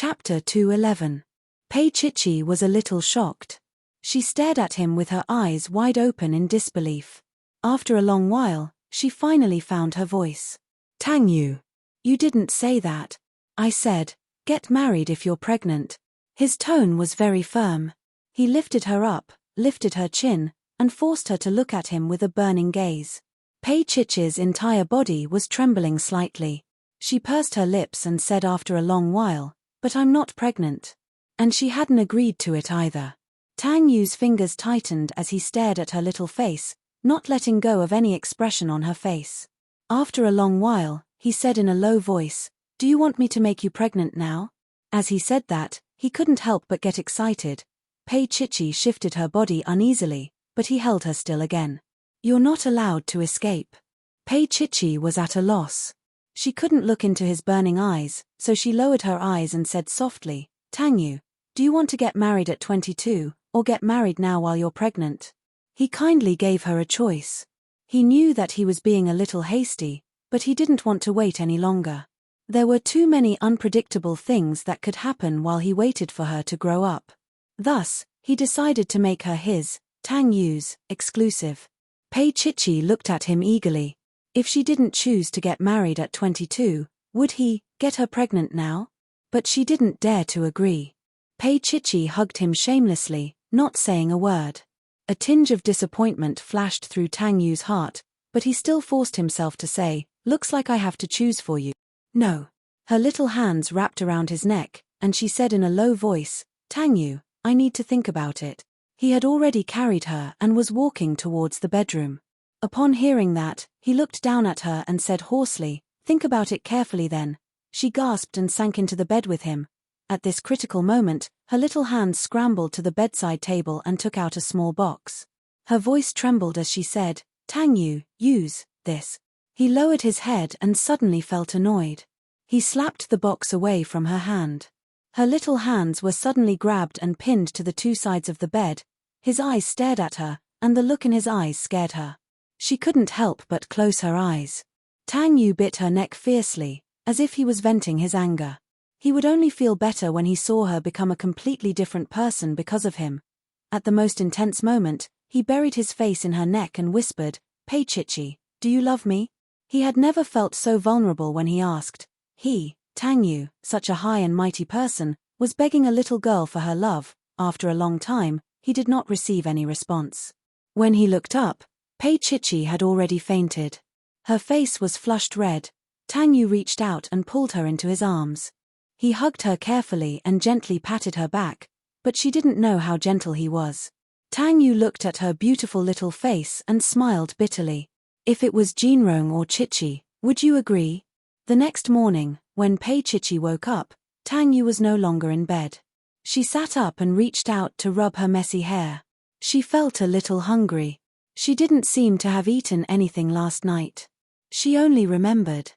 Chapter 211. Pei Chichi was a little shocked. She stared at him with her eyes wide open in disbelief. After a long while, she finally found her voice. Tang Yu. You didn't say that. I said, get married if you're pregnant. His tone was very firm. He lifted her up, lifted her chin, and forced her to look at him with a burning gaze. Pei Chichi's entire body was trembling slightly. She pursed her lips and said after a long while, but I'm not pregnant. And she hadn't agreed to it either. Tang Yu's fingers tightened as he stared at her little face, not letting go of any expression on her face. After a long while, he said in a low voice, do you want me to make you pregnant now? As he said that, he couldn't help but get excited. Pei Chichi shifted her body uneasily, but he held her still again. You're not allowed to escape. Pei Chichi was at a loss. She couldn't look into his burning eyes, so she lowered her eyes and said softly, Tang Yu, do you want to get married at 22, or get married now while you're pregnant? He kindly gave her a choice. He knew that he was being a little hasty, but he didn't want to wait any longer. There were too many unpredictable things that could happen while he waited for her to grow up. Thus, he decided to make her his, Tang Yu's, exclusive. Pei Chichi looked at him eagerly. If she didn't choose to get married at 22, would he get her pregnant now? But she didn't dare to agree. Pei Chichi hugged him shamelessly, not saying a word. A tinge of disappointment flashed through Tang Yu's heart, but he still forced himself to say, looks like I have to choose for you. No. Her little hands wrapped around his neck, and she said in a low voice, Tang Yu, I need to think about it. He had already carried her and was walking towards the bedroom. Upon hearing that, he looked down at her and said hoarsely, think about it carefully then. She gasped and sank into the bed with him. At this critical moment, her little hands scrambled to the bedside table and took out a small box. Her voice trembled as she said, Tang Yu, use this. He lowered his head and suddenly felt annoyed. He slapped the box away from her hand. Her little hands were suddenly grabbed and pinned to the two sides of the bed. His eyes stared at her, and the look in his eyes scared her. She couldn't help but close her eyes. Tang Yu bit her neck fiercely, as if he was venting his anger. He would only feel better when he saw her become a completely different person because of him. At the most intense moment, he buried his face in her neck and whispered, Pei Chichi, do you love me? He had never felt so vulnerable when he asked. He, Tang Yu, such a high and mighty person, was begging a little girl for her love. After a long time, he did not receive any response. When he looked up, Pei Chichi had already fainted. Her face was flushed red. Tang Yu reached out and pulled her into his arms. He hugged her carefully and gently patted her back, but she didn't know how gentle he was. Tang Yu looked at her beautiful little face and smiled bitterly. If it was Jinrong or Chichi, would you agree? The next morning, when Pei Chichi woke up, Tang Yu was no longer in bed. She sat up and reached out to rub her messy hair. She felt a little hungry. She didn't seem to have eaten anything last night. She only remembered.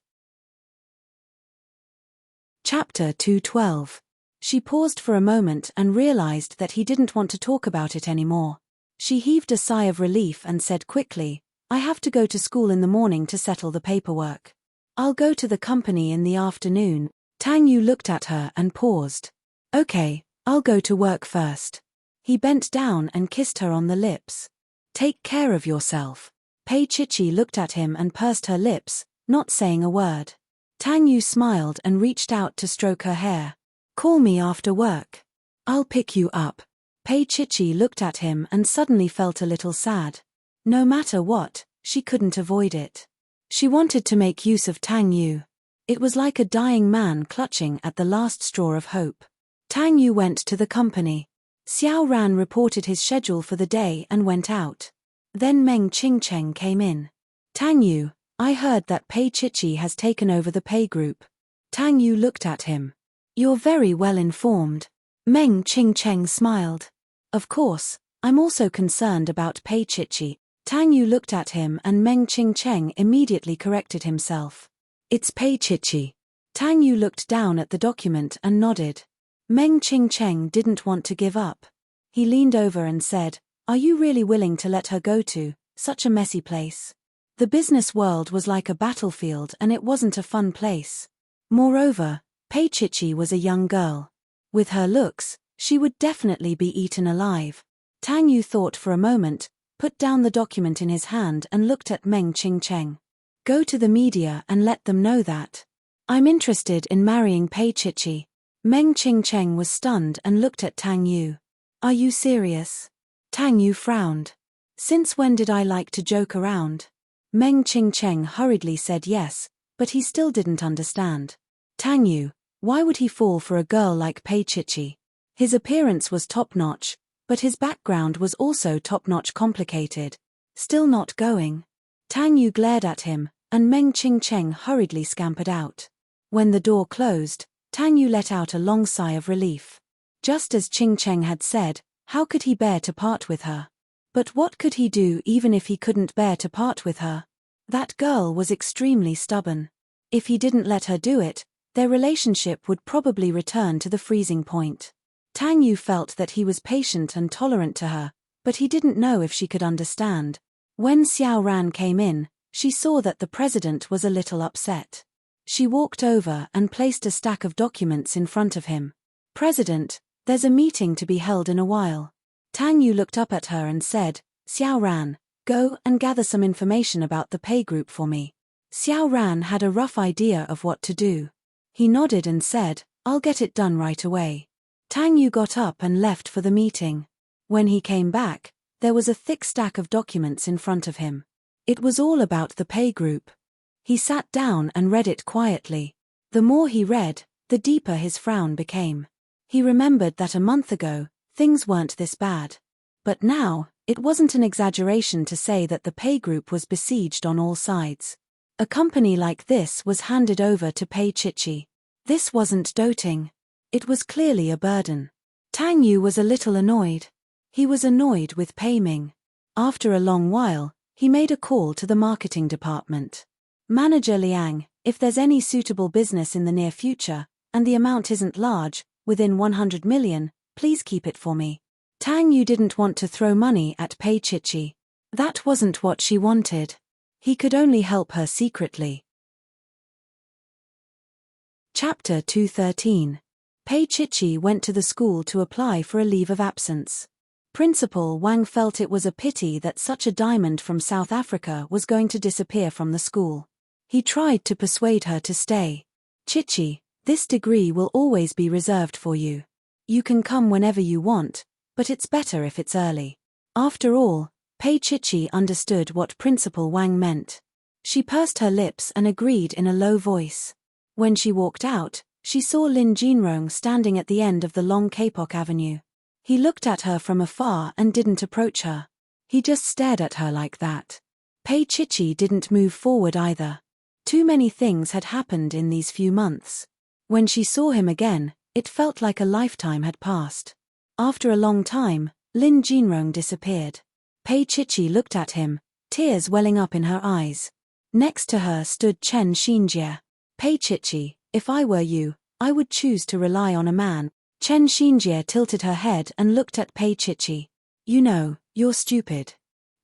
Chapter 212. She paused for a moment and realized that he didn't want to talk about it anymore. She heaved a sigh of relief and said quickly, I have to go to school in the morning to settle the paperwork. I'll go to the company in the afternoon. Tang Yu looked at her and paused. Okay, I'll go to work first. He bent down and kissed her on the lips. Take care of yourself. Pei Chichi looked at him and pursed her lips, not saying a word. Tang Yu smiled and reached out to stroke her hair. Call me after work. I'll pick you up. Pei Chichi looked at him and suddenly felt a little sad. No matter what, she couldn't avoid it. She wanted to make use of Tang Yu. It was like a dying man clutching at the last straw of hope. Tang Yu went to the company. Xiao Ran reported his schedule for the day and went out. Then Meng Qingcheng came in. Tang Yu, I heard that Pei Chichi has taken over the pay group. Tang Yu looked at him. You're very well informed. Meng Qingcheng smiled. Of course, I'm also concerned about Pei Chichi. Tang Yu looked at him and Meng Qingcheng immediately corrected himself. It's Pei Chichi. Tang Yu looked down at the document and nodded. Meng Qingcheng didn't want to give up. He leaned over and said, Are you really willing to let her go to such a messy place? The business world was like a battlefield and it wasn't a fun place. Moreover, Pei Chichi was a young girl. With her looks, she would definitely be eaten alive. Tang Yu thought for a moment, put down the document in his hand and looked at Meng Qingcheng. Go to the media and let them know that I'm interested in marrying Pei Chichi. Meng Qingcheng was stunned and looked at Tang Yu. Are you serious? Tang Yu frowned. Since when did I like to joke around? Meng Qingcheng hurriedly said yes, but he still didn't understand. Tang Yu, why would he fall for a girl like Pei Chichi? His appearance was top-notch, but his background was also top-notch complicated. Still not going? Tang Yu glared at him, and Meng Qingcheng hurriedly scampered out. When the door closed, Tang Yu let out a long sigh of relief. Just as Qingcheng had said, how could he bear to part with her? But what could he do even if he couldn't bear to part with her? That girl was extremely stubborn. If he didn't let her do it, their relationship would probably return to the freezing point. Tang Yu felt that he was patient and tolerant to her, but he didn't know if she could understand. When Xiao Ran came in, she saw that the president was a little upset. She walked over and placed a stack of documents in front of him. President, there's a meeting to be held in a while. Tang Yu looked up at her and said, Xiao Ran, go and gather some information about the pay group for me. Xiao Ran had a rough idea of what to do. He nodded and said, I'll get it done right away. Tang Yu got up and left for the meeting. When he came back, there was a thick stack of documents in front of him. It was all about the pay group. He sat down and read it quietly. The more he read, the deeper his frown became. He remembered that a month ago, things weren't this bad. But now, it wasn't an exaggeration to say that the pay group was besieged on all sides. A company like this was handed over to Pei Chichi. This wasn't doting. It was clearly a burden. Tang Yu was a little annoyed. He was annoyed with Pei Ming. After a long while, he made a call to the marketing department. Manager Liang, if there's any suitable business in the near future, and the amount isn't large, within 100 million, please keep it for me. Tang Yu didn't want to throw money at Pei Chichi. That wasn't what she wanted. He could only help her secretly. Chapter 213. Pei Chichi went to the school to apply for a leave of absence. Principal Wang felt it was a pity that such a diamond from South Africa was going to disappear from the school. He tried to persuade her to stay. Chichi, this degree will always be reserved for you. You can come whenever you want, but it's better if it's early. After all, Pei Chichi understood what Principal Wang meant. She pursed her lips and agreed in a low voice. When she walked out, she saw Lin Jinrong standing at the end of the long Kapok Avenue. He looked at her from afar and didn't approach her. He just stared at her like that. Pei Chichi didn't move forward either. Too many things had happened in these few months. When she saw him again, it felt like a lifetime had passed. After a long time, Lin Jinrong disappeared. Pei Chichi looked at him, tears welling up in her eyes. Next to her stood Chen Xinjie. Pei Chichi, if I were you, I would choose to rely on a man. Chen Xinjie tilted her head and looked at Pei Chichi. You know, you're stupid.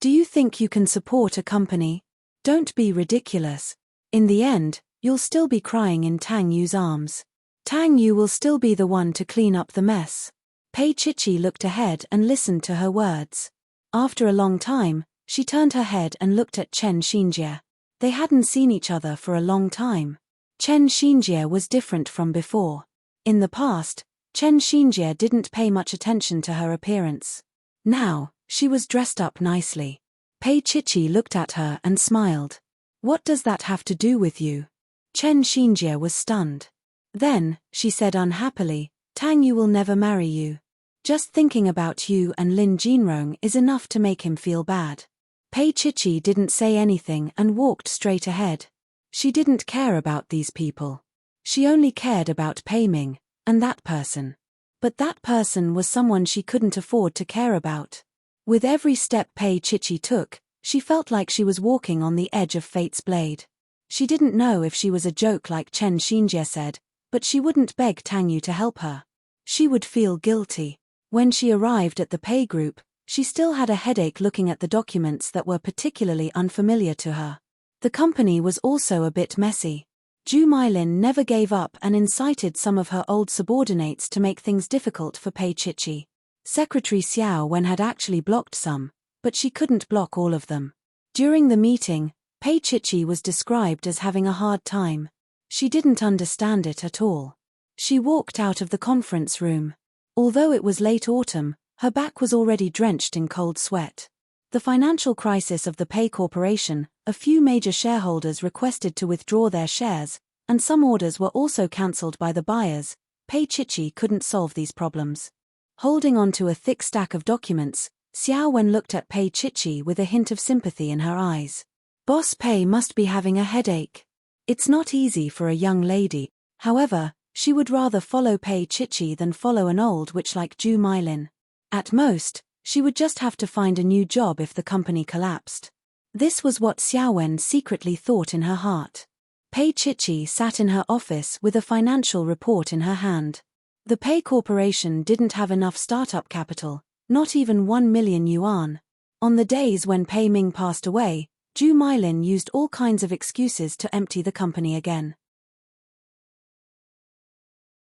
Do you think you can support a company? Don't be ridiculous. In the end, you'll still be crying in Tang Yu's arms. Tang Yu will still be the one to clean up the mess. Pei Chichi looked ahead and listened to her words. After a long time, she turned her head and looked at Chen Xinjie. They hadn't seen each other for a long time. Chen Xinjie was different from before. In the past, Chen Xinjie didn't pay much attention to her appearance. Now, she was dressed up nicely. Pei Chichi looked at her and smiled. What does that have to do with you? Chen Xinjie was stunned. Then, she said unhappily, Tang Yu will never marry you. Just thinking about you and Lin Jinrong is enough to make him feel bad. Pei Chichi didn't say anything and walked straight ahead. She didn't care about these people. She only cared about Pei Ming, and that person. But that person was someone she couldn't afford to care about. With every step Pei Chichi took, she felt like she was walking on the edge of fate's blade. She didn't know if she was a joke like Chen Xinjie said, but she wouldn't beg Tang Yu to help her. She would feel guilty. When she arrived at the pay group, she still had a headache looking at the documents that were particularly unfamiliar to her. The company was also a bit messy. Ju Mylin never gave up and incited some of her old subordinates to make things difficult for Pei Chichi. Secretary Xiao Wen had actually blocked some, but she couldn't block all of them. During the meeting, Pei Chichi was described as having a hard time. She didn't understand it at all. She walked out of the conference room. Although it was late autumn, her back was already drenched in cold sweat. The financial crisis of the Pei Corporation, a few major shareholders requested to withdraw their shares, and some orders were also cancelled by the buyers. Pei Chichi couldn't solve these problems. Holding onto a thick stack of documents, Xiao Wen looked at Pei Chichi with a hint of sympathy in her eyes. Boss Pei must be having a headache. It's not easy for a young lady, however, she would rather follow Pei Chichi than follow an old witch like Ju Mylin. At most, she would just have to find a new job if the company collapsed. This was what Xiao Wen secretly thought in her heart. Pei Chichi sat in her office with a financial report in her hand. The Pei Corporation didn't have enough startup capital, not even 1 million yuan. On the days when Pei Ming passed away, Ju Mylin used all kinds of excuses to empty the company again.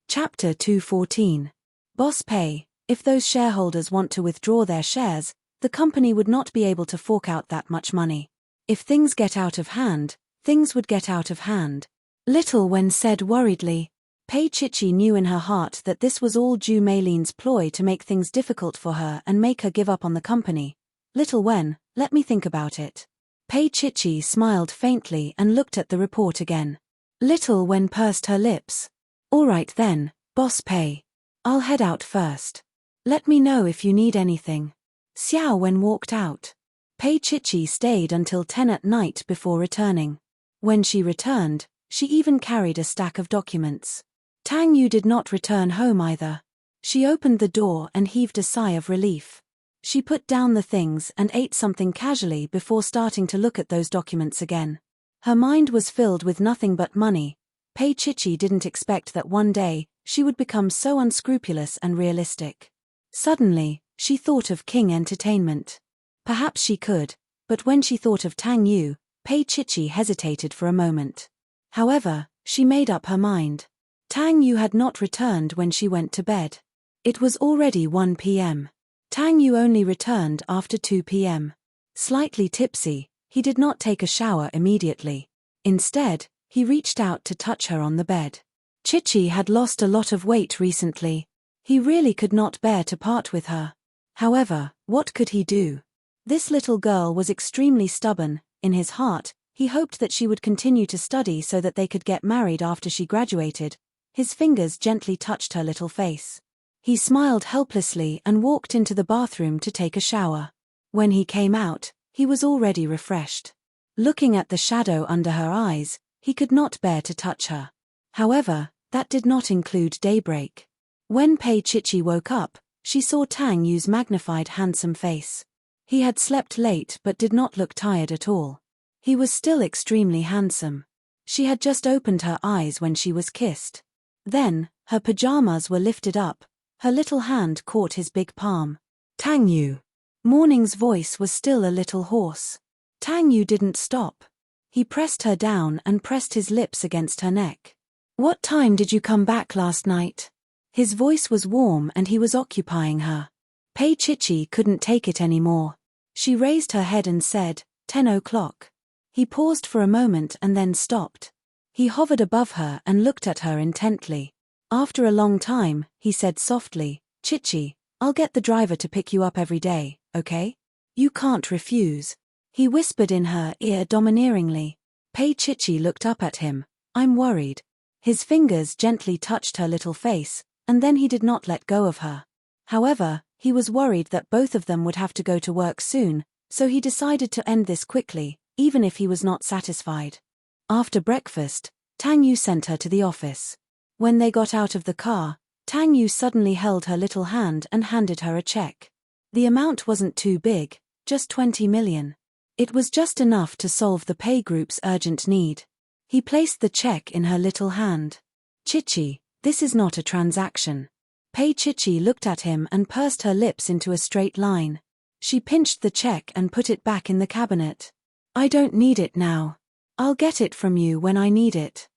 Chapter 214. Boss Pei, if those shareholders want to withdraw their shares, the company would not be able to fork out that much money. If things get out of hand, things would get out of hand. Little Wen said worriedly. Pei Chichi knew in her heart that this was all Ju Mylin's ploy to make things difficult for her and make her give up on the company. Little Wen, let me think about it. Pei Chichi smiled faintly and looked at the report again. Little Wen pursed her lips. All right then, Boss Pei. I'll head out first. Let me know if you need anything. Xiao Wen walked out. Pei Chichi stayed until 10 at night before returning. When she returned, she even carried a stack of documents. Tang Yu did not return home either. She opened the door and heaved a sigh of relief. She put down the things and ate something casually before starting to look at those documents again. Her mind was filled with nothing but money. Pei Chichi didn't expect that one day, she would become so unscrupulous and realistic. Suddenly, she thought of King Entertainment. Perhaps she could, but when she thought of Tang Yu, Pei Chichi hesitated for a moment. However, she made up her mind. Tang Yu had not returned when she went to bed. It was already 1 p.m. Tang Yu only returned after 2 p.m. Slightly tipsy, he did not take a shower immediately. Instead, he reached out to touch her on the bed. Chichi had lost a lot of weight recently. He really could not bear to part with her. However, what could he do? This little girl was extremely stubborn. In his heart, he hoped that she would continue to study so that they could get married after she graduated. His fingers gently touched her little face. He smiled helplessly and walked into the bathroom to take a shower. When he came out, he was already refreshed. Looking at the shadow under her eyes, he could not bear to touch her. However, that did not include daybreak. When Pei Chichi woke up, she saw Tang Yu's magnified handsome face. He had slept late but did not look tired at all. He was still extremely handsome. She had just opened her eyes when she was kissed. Then, her pajamas were lifted up, her little hand caught his big palm. Tang Yu. Morning's voice was still a little hoarse. Tang Yu didn't stop. He pressed her down and pressed his lips against her neck. What time did you come back last night? His voice was warm and he was occupying her. Pei Chichi couldn't take it anymore. She raised her head and said, 10 o'clock. He paused for a moment and then stopped. He hovered above her and looked at her intently. After a long time, he said softly, Chichi, I'll get the driver to pick you up every day, okay? You can't refuse. He whispered in her ear domineeringly. Pei Chichi looked up at him. I'm worried. His fingers gently touched her little face, and then he did not let go of her. However, he was worried that both of them would have to go to work soon, so he decided to end this quickly, even if he was not satisfied. After breakfast, Tang Yu sent her to the office. When they got out of the car, Tang Yu suddenly held her little hand and handed her a check. The amount wasn't too big, just 20 million. It was just enough to solve the Pei Group's urgent need. He placed the check in her little hand. Chichi, this is not a transaction. Pei Chichi looked at him and pursed her lips into a straight line. She pinched the check and put it back in the cabinet. I don't need it now. I'll get it from you when I need it.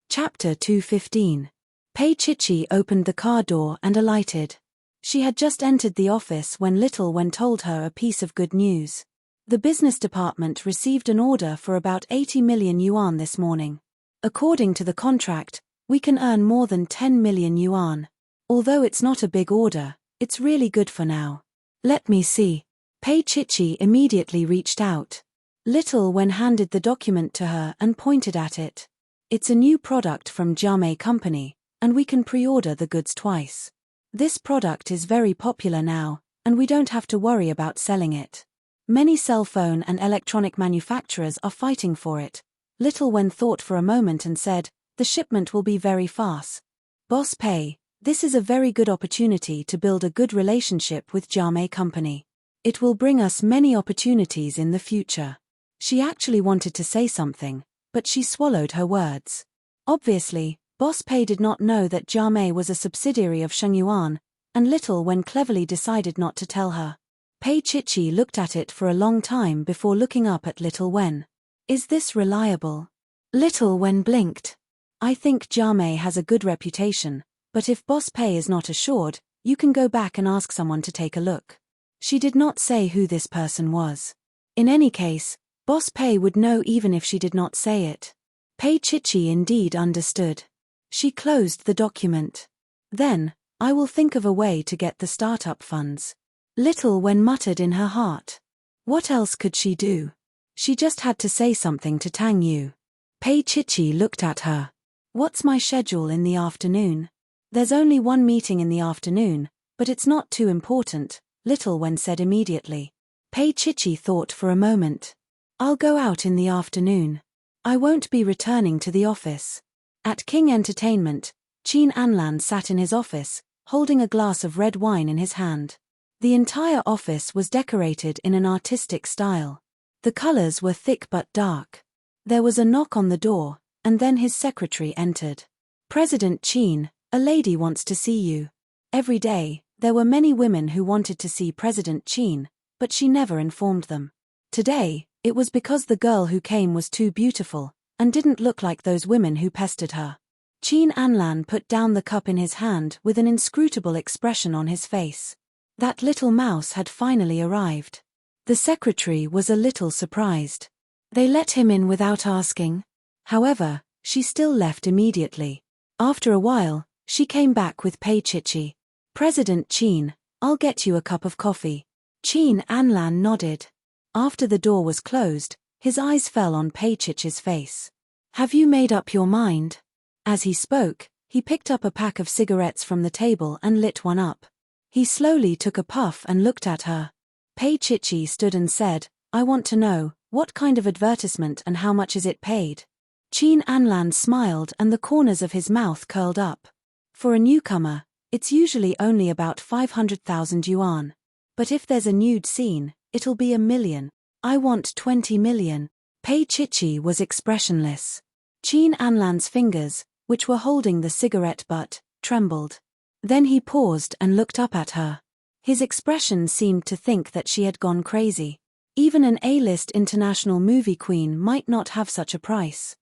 Chapter 215. Pei Chichi opened the car door and alighted. She had just entered the office when Little Wen told her a piece of good news. The business department received an order for about 80 million yuan this morning. According to the contract, we can earn more than 10 million yuan. Although it's not a big order, it's really good for now. Let me see. Pei Chichi immediately reached out. Little Wen handed the document to her and pointed at it. It's a new product from Dreamy Company, and we can pre-order the goods twice. This product is very popular now, and we don't have to worry about selling it. Many cell phone and electronic manufacturers are fighting for it. Little Wen thought for a moment and said, the shipment will be very fast. Boss Pei, this is a very good opportunity to build a good relationship with Dreamy Company. It will bring us many opportunities in the future. She actually wanted to say something, but she swallowed her words. Obviously, Boss Pei did not know that Dreamy was a subsidiary of Shengyuan, and Little Wen cleverly decided not to tell her. Pei Chichi looked at it for a long time before looking up at Little Wen. Is this reliable? Little Wen blinked. I think Dreamy has a good reputation, but if Boss Pei is not assured, you can go back and ask someone to take a look. She did not say who this person was. In any case, Boss Pei would know even if she did not say it. Pei Chichi indeed understood. She closed the document. Then, I will think of a way to get the startup funds. Little Wen muttered in her heart. What else could she do? She just had to say something to Tang Yu. Pei Chichi looked at her. What's my schedule in the afternoon? There's only one meeting in the afternoon, but it's not too important, Little Wen said immediately. Pei Chichi thought for a moment. I'll go out in the afternoon. I won't be returning to the office. At King Entertainment, Qin Anlan sat in his office, holding a glass of red wine in his hand. The entire office was decorated in an artistic style. The colors were thick but dark. There was a knock on the door, and then his secretary entered. President Qin, a lady wants to see you. Every day, there were many women who wanted to see President Qin, but she never informed them. Today, it was because the girl who came was too beautiful, and didn't look like those women who pestered her. Qin Anlan put down the cup in his hand with an inscrutable expression on his face. That little mouse had finally arrived. The secretary was a little surprised. They let him in without asking. However, she still left immediately. After a while, she came back with Pei Chichi. President Qin, I'll get you a cup of coffee. Qin Anlan nodded. After the door was closed, his eyes fell on Pei Chichi's face. Have you made up your mind? As he spoke, he picked up a pack of cigarettes from the table and lit one up. He slowly took a puff and looked at her. Pei Chichi stood and said, I want to know, what kind of advertisement and how much is it paid? Qin Anlan smiled and the corners of his mouth curled up. For a newcomer, it's usually only about 500,000 yuan. But if there's a nude scene, it'll be 1 million. I want 20 million. Pei Chichi was expressionless. Qin Anlan's fingers, which were holding the cigarette butt, trembled. Then he paused and looked up at her. His expression seemed to think that she had gone crazy. Even an A-list international movie queen might not have such a price.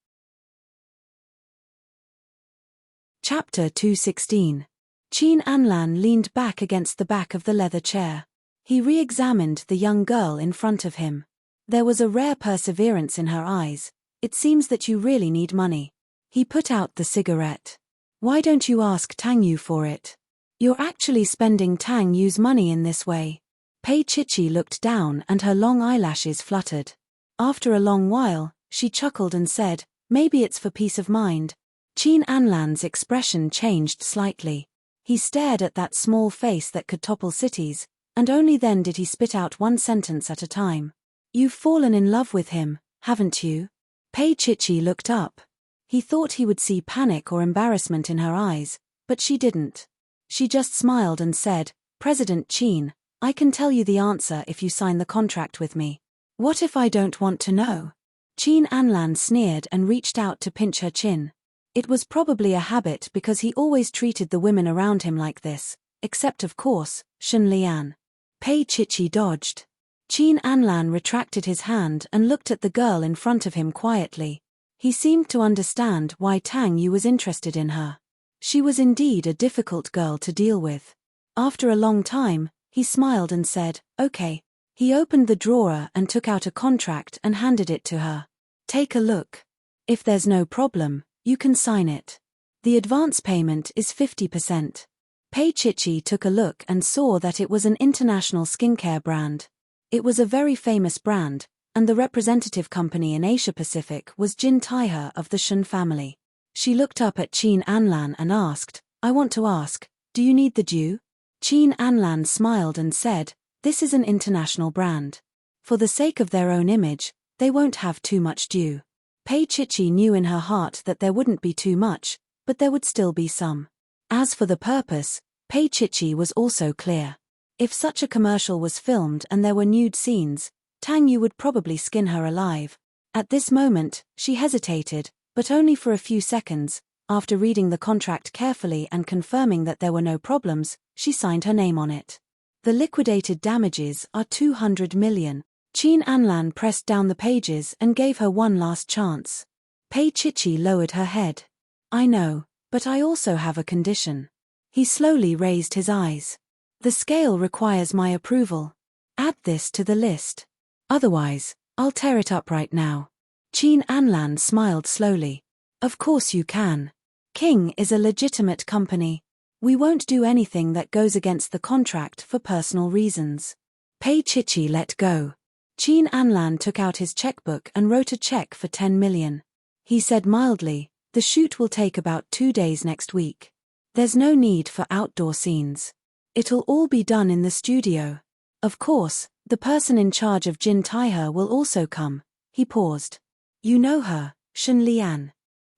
Chapter 216. Qin Anlan leaned back against the back of the leather chair. He re-examined the young girl in front of him. There was a rare perseverance in her eyes. It seems that you really need money. He put out the cigarette. Why don't you ask Tang Yu for it? You're actually spending Tang Yu's money in this way. Pei Chichi looked down and her long eyelashes fluttered. After a long while, she chuckled and said, maybe it's for peace of mind. Qin Anlan's expression changed slightly. He stared at that small face that could topple cities, and only then did he spit out one sentence at a time. You've fallen in love with him, haven't you? Pei Chichi looked up. He thought he would see panic or embarrassment in her eyes, but she didn't. She just smiled and said, President Qin, I can tell you the answer if you sign the contract with me. What if I don't want to know? Qin Anlan sneered and reached out to pinch her chin. It was probably a habit because he always treated the women around him like this, except of course, Shen Lian. Pei Chichi dodged. Qin Anlan retracted his hand and looked at the girl in front of him quietly. He seemed to understand why Tang Yu was interested in her. She was indeed a difficult girl to deal with. After a long time, he smiled and said, "Okay." He opened the drawer and took out a contract and handed it to her. "Take a look. If there's no problem, you can sign it. The advance payment is 50%. Pei Chichi took a look and saw that it was an international skincare brand. It was a very famous brand, and the representative company in Asia-Pacific was Jin Taihe of the Shen family. She looked up at Qin Anlan and asked, "I want to ask, do you need the due?" Qin Anlan smiled and said, "This is an international brand. For the sake of their own image, they won't have too much due." Pei Chichi knew in her heart that there wouldn't be too much, but there would still be some. As for the purpose, Pei Chichi was also clear. If such a commercial was filmed and there were nude scenes, Tang Yu would probably skin her alive. At this moment, she hesitated, but only for a few seconds. After reading the contract carefully and confirming that there were no problems, she signed her name on it. The liquidated damages are 200 million. Qin Anlan pressed down the pages and gave her one last chance. Pei Chichi lowered her head. "I know, but I also have a condition." He slowly raised his eyes. "The scale requires my approval. Add this to the list. Otherwise, I'll tear it up right now." Qin Anlan smiled slowly. "Of course you can. King is a legitimate company. We won't do anything that goes against the contract for personal reasons." Pei Chichi let go. Qin Anlan took out his checkbook and wrote a check for 10 million. He said mildly, "The shoot will take about 2 days next week. There's no need for outdoor scenes. It'll all be done in the studio. Of course, the person in charge of Jin Taihe will also come." He paused. "You know her, Shen Lian.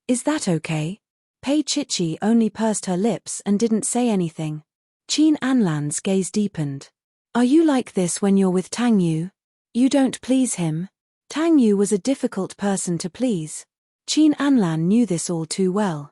Is that okay?" Pei Chichi only pursed her lips and didn't say anything. Qin Anlan's gaze deepened. "Are you like this when you're with Tang Yu? You don't please him?" Tang Yu was a difficult person to please. Qin Anlan knew this all too well.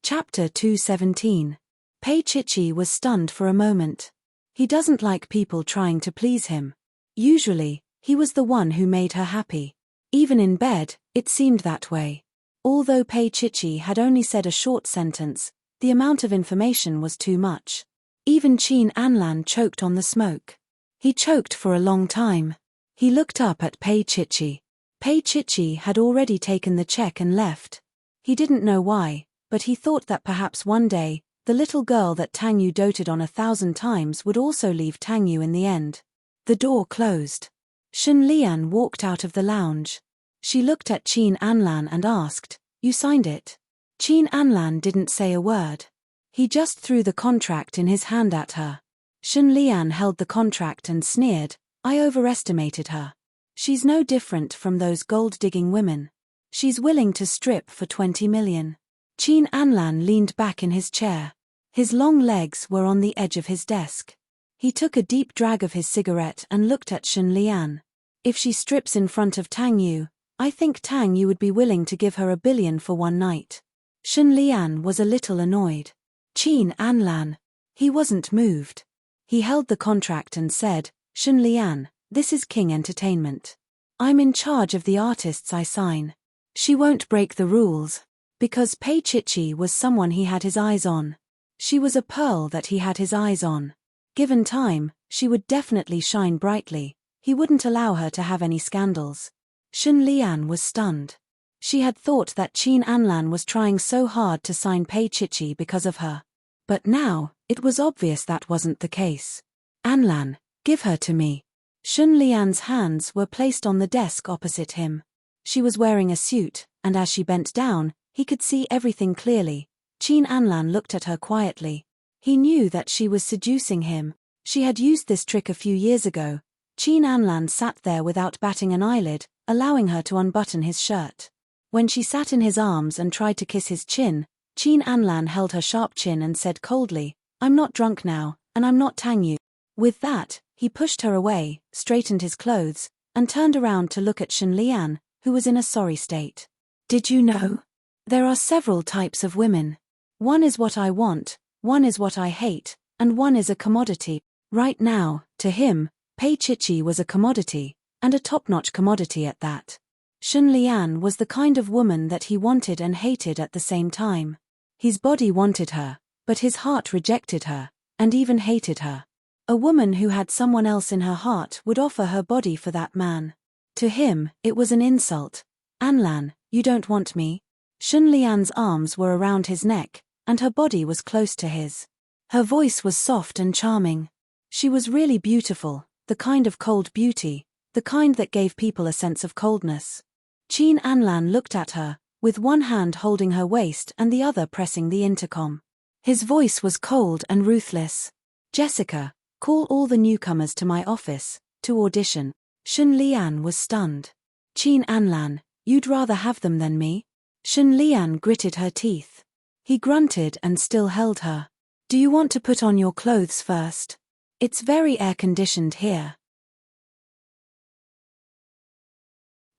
Chapter 217. Pei Chichi was stunned for a moment. He doesn't like people trying to please him. Usually, he was the one who made her happy. Even in bed, it seemed that way. Although Pei Chichi had only said a short sentence, the amount of information was too much. Even Qin Anlan choked on the smoke. He choked for a long time. He looked up at Pei Chichi. Pei Chichi had already taken the check and left. He didn't know why, but he thought that perhaps one day, the little girl that Tang Yu doted on 1,000 times would also leave Tang Yu in the end. The door closed. Shen Lian walked out of the lounge. She looked at Qin Anlan and asked, "You signed it?" Qin Anlan didn't say a word. He just threw the contract in his hand at her. Shen Lian held the contract and sneered, "I overestimated her. She's no different from those gold-digging women. She's willing to strip for 20 million. Qin Anlan leaned back in his chair. His long legs were on the edge of his desk. He took a deep drag of his cigarette and looked at Shen Lian. "If she strips in front of Tang Yu, I think Tang Yu would be willing to give her 1 billion for one night." Shen Lian was a little annoyed. Qin Anlan. He wasn't moved. He held the contract and said, "Shen Lian, this is King Entertainment. I'm in charge of the artists I sign. She won't break the rules." Because Pei Chichi was someone he had his eyes on. She was a pearl that he had his eyes on. Given time, she would definitely shine brightly. He wouldn't allow her to have any scandals. Shen Lian was stunned. She had thought that Qin Anlan was trying so hard to sign Pei Chichi because of her. But now, it was obvious that wasn't the case. "Anlan, give her to me." Shen Lian's hands were placed on the desk opposite him. She was wearing a suit, and as she bent down, he could see everything clearly. Qin Anlan looked at her quietly. He knew that she was seducing him. She had used this trick a few years ago. Qin Anlan sat there without batting an eyelid, allowing her to unbutton his shirt. When she sat in his arms and tried to kiss his chin, Qin Anlan held her sharp chin and said coldly, "I'm not drunk now, and I'm not Tang Yu." With that, he pushed her away, straightened his clothes, and turned around to look at Shen Lian, who was in a sorry state. "Did you know? There are several types of women. One is what I want, one is what I hate, and one is a commodity." Right now, to him, Pei Chichi was a commodity, and a top-notch commodity at that. Shun Lian was the kind of woman that he wanted and hated at the same time. His body wanted her, but his heart rejected her, and even hated her. A woman who had someone else in her heart would offer her body for that man. To him, it was an insult. Anlan, you don't want me? Shun Lian's arms were around his neck, and her body was close to his. Her voice was soft and charming. She was really beautiful, the kind of cold beauty, the kind that gave people a sense of coldness. Qin Anlan looked at her, with one hand holding her waist and the other pressing the intercom. His voice was cold and ruthless. Jessica, call all the newcomers to my office, to audition. Shun Lian was stunned. Qin Anlan, you'd rather have them than me? Shun Lian gritted her teeth. He grunted and still held her. Do you want to put on your clothes first? It's very air-conditioned here.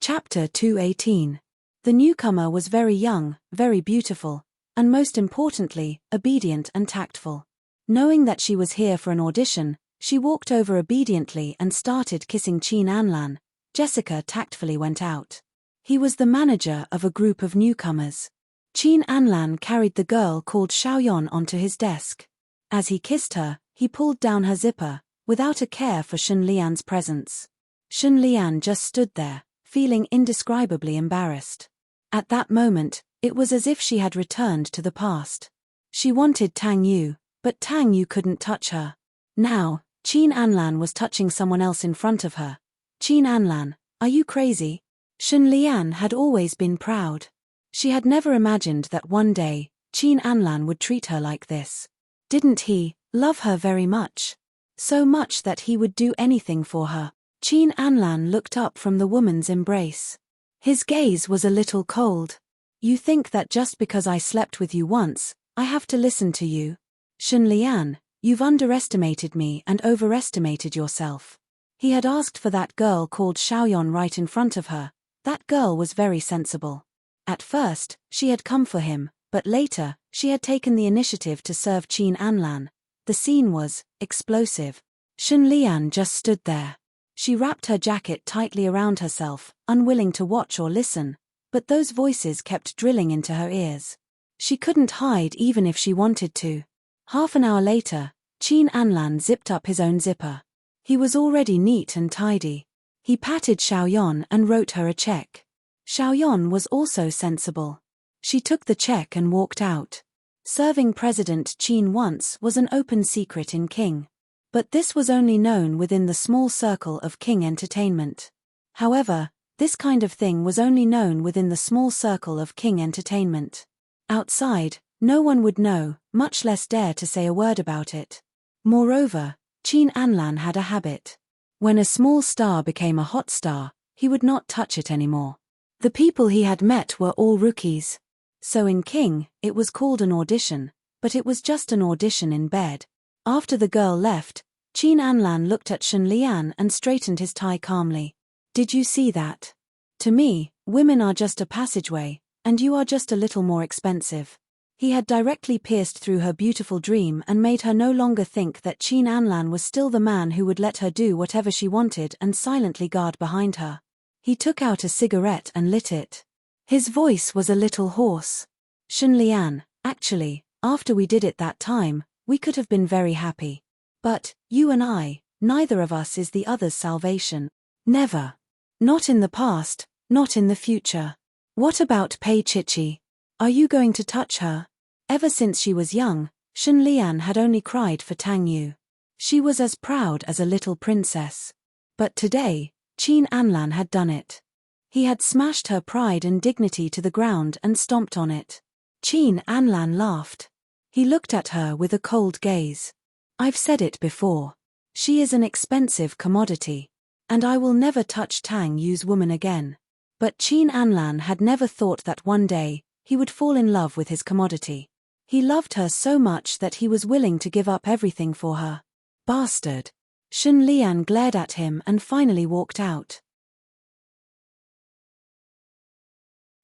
Chapter 218. The newcomer was very young, very beautiful, and most importantly, obedient and tactful. Knowing that she was here for an audition, she walked over obediently and started kissing Qin Anlan. Jessica tactfully went out. He was the manager of a group of newcomers. Qin Anlan carried the girl called Xiaoyan onto his desk. As he kissed her, he pulled down her zipper, without a care for Shun Lian's presence. Shun Lian just stood there, feeling indescribably embarrassed. At that moment, it was as if she had returned to the past. She wanted Tang Yu, but Tang Yu couldn't touch her. Now, Qin Anlan was touching someone else in front of her. Qin Anlan, are you crazy? Shun Lian had always been proud. She had never imagined that one day, Qin Anlan would treat her like this. Didn't he love her very much? So much that he would do anything for her. Qin Anlan looked up from the woman's embrace. His gaze was a little cold. You think that just because I slept with you once, I have to listen to you? Shun Lian, you've underestimated me and overestimated yourself. He had asked for that girl called Xiaoyan right in front of her. That girl was very sensible. At first, she had come for him, but later, she had taken the initiative to serve Qin Anlan. The scene was explosive. Shun Lian just stood there. She wrapped her jacket tightly around herself, unwilling to watch or listen, but those voices kept drilling into her ears. She couldn't hide even if she wanted to. Half an hour later, Qin Anlan zipped up his own zipper. He was already neat and tidy. He patted Xiaoyan and wrote her a check. Xiaoyan was also sensible. She took the check and walked out. Serving President Qin once was an open secret in King. But this was only known within the small circle of King Entertainment. However, this kind of thing was only known within the small circle of King Entertainment. Outside, no one would know, much less dare to say a word about it. Moreover, Qin Anlan had a habit. When a small star became a hot star, he would not touch it anymore. The people he had met were all rookies. So in King, it was called an audition, but it was just an audition in bed. After the girl left, Qin Anlan looked at Shun Lian and straightened his tie calmly. Did you see that? To me, women are just a passageway, and you are just a little more expensive. He had directly pierced through her beautiful dream and made her no longer think that Qin Anlan was still the man who would let her do whatever she wanted and silently guard behind her. He took out a cigarette and lit it. His voice was a little hoarse. Shun Lian, actually, after we did it that time, we could have been very happy. But, you and I, neither of us is the other's salvation. Never. Not in the past, not in the future. What about Pei Chichi? Are you going to touch her? Ever since she was young, Shun Lian had only cried for Tang Yu. She was as proud as a little princess. But today, Qin Anlan had done it. He had smashed her pride and dignity to the ground and stomped on it. Qin Anlan laughed. He looked at her with a cold gaze. I've said it before. She is an expensive commodity. And I will never touch Tang Yu's woman again. But Qin Anlan had never thought that one day, he would fall in love with his commodity. He loved her so much that he was willing to give up everything for her. Bastard. Shun Lian glared at him and finally walked out.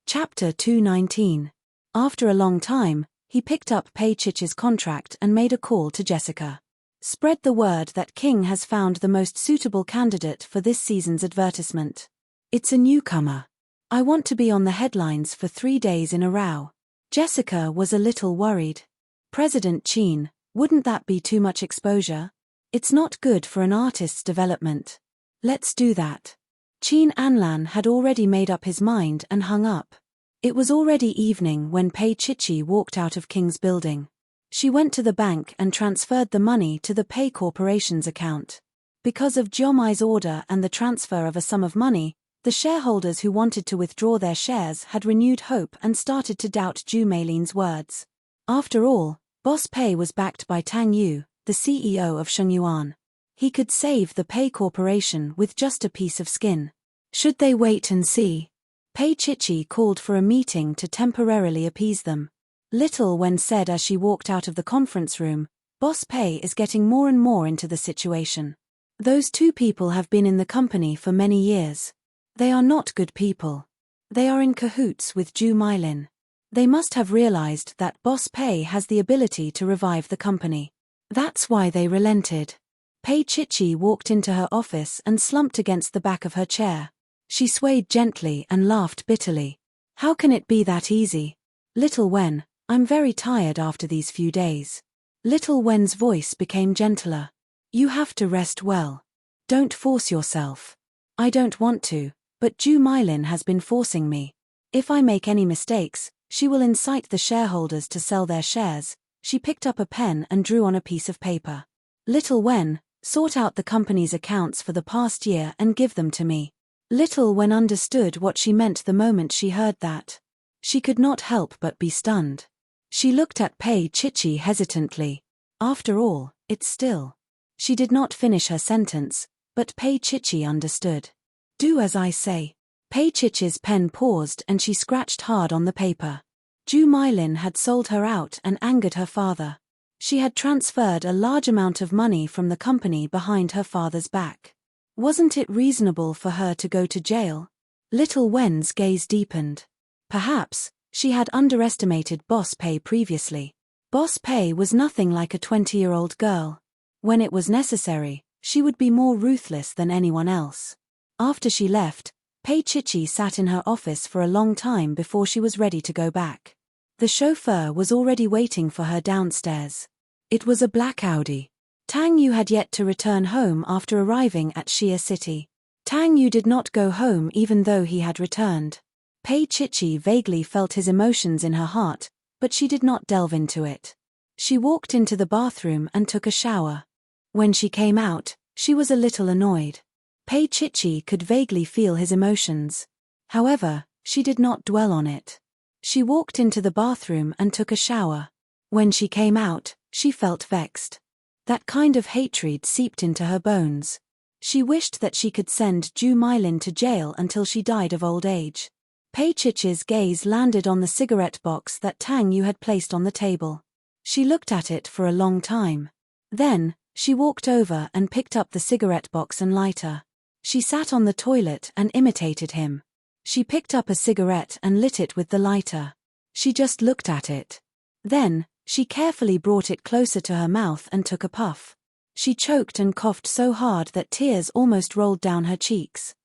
Chapter 219. After a long time, he picked up Pei Chichi's contract and made a call to Jessica. Spread the word that King has found the most suitable candidate for this season's advertisement. It's a newcomer. I want to be on the headlines for 3 days in a row. Jessica was a little worried. President Chin, wouldn't that be too much exposure? It's not good for an artist's development. Let's do that. Chin Anlan had already made up his mind and hung up. It was already evening when Pei Chichi walked out of King's building. She went to the bank and transferred the money to the Pei Corporation's account. Because of Jiomai's order and the transfer of a sum of money, the shareholders who wanted to withdraw their shares had renewed hope and started to doubt Zhu Meilin's words. After all, Boss Pei was backed by Tang Yu, the CEO of Shengyuan. He could save the Pei Corporation with just a piece of skin. Should they wait and see? Pei Chichi called for a meeting to temporarily appease them. Little Wen said as she walked out of the conference room, Boss Pei is getting more and more into the situation. Those two people have been in the company for many years. They are not good people. They are in cahoots with Zhu Meilin. They must have realized that Boss Pei has the ability to revive the company. That's why they relented. Pei Chichi walked into her office and slumped against the back of her chair. She swayed gently and laughed bitterly. How can it be that easy? Little Wen, I'm very tired after these few days. Little Wen's voice became gentler. You have to rest well. Don't force yourself. I don't want to, but Zhu Meilin has been forcing me. If I make any mistakes, she will incite the shareholders to sell their shares. She picked up a pen and drew on a piece of paper. Little Wen, sort out the company's accounts for the past year and give them to me. Little Wen understood what she meant the moment she heard that. She could not help but be stunned. She looked at Pei Chichi hesitantly. After all, it's still. She did not finish her sentence, but Pei Chichi understood. Do as I say. Pei Chichi's pen paused and she scratched hard on the paper. Zhu Meilin had sold her out and angered her father. She had transferred a large amount of money from the company behind her father's back. Wasn't it reasonable for her to go to jail? Little Wen's gaze deepened. Perhaps, she had underestimated Boss Pei previously. Boss Pei was nothing like a 20-year-old girl. When it was necessary, she would be more ruthless than anyone else. After she left, Pei Chichi sat in her office for a long time before she was ready to go back. The chauffeur was already waiting for her downstairs. It was a black Audi. Tang Yu had yet to return home after arriving at Xia City. Tang Yu did not go home even though he had returned. Pei Chichi vaguely felt his emotions in her heart, but she did not delve into it. She walked into the bathroom and took a shower. When she came out, she was a little annoyed. Pei Chichi could vaguely feel his emotions. However, she did not dwell on it. She walked into the bathroom and took a shower. When she came out, she felt vexed. That kind of hatred seeped into her bones. She wished that she could send Zhu Meilin to jail until she died of old age. Pei Chichi's gaze landed on the cigarette box that Tang Yu had placed on the table. She looked at it for a long time. Then, she walked over and picked up the cigarette box and lighter. She sat on the toilet and imitated him. She picked up a cigarette and lit it with the lighter. She just looked at it. Then, she carefully brought it closer to her mouth and took a puff. She choked and coughed so hard that tears almost rolled down her cheeks.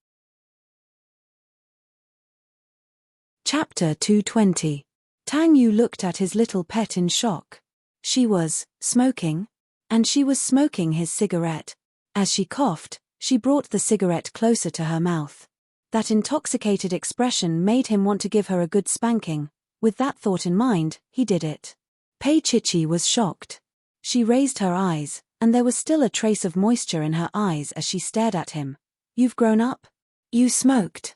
Chapter 220. Tang Yu looked at his little pet in shock. She was smoking, and she was smoking his cigarette. As she coughed, she brought the cigarette closer to her mouth. That intoxicated expression made him want to give her a good spanking. With that thought in mind, he did it. Pei Chichi was shocked. She raised her eyes, and there was still a trace of moisture in her eyes as she stared at him. You've grown up? You smoked.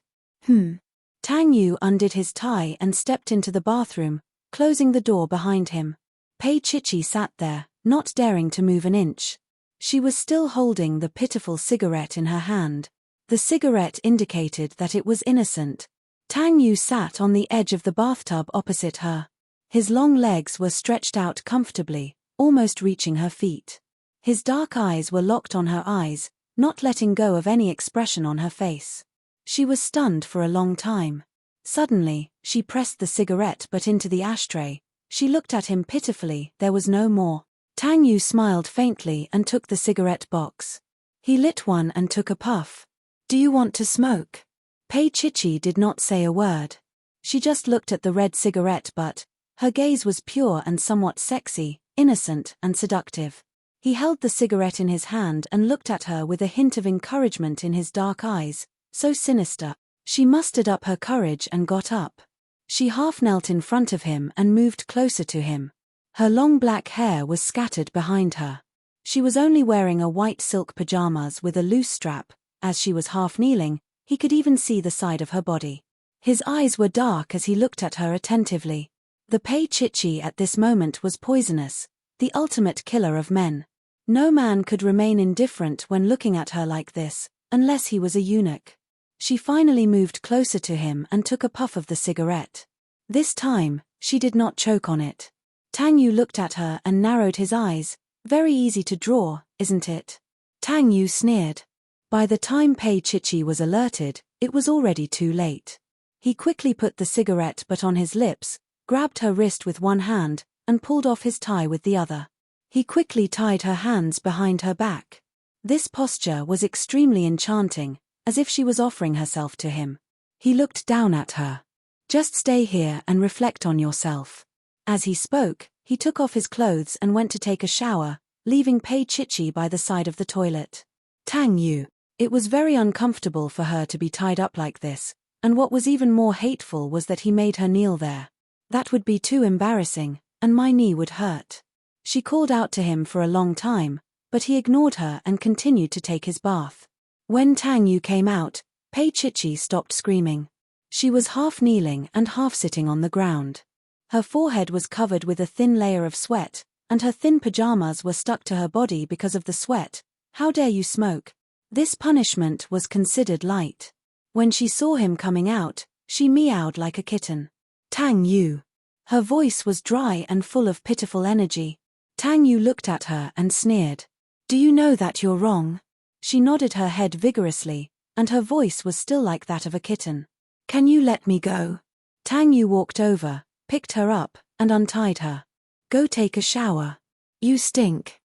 Tang Yu undid his tie and stepped into the bathroom, closing the door behind him. Pei Chichi sat there, not daring to move an inch. She was still holding the pitiful cigarette in her hand. The cigarette indicated that it was innocent. Tang Yu sat on the edge of the bathtub opposite her. His long legs were stretched out comfortably, almost reaching her feet. His dark eyes were locked on her eyes, not letting go of any expression on her face. She was stunned for a long time. Suddenly, she pressed the cigarette butt into the ashtray. She looked at him pitifully. There was no more. Tang Yu smiled faintly and took the cigarette box. He lit one and took a puff. Do you want to smoke? Pei Chichi did not say a word. She just looked at the red cigarette, but her gaze was pure and somewhat sexy, innocent and seductive. He held the cigarette in his hand and looked at her with a hint of encouragement in his dark eyes, so sinister. She mustered up her courage and got up. She half knelt in front of him and moved closer to him. Her long black hair was scattered behind her. She was only wearing a white silk pajamas with a loose strap. As she was half kneeling, he could even see the side of her body. His eyes were dark as he looked at her attentively. The Pei Chichi at this moment was poisonous, the ultimate killer of men. No man could remain indifferent when looking at her like this, unless he was a eunuch. She finally moved closer to him and took a puff of the cigarette. This time, she did not choke on it. Tang Yu looked at her and narrowed his eyes. Very easy to draw, isn't it? Tang Yu sneered. By the time Pei Chichi was alerted, it was already too late. He quickly put the cigarette butt on his lips, grabbed her wrist with one hand, and pulled off his tie with the other. He quickly tied her hands behind her back. This posture was extremely enchanting, as if she was offering herself to him. He looked down at her. Just stay here and reflect on yourself. As he spoke, he took off his clothes and went to take a shower, leaving Pei Chichi by the side of the toilet. Tang Yu. It was very uncomfortable for her to be tied up like this, and what was even more hateful was that he made her kneel there. That would be too embarrassing, and my knee would hurt. She called out to him for a long time, but he ignored her and continued to take his bath. When Tang Yu came out, Pei Chichi stopped screaming. She was half kneeling and half sitting on the ground. Her forehead was covered with a thin layer of sweat, and her thin pajamas were stuck to her body because of the sweat. How dare you smoke? This punishment was considered light. When she saw him coming out, she meowed like a kitten. Tang Yu. Her voice was dry and full of pitiful energy. Tang Yu looked at her and sneered. Do you know that you're wrong? She nodded her head vigorously, and her voice was still like that of a kitten. Can you let me go? Tang Yu walked over, picked her up, and untied her. Go take a shower. You stink.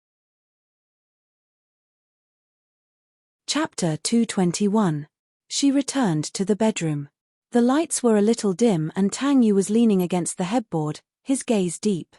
Chapter 221. She returned to the bedroom. The lights were a little dim and Tang Yu was leaning against the headboard, his gaze deep.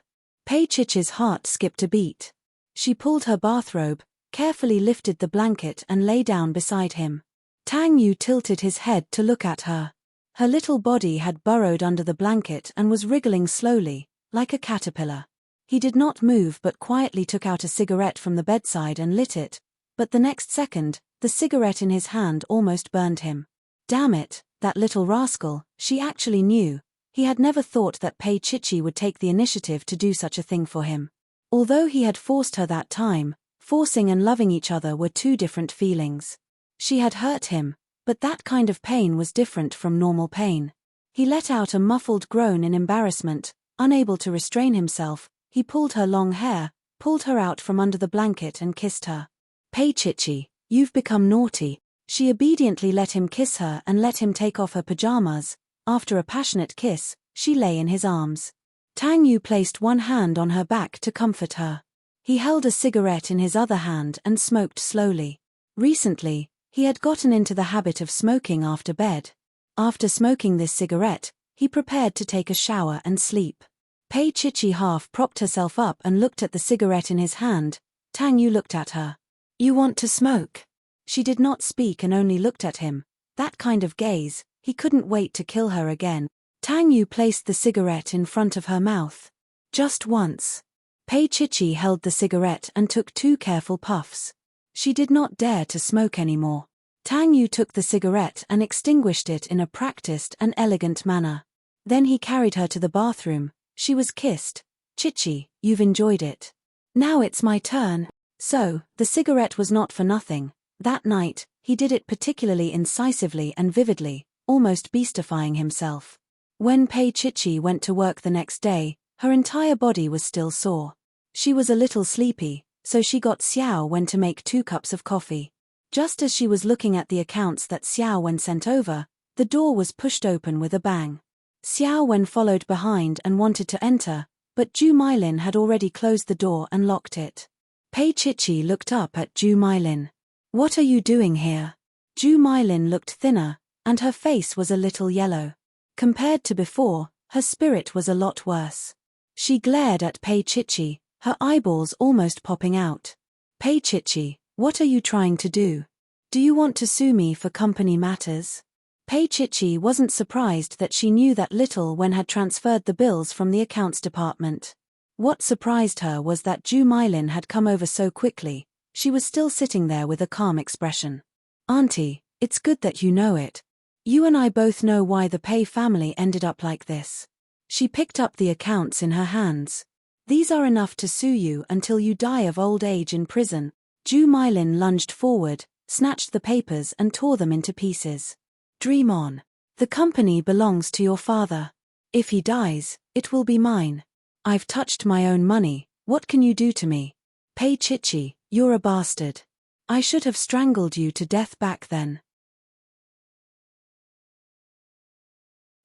Pei Chichi's heart skipped a beat. She pulled her bathrobe, carefully lifted the blanket and lay down beside him. Tang Yu tilted his head to look at her. Her little body had burrowed under the blanket and was wriggling slowly, like a caterpillar. He did not move but quietly took out a cigarette from the bedside and lit it, but the next second, the cigarette in his hand almost burned him. Damn it, that little rascal, she actually knew. He had never thought that Pei Chichi would take the initiative to do such a thing for him. Although he had forced her that time, forcing and loving each other were two different feelings. She had hurt him, but that kind of pain was different from normal pain. He let out a muffled groan in embarrassment, unable to restrain himself. He pulled her long hair, pulled her out from under the blanket and kissed her. Pei Chichi, you've become naughty. She obediently let him kiss her and let him take off her pajamas. After a passionate kiss, she lay in his arms. Tang Yu placed one hand on her back to comfort her. He held a cigarette in his other hand and smoked slowly. Recently, he had gotten into the habit of smoking after bed. After smoking this cigarette, he prepared to take a shower and sleep. Pei Chichi half propped herself up and looked at the cigarette in his hand. Tang Yu looked at her. You want to smoke? She did not speak and only looked at him. That kind of gaze, he couldn't wait to kill her again. Tang Yu placed the cigarette in front of her mouth. Just once. Pei Chichi held the cigarette and took 2 careful puffs. She did not dare to smoke anymore. Tang Yu took the cigarette and extinguished it in a practiced and elegant manner. Then he carried her to the bathroom. She was kissed. Chichi, you've enjoyed it. Now it's my turn. So, the cigarette was not for nothing. That night, he did it particularly incisively and vividly, almost beastifying himself. When Pei Chichi went to work the next day, her entire body was still sore. She was a little sleepy, so she got Xiao Wen to make 2 cups of coffee. Just as she was looking at the accounts that Xiao Wen sent over, the door was pushed open with a bang. Xiao Wen followed behind and wanted to enter, but Ju Mylin had already closed the door and locked it. Pei Chichi looked up at Ju Mylin. "What are you doing here?" Ju Mylin looked thinner, and her face was a little yellow. Compared to before, her spirit was a lot worse. She glared at Pei Chichi, her eyeballs almost popping out. "Pei Chichi, what are you trying to do? Do you want to sue me for company matters?" Pei Chichi wasn't surprised that she knew that Little Wen had transferred the bills from the accounts department. What surprised her was that Ju Mylin had come over so quickly. She was still sitting there with a calm expression. "Auntie, it's good that you know it. You and I both know why the Pei family ended up like this." She picked up the accounts in her hands. "These are enough to sue you until you die of old age in prison." Ju Mylin lunged forward, snatched the papers and tore them into pieces. "Dream on. The company belongs to your father. If he dies, it will be mine. I've touched my own money, what can you do to me? Pei Chichi, you're a bastard. I should have strangled you to death back then."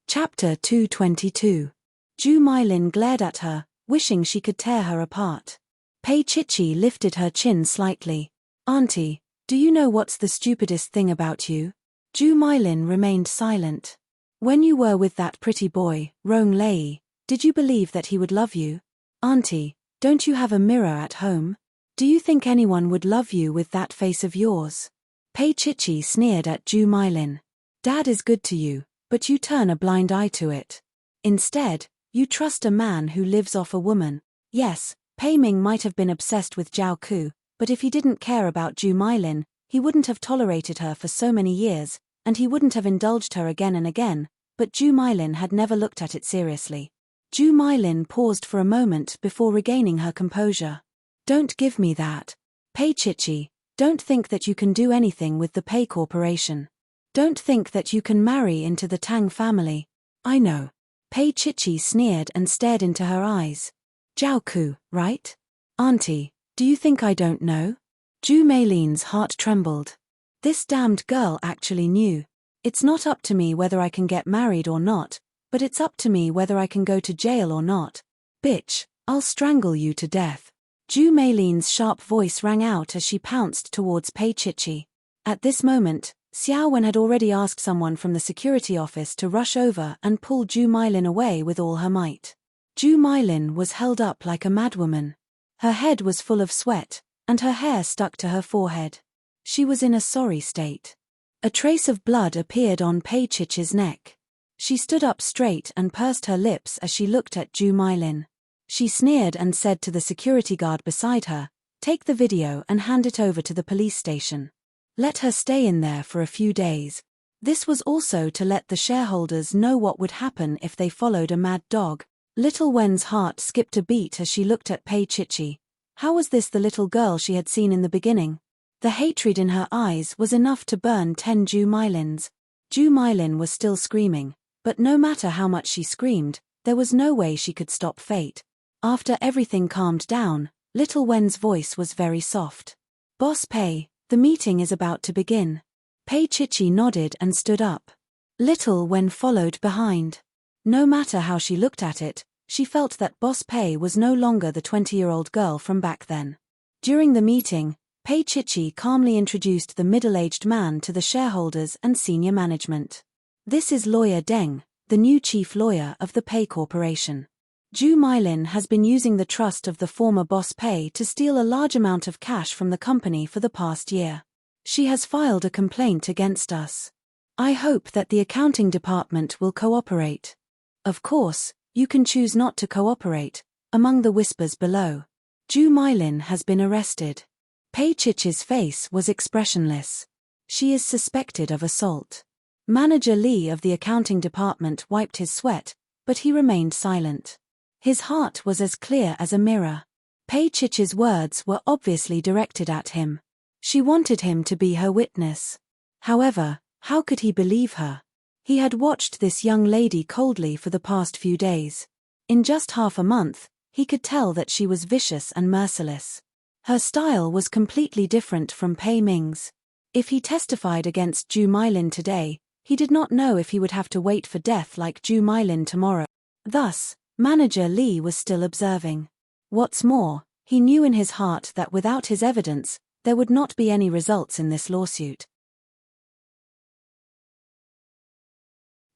Chapter 222. Ju Mylin glared at her, wishing she could tear her apart. Pei Chichi lifted her chin slightly. "Auntie, do you know what's the stupidest thing about you?" Ju Mylin remained silent. "When you were with that pretty boy, Rong Lei, did you believe that he would love you? Auntie, don't you have a mirror at home? Do you think anyone would love you with that face of yours?" Pei Chichi sneered at Ju Mylin. "Dad is good to you, but you turn a blind eye to it. Instead, you trust a man who lives off a woman." Yes, Pei Ming might have been obsessed with Zhao Ku, but if he didn't care about Ju Mylin, he wouldn't have tolerated her for so many years, and he wouldn't have indulged her again and again, but Ju Mylin had never looked at it seriously. Ju Mylin paused for a moment before regaining her composure. "Don't give me that. Pei Chichi, don't think that you can do anything with the Pei Corporation. Don't think that you can marry into the Tang family." "I know." Pei Chichi sneered and stared into her eyes. "Zhao Ku, right? Auntie, do you think I don't know?" Ju Mylin's heart trembled. This damned girl actually knew. "It's not up to me whether I can get married or not, but it's up to me whether I can go to jail or not. Bitch, I'll strangle you to death." Ju Mylin's sharp voice rang out as she pounced towards Pei Chichi. At this moment, Xiao Wen had already asked someone from the security office to rush over and pull Ju Mylin away with all her might. Ju Mylin was held up like a madwoman. Her head was full of sweat, and her hair stuck to her forehead. She was in a sorry state. A trace of blood appeared on Pei Chichi's neck. She stood up straight and pursed her lips as she looked at Ju Mylin. She sneered and said to the security guard beside her, "Take the video and hand it over to the police station. Let her stay in there for a few days." This was also to let the shareholders know what would happen if they followed a mad dog. Little Wen's heart skipped a beat as she looked at Pei Chichi. How was this the little girl she had seen in the beginning? The hatred in her eyes was enough to burn 10 Ju Mylins. Ju Mylin was still screaming, but no matter how much she screamed, there was no way she could stop fate. After everything calmed down, Little Wen's voice was very soft. "Boss Pei, the meeting is about to begin." Pei Chichi nodded and stood up. Little Wen followed behind. No matter how she looked at it, she felt that Boss Pei was no longer the 20-year-old girl from back then. During the meeting, Pei Chichi calmly introduced the middle-aged man to the shareholders and senior management. "This is Lawyer Deng, the new chief lawyer of the Pei Corporation. Ju Mylin has been using the trust of the former Boss Pei to steal a large amount of cash from the company for the past year. She has filed a complaint against us. I hope that the accounting department will cooperate. Of course, you can choose not to cooperate." Among the whispers below, "Ju Mylin has been arrested." Pei Chichi's face was expressionless. "She is suspected of assault." Manager Li of the accounting department wiped his sweat, but he remained silent. His heart was as clear as a mirror. Pei Chichi's words were obviously directed at him. She wanted him to be her witness. However, how could he believe her? He had watched this young lady coldly for the past few days. In just half a month, he could tell that she was vicious and merciless. Her style was completely different from Pei Ming's. If he testified against Ju Mylin today, he did not know if he would have to wait for death like Ju Mylin tomorrow. Thus, Manager Lee was still observing. What's more, he knew in his heart that without his evidence, there would not be any results in this lawsuit.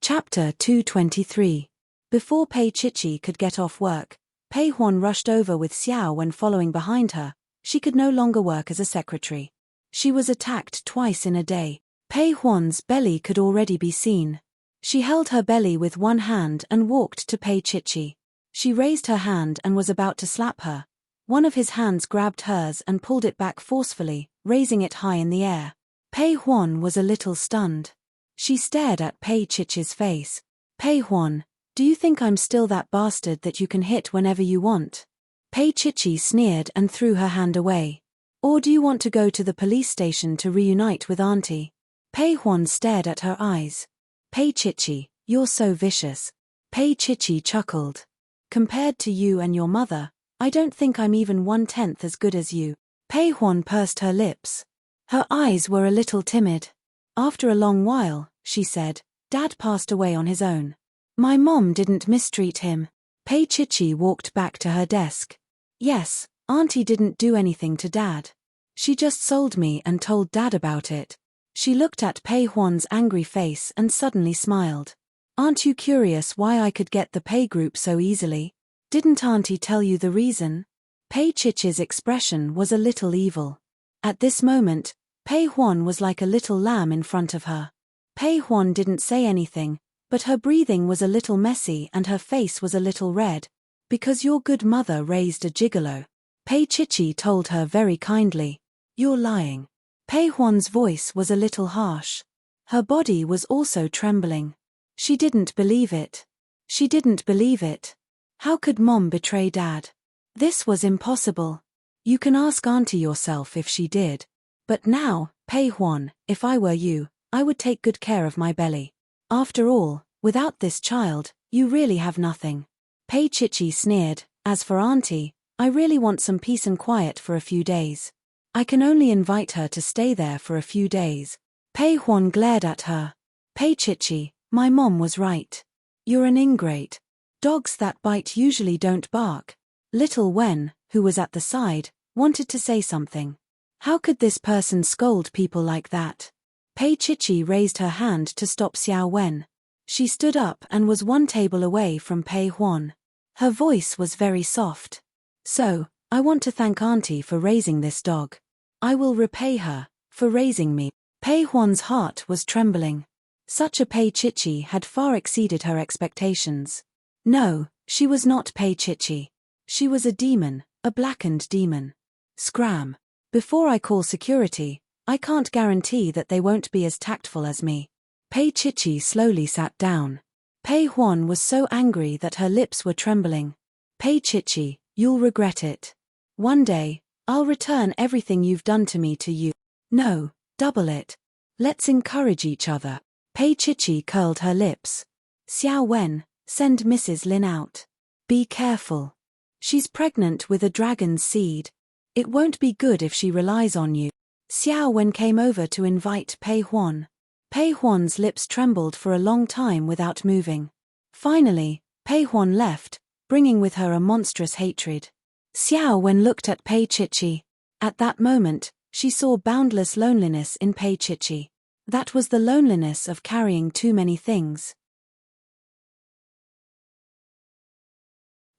Chapter 223. Before Pei Chichi could get off work, Pei Huan rushed over with Xiao Wen following behind her. She could no longer work as a secretary. She was attacked twice in a day. Pei Huan's belly could already be seen. She held her belly with one hand and walked to Pei Chichi. She raised her hand and was about to slap her. One of his hands grabbed hers and pulled it back forcefully, raising it high in the air. Pei Huan was a little stunned. She stared at Pei Chichi's face. Pei Huan, do you think I'm still that bastard that you can hit whenever you want? Pei Chichi sneered and threw her hand away. Or do you want to go to the police station to reunite with Auntie? Pei Huan stared at her eyes. Pei Chichi, you're so vicious. Pei Chichi chuckled. Compared to you and your mother, I don't think I'm even 1/10 as good as you. Pei Huan pursed her lips. Her eyes were a little timid. After a long while, she said, Dad passed away on his own. My mom didn't mistreat him. Pei Chichi walked back to her desk. Yes, Auntie didn't do anything to Dad. She just sold me and told Dad about it. She looked at Pei Huan's angry face and suddenly smiled. Aren't you curious why I could get the pay group so easily? Didn't Auntie tell you the reason? Pei Chichi's expression was a little evil. At this moment, Pei Huan was like a little lamb in front of her. Pei Huan didn't say anything, but her breathing was a little messy and her face was a little red. Because your good mother raised a gigolo. Pei Chichi told her very kindly. You're lying. Pei Huan's voice was a little harsh. Her body was also trembling. She didn't believe it. She didn't believe it. How could Mom betray Dad? This was impossible. You can ask Auntie yourself if she did. But now, Pei Huan, if I were you, I would take good care of my belly. After all, without this child, you really have nothing. Pei Chichi sneered. As for Auntie, I really want some peace and quiet for a few days. I can only invite her to stay there for a few days. Pei Huan glared at her. Pei Chichi, my mom was right. You're an ingrate. Dogs that bite usually don't bark. Little Wen, who was at the side, wanted to say something. How could this person scold people like that? Pei Chichi raised her hand to stop Xiao Wen. She stood up and was one table away from Pei Huan. Her voice was very soft. So, I want to thank Auntie for raising this dog. I will repay her for raising me. Pei Huan's heart was trembling. Such a Pei Chichi had far exceeded her expectations. No, she was not Pei Chichi. She was a demon, a blackened demon. Scram. Before I call security, I can't guarantee that they won't be as tactful as me. Pei Chichi slowly sat down. Pei Huan was so angry that her lips were trembling. Pei Chichi, you'll regret it. One day, I'll return everything you've done to me to you. No, double it. Let's encourage each other. Pei Chichi curled her lips. Xiao Wen, send Mrs. Lin out. Be careful. She's pregnant with a dragon's seed. It won't be good if she relies on you. Xiao Wen came over to invite Pei Huan. Pei Huan's lips trembled for a long time without moving. Finally, Pei Huan left, bringing with her a monstrous hatred. Xiao Wen looked at Pei Chichi. At that moment, she saw boundless loneliness in Pei Chichi. That was the loneliness of carrying too many things.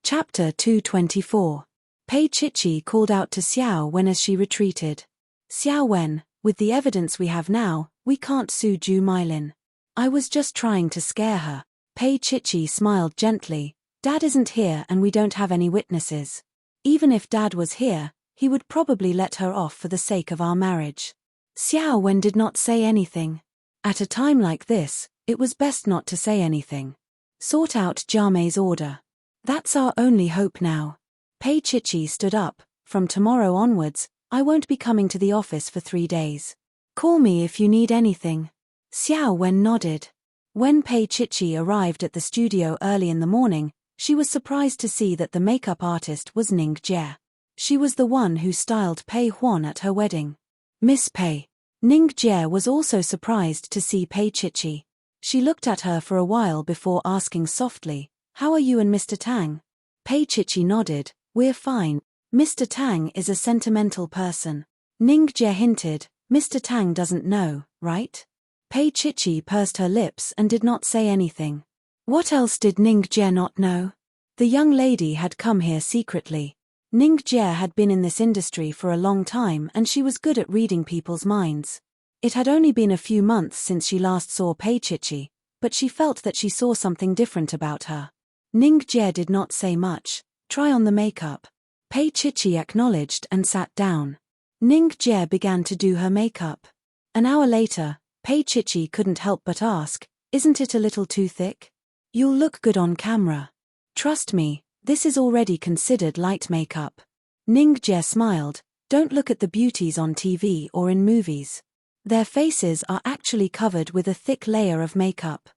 Chapter 224. Pei Chichi called out to Xiao Wen as she retreated. Xiao Wen, with the evidence we have now, we can't sue Ju Mylin. I was just trying to scare her. Pei Chichi smiled gently. Dad isn't here and we don't have any witnesses. Even if Dad was here, he would probably let her off for the sake of our marriage. Xiao Wen did not say anything. At a time like this, it was best not to say anything. Sort out Jiamei's order. That's our only hope now. Pei Chichi stood up. From tomorrow onwards, I won't be coming to the office for 3 days. Call me if you need anything. Xiao Wen nodded. When Pei Chichi arrived at the studio early in the morning, she was surprised to see that the makeup artist was Ning Jie. She was the one who styled Pei Huan at her wedding. Miss Pei. Ning Jie was also surprised to see Pei Chichi. She looked at her for a while before asking softly, How are you and Mr. Tang? Pei Chichi nodded. We're fine. Mr. Tang is a sentimental person. Ning Jie hinted. Mr. Tang doesn't know, right? Pei Chichi pursed her lips and did not say anything. What else did Ning Jie not know? The young lady had come here secretly. Ning Jie had been in this industry for a long time and she was good at reading people's minds. It had only been a few months since she last saw Pei Chichi, but she felt that she saw something different about her. Ning Jie did not say much. Try on the makeup. Pei Chichi acknowledged and sat down. Ning Jie began to do her makeup. An hour later, Pei Chichi couldn't help but ask, isn't it a little too thick? You'll look good on camera. Trust me, this is already considered light makeup. Ning Jie smiled. Don't look at the beauties on TV or in movies. Their faces are actually covered with a thick layer of makeup.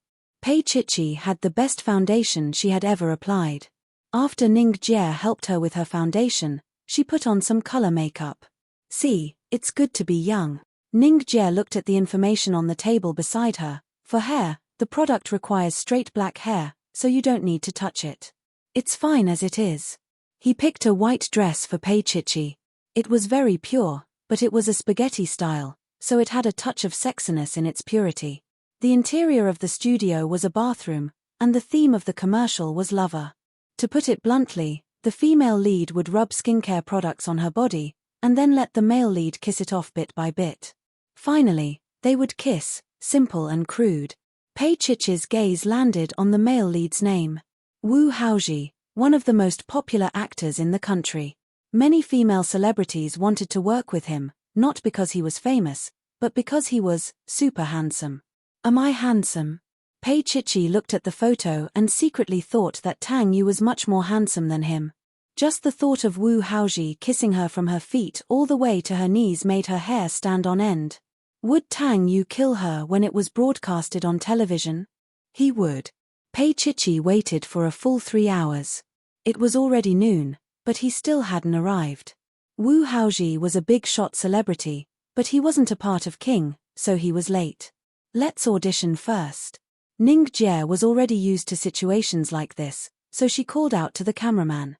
Pei Chichi had the best foundation she had ever applied. After Ning Jie helped her with her foundation, she put on some color makeup. See, it's good to be young. Ning Jie looked at the information on the table beside her. For hair, the product requires straight black hair, so you don't need to touch it. It's fine as it is. He picked a white dress for Pei Chichi. It was very pure, but it was a spaghetti style, so it had a touch of sexiness in its purity. The interior of the studio was a bathroom, and the theme of the commercial was lover. To put it bluntly, the female lead would rub skincare products on her body, and then let the male lead kiss it off bit by bit. Finally, they would kiss, simple and crude. Pei Chichi's gaze landed on the male lead's name. Wu Haoji, one of the most popular actors in the country. Many female celebrities wanted to work with him, not because he was famous, but because he was super handsome. Am I handsome? Pei Chichi looked at the photo and secretly thought that Tang Yu was much more handsome than him. Just the thought of Wu Haoji kissing her from her feet all the way to her knees made her hair stand on end. Would Tang Yu kill her when it was broadcasted on television? He would. Pei Chichi waited for a full 3 hours. It was already noon, but he still hadn't arrived. Wu Haoji was a big-shot celebrity, but he wasn't a part of King, so he was late. Let's audition first. Ning Jie was already used to situations like this, so she called out to the cameraman.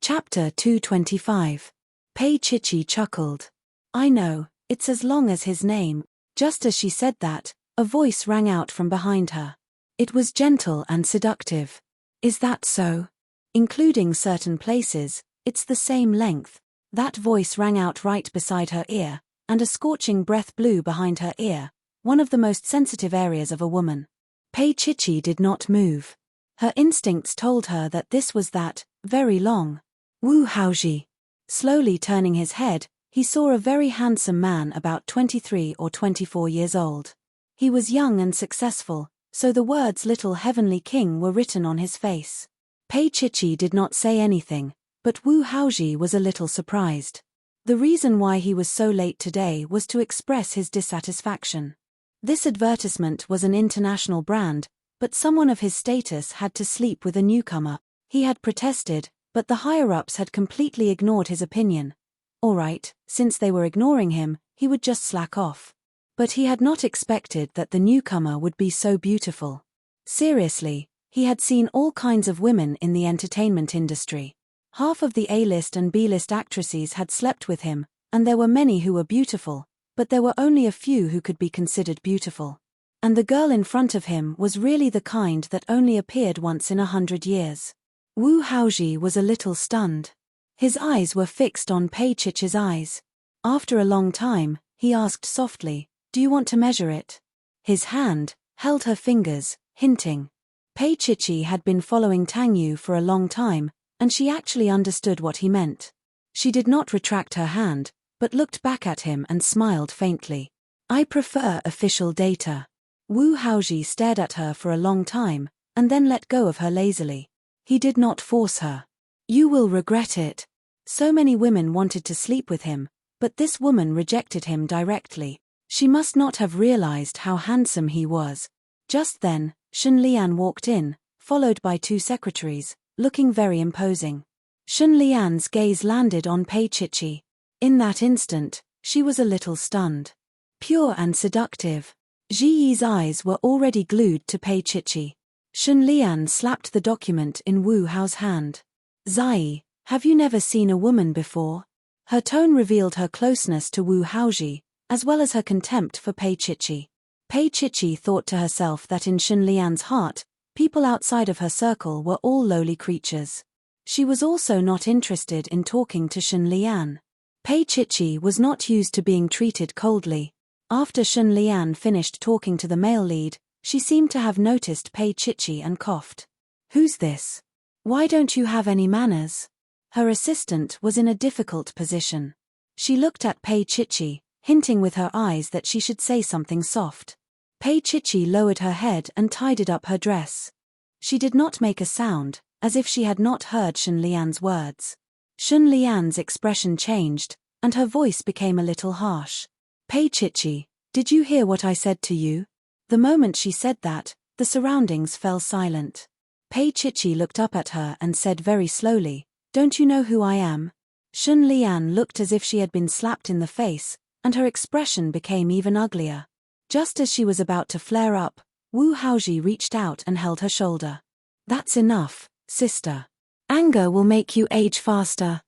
Chapter 225. Pei Chichi chuckled. I know, it's as long as his name. Just as she said that, a voice rang out from behind her. It was gentle and seductive. Is that so? Including certain places, it's the same length. That voice rang out right beside her ear, and a scorching breath blew behind her ear, one of the most sensitive areas of a woman. Pei Chichi did not move. Her instincts told her that this was that, very long. Wu Haoji. Slowly turning his head, he saw a very handsome man about 23 or 24 years old. He was young and successful, so the words Little Heavenly King were written on his face. Pei Chichi did not say anything, but Wu Haoji was a little surprised. The reason why he was so late today was to express his dissatisfaction. This advertisement was an international brand, but someone of his status had to sleep with a newcomer. He had protested, but the higher-ups had completely ignored his opinion. All right, since they were ignoring him, he would just slack off. But he had not expected that the newcomer would be so beautiful. Seriously, he had seen all kinds of women in the entertainment industry. Half of the A-list and B-list actresses had slept with him, and there were many who were beautiful, but there were only a few who could be considered beautiful. And the girl in front of him was really the kind that only appeared once in 100 years. Wu Haoji was a little stunned. His eyes were fixed on Pei Chichi's eyes. After a long time, he asked softly, do you want to measure it? His hand held her fingers, hinting. Pei Chichi had been following Tang Yu for a long time, and she actually understood what he meant. She did not retract her hand, but looked back at him and smiled faintly. I prefer official data. Wu Haoji stared at her for a long time, and then let go of her lazily. He did not force her. You will regret it. So many women wanted to sleep with him, but this woman rejected him directly. She must not have realized how handsome he was. Just then, Shen Lian walked in, followed by 2 secretaries, looking very imposing. Shen Lian's gaze landed on Pei Chichi. In that instant, she was a little stunned. Pure and seductive. Ji Yi's eyes were already glued to Pei Chichi. Shun Lian slapped the document in Wu Hao's hand. Zai, have you never seen a woman before? Her tone revealed her closeness to Wu Haoji, as well as her contempt for Pei Chichi. Pei Chichi thought to herself that in Shun Lian's heart, people outside of her circle were all lowly creatures. She was also not interested in talking to Shun Lian. Pei Chichi was not used to being treated coldly. After Shun Lian finished talking to the male lead, she seemed to have noticed Pei Chichi and coughed. Who's this? Why don't you have any manners? Her assistant was in a difficult position. She looked at Pei Chichi, hinting with her eyes that she should say something soft. Pei Chichi lowered her head and tidied up her dress. She did not make a sound, as if she had not heard Shun Lian's words. Shun Lian's expression changed, and her voice became a little harsh. Pei Chichi, did you hear what I said to you? The moment she said that, the surroundings fell silent. Pei Chichi looked up at her and said very slowly, "Don't you know who I am?" Shun Lian looked as if she had been slapped in the face, and her expression became even uglier. Just as she was about to flare up, Wu Haoji reached out and held her shoulder. That's enough, sister. Anger will make you age faster.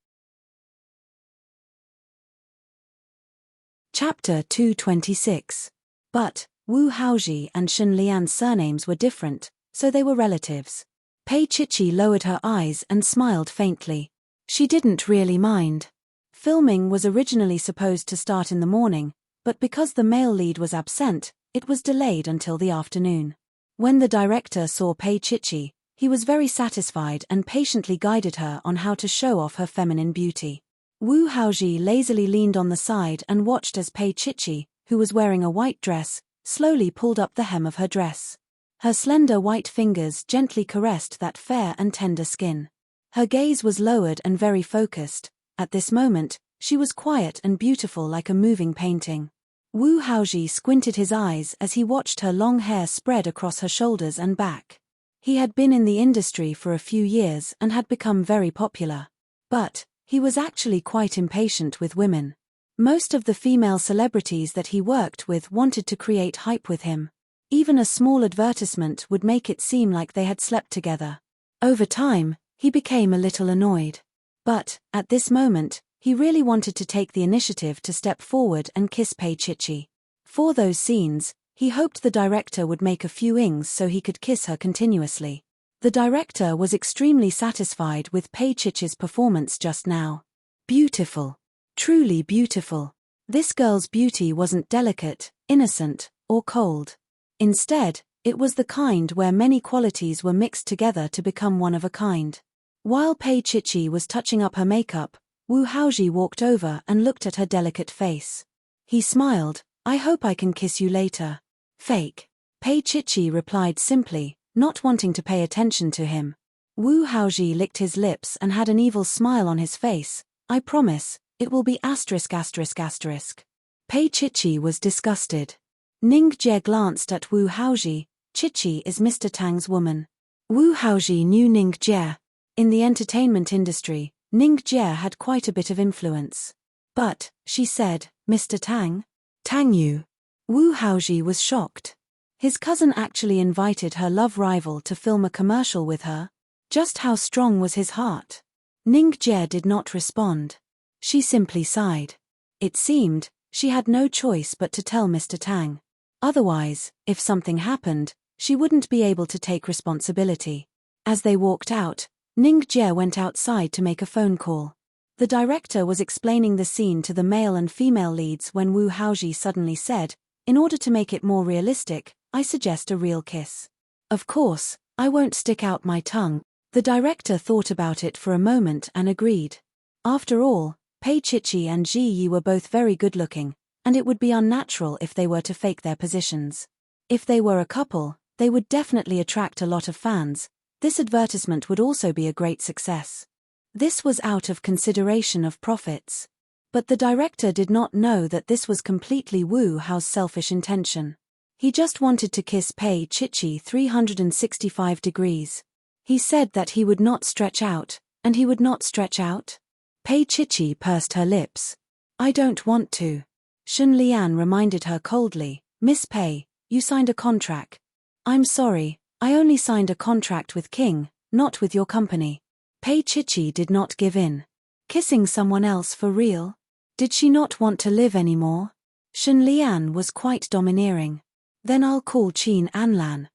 Chapter 226. But, Wu Haoji and Shun Lian's surnames were different, so they were relatives. Pei Chichi lowered her eyes and smiled faintly. She didn't really mind. Filming was originally supposed to start in the morning, but because the male lead was absent, it was delayed until the afternoon. When the director saw Pei Chichi, he was very satisfied and patiently guided her on how to show off her feminine beauty. Wu Haoji lazily leaned on the side and watched as Pei Chichi, who was wearing a white dress, slowly pulled up the hem of her dress. Her slender white fingers gently caressed that fair and tender skin. Her gaze was lowered and very focused. At this moment, she was quiet and beautiful like a moving painting. Wu Haoji squinted his eyes as he watched her long hair spread across her shoulders and back. He had been in the industry for a few years and had become very popular. But, he was actually quite impatient with women. Most of the female celebrities that he worked with wanted to create hype with him. Even a small advertisement would make it seem like they had slept together. Over time, he became a little annoyed. But, at this moment, he really wanted to take the initiative to step forward and kiss Pei Chichi. For those scenes, he hoped the director would make a few ings so he could kiss her continuously. The director was extremely satisfied with Pei Chichi's performance just now. Beautiful. Truly beautiful. This girl's beauty wasn't delicate, innocent, or cold. Instead, it was the kind where many qualities were mixed together to become one of a kind. While Pei Chichi was touching up her makeup, Wu Haoji walked over and looked at her delicate face. He smiled, "I hope I can kiss you later." Fake. Pei Chichi replied simply, not wanting to pay attention to him. Wu Haoji licked his lips and had an evil smile on his face. "I promise, it will be asterisk asterisk asterisk." Pei Chichi was disgusted. Ning Jie glanced at Wu Haoji. "Chichi is Mr. Tang's woman." Wu Haoji knew Ning Jie. In the entertainment industry, Ning Jie had quite a bit of influence. "But," she said, "Mr. Tang? Tang Yu?" Wu Haoji was shocked. His cousin actually invited her love rival to film a commercial with her. Just how strong was his heart? Ning Jie did not respond. She simply sighed. It seemed, she had no choice but to tell Mr. Tang. Otherwise, if something happened, she wouldn't be able to take responsibility. As they walked out, Ning Jie went outside to make a phone call. The director was explaining the scene to the male and female leads when Wu Haoji suddenly said, "In order to make it more realistic, I suggest a real kiss." "Of course, I won't stick out my tongue." The director thought about it for a moment and agreed. After all, Pei Chichi and Ji Yi were both very good-looking, and it would be unnatural if they were to fake their positions. If they were a couple, they would definitely attract a lot of fans. This advertisement would also be a great success. This was out of consideration of profits. But the director did not know that this was completely Wu Hao's selfish intention. He just wanted to kiss Pei Chichi 365 degrees. He said that he would not stretch out, and he would not stretch out? Pei Chichi pursed her lips. "I don't want to." Shun Lian reminded her coldly, "Miss Pei, You signed a contract. I'm sorry, I only signed a contract with King, not with your company. Pei Chichi did not give in. Kissing someone else for real? Did she not want to live anymore? Shen Lian was quite domineering. Then I'll call Qin Anlan.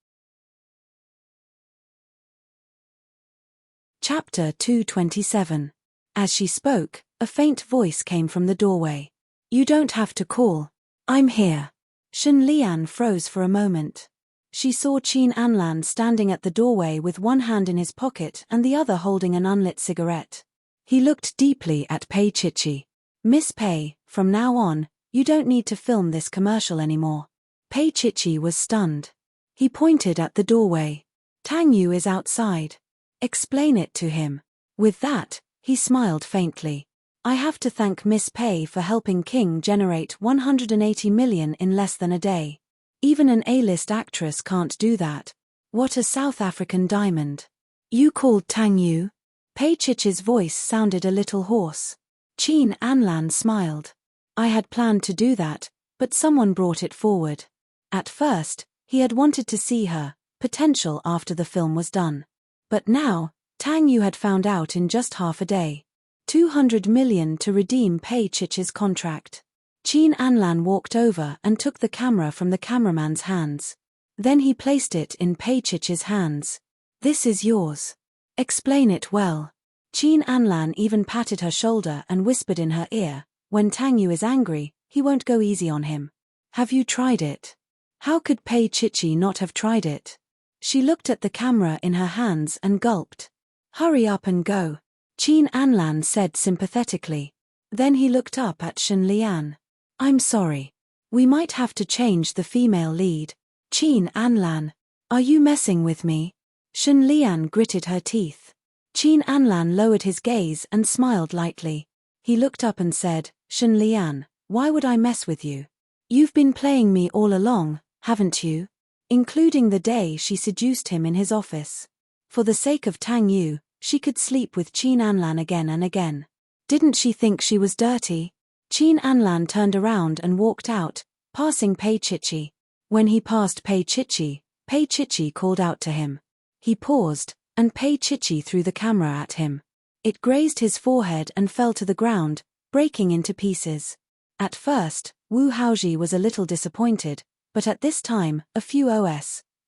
Chapter 227. As she spoke, a faint voice came from the doorway. You don't have to call. I'm here. Shen Lian froze for a moment. She saw Qin Anlan standing at the doorway with one hand in his pocket and the other holding an unlit cigarette. He looked deeply at Pei Chichi. Miss Pei, from now on, you don't need to film this commercial anymore. Pei Chichi was stunned. He pointed at the doorway. Tang Yu is outside. Explain it to him. With that, he smiled faintly. I have to thank Miss Pei for helping King generate 180 million in less than a day. Even an A-list actress can't do that. What a South African diamond. You called Tang Yu? Pei Chichi's voice sounded a little hoarse. Qin Anlan smiled. I had planned to do that, but someone brought it forward. At first, he had wanted to see her potential after the film was done. But now, Tang Yu had found out in just half a day. 200 million to redeem Pei Chichi's contract. Qin Anlan walked over and took the camera from the cameraman's hands. Then he placed it in Pei Chichi's hands. This is yours. Explain it well. Qin Anlan even patted her shoulder and whispered in her ear, when Tang Yu is angry, he won't go easy on him. Have you tried it? How could Pei Chichi not have tried it? She looked at the camera in her hands and gulped. Hurry up and go, Qin Anlan said sympathetically. Then he looked up at Shen Lian. I'm sorry. We might have to change the female lead. Qin Anlan. Are you messing with me? Shen Lian gritted her teeth. Qin Anlan lowered his gaze and smiled lightly. He looked up and said, Shen Lian, why would I mess with you? You've been playing me all along, haven't you? Including the day she seduced him in his office. For the sake of Tang Yu, she could sleep with Qin Anlan again and again. Didn't she think she was dirty? Qin Anlan turned around and walked out, passing Pei Chichi. When he passed Pei Chichi called out to him. He paused, and Pei Chichi threw the camera at him. It grazed his forehead and fell to the ground, breaking into pieces. At first, Wu Haoji was a little disappointed, but at this time,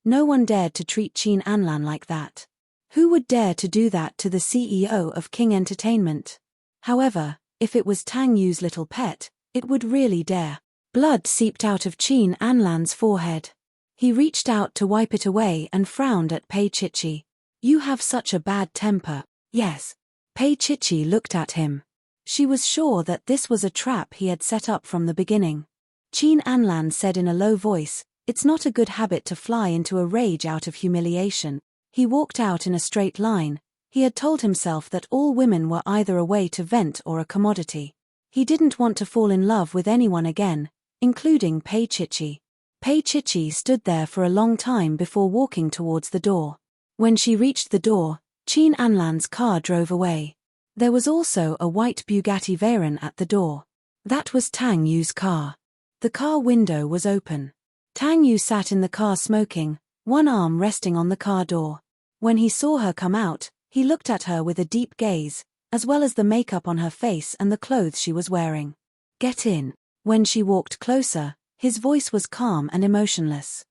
no one dared to treat Qin Anlan like that. Who would dare to do that to the CEO of King Entertainment? However, if it was Tang Yu's little pet, it would really dare. Blood seeped out of Qin Anlan's forehead. He reached out to wipe it away and frowned at Pei Chichi. You have such a bad temper. Yes. Pei Chichi looked at him. She was sure that this was a trap he had set up from the beginning. Qin Anlan said in a low voice, it's not a good habit to fly into a rage out of humiliation. He walked out in a straight line. He had told himself that all women were either a way to vent or a commodity. He didn't want to fall in love with anyone again, including Pei Chichi. Pei Chichi stood there for a long time before walking towards the door. When she reached the door, Qin Anlan's car drove away. There was also a white Bugatti Veyron at the door. That was Tang Yu's car. The car window was open. Tang Yu sat in the car smoking, one arm resting on the car door. When he saw her come out, he looked at her with a deep gaze, as well as the makeup on her face and the clothes she was wearing. Get in. When she walked closer, his voice was calm and emotionless.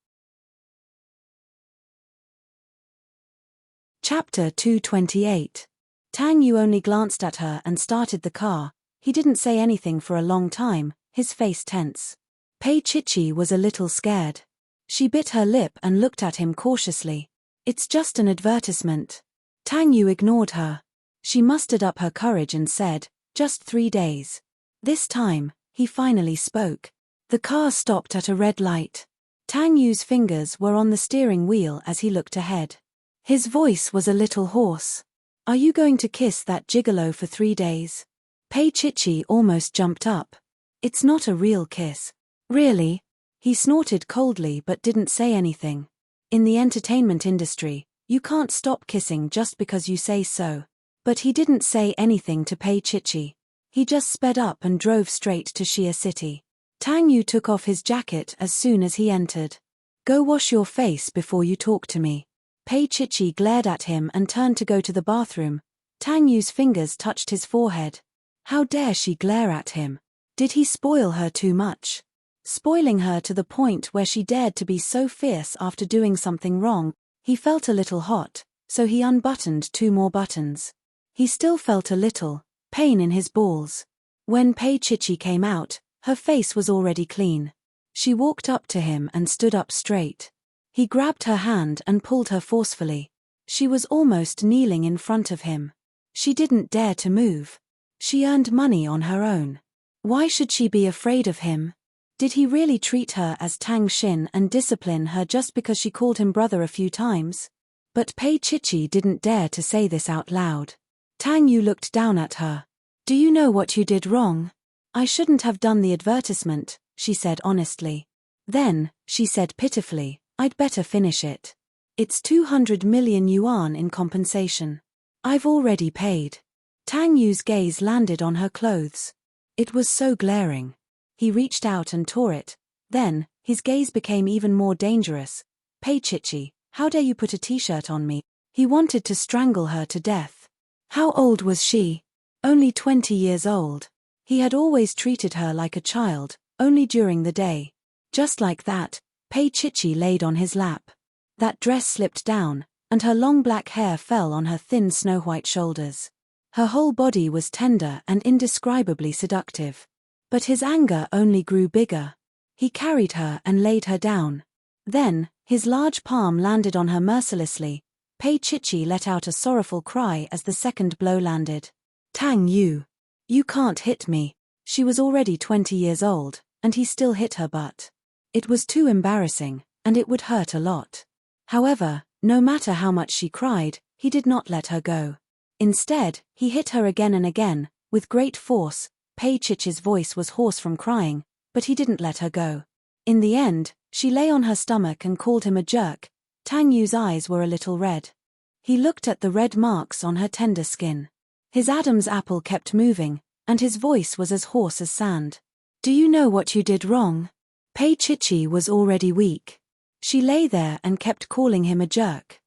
Chapter 228. Tang Yu only glanced at her and started the car. He didn't say anything for a long time, his face tense. Pei Chichi was a little scared. She bit her lip and looked at him cautiously. It's just an advertisement. Tang Yu ignored her. She mustered up her courage and said, just 3 days. This time, he finally spoke. The car stopped at a red light. Tang Yu's fingers were on the steering wheel as he looked ahead. His voice was a little hoarse. Are you going to kiss that gigolo for 3 days? Pei Chichi almost jumped up. It's not a real kiss. Really? He snorted coldly but didn't say anything. In the entertainment industry, you can't stop kissing just because you say so. But he didn't say anything to Pei Chichi. He just sped up and drove straight to Shia City. Tang Yu took off his jacket as soon as he entered. Go wash your face before you talk to me. Pei Chichi glared at him and turned to go to the bathroom. Tang Yu's fingers touched his forehead. How dare she glare at him? Did he spoil her too much? Spoiling her to the point where she dared to be so fierce after doing something wrong? He felt a little hot, so he unbuttoned 2 more buttons. He still felt a little pain in his balls. When Pei Chichi came out, her face was already clean. She walked up to him and stood up straight. He grabbed her hand and pulled her forcefully. She was almost kneeling in front of him. She didn't dare to move. She earned money on her own. Why should she be afraid of him? Did he really treat her as Tang Xin and discipline her just because she called him brother a few times? But Pei Chichi didn't dare to say this out loud. Tang Yu looked down at her. Do you know what you did wrong? I shouldn't have done the advertisement, she said honestly. Then, she said pitifully, I'd better finish it. It's 200 million yuan in compensation. I've already paid. Tang Yu's gaze landed on her clothes. It was so glaring. He reached out and tore it. Then, his gaze became even more dangerous. Pei Chichi, how dare you put a t-shirt on me? He wanted to strangle her to death. How old was she? Only 20 years old. He had always treated her like a child, only during the day. Just like that, Pei Chichi laid on his lap. That dress slipped down, and her long black hair fell on her thin snow-white shoulders. Her whole body was tender and indescribably seductive. But his anger only grew bigger. He carried her and laid her down. Then, his large palm landed on her mercilessly. Pei Chichi let out a sorrowful cry as the second blow landed. Tang Yu. You can't hit me. She was already 20 years old, and he still hit her butt. It was too embarrassing, and it would hurt a lot. However, no matter how much she cried, he did not let her go. Instead, he hit her again and again, with great force. Pei Chichi's voice was hoarse from crying, but he didn't let her go. In the end, she lay on her stomach and called him a jerk. Tang Yu's eyes were a little red. He looked at the red marks on her tender skin. His Adam's apple kept moving, and his voice was as hoarse as sand. Do you know what you did wrong? Pei Chichi was already weak. She lay there and kept calling him a jerk.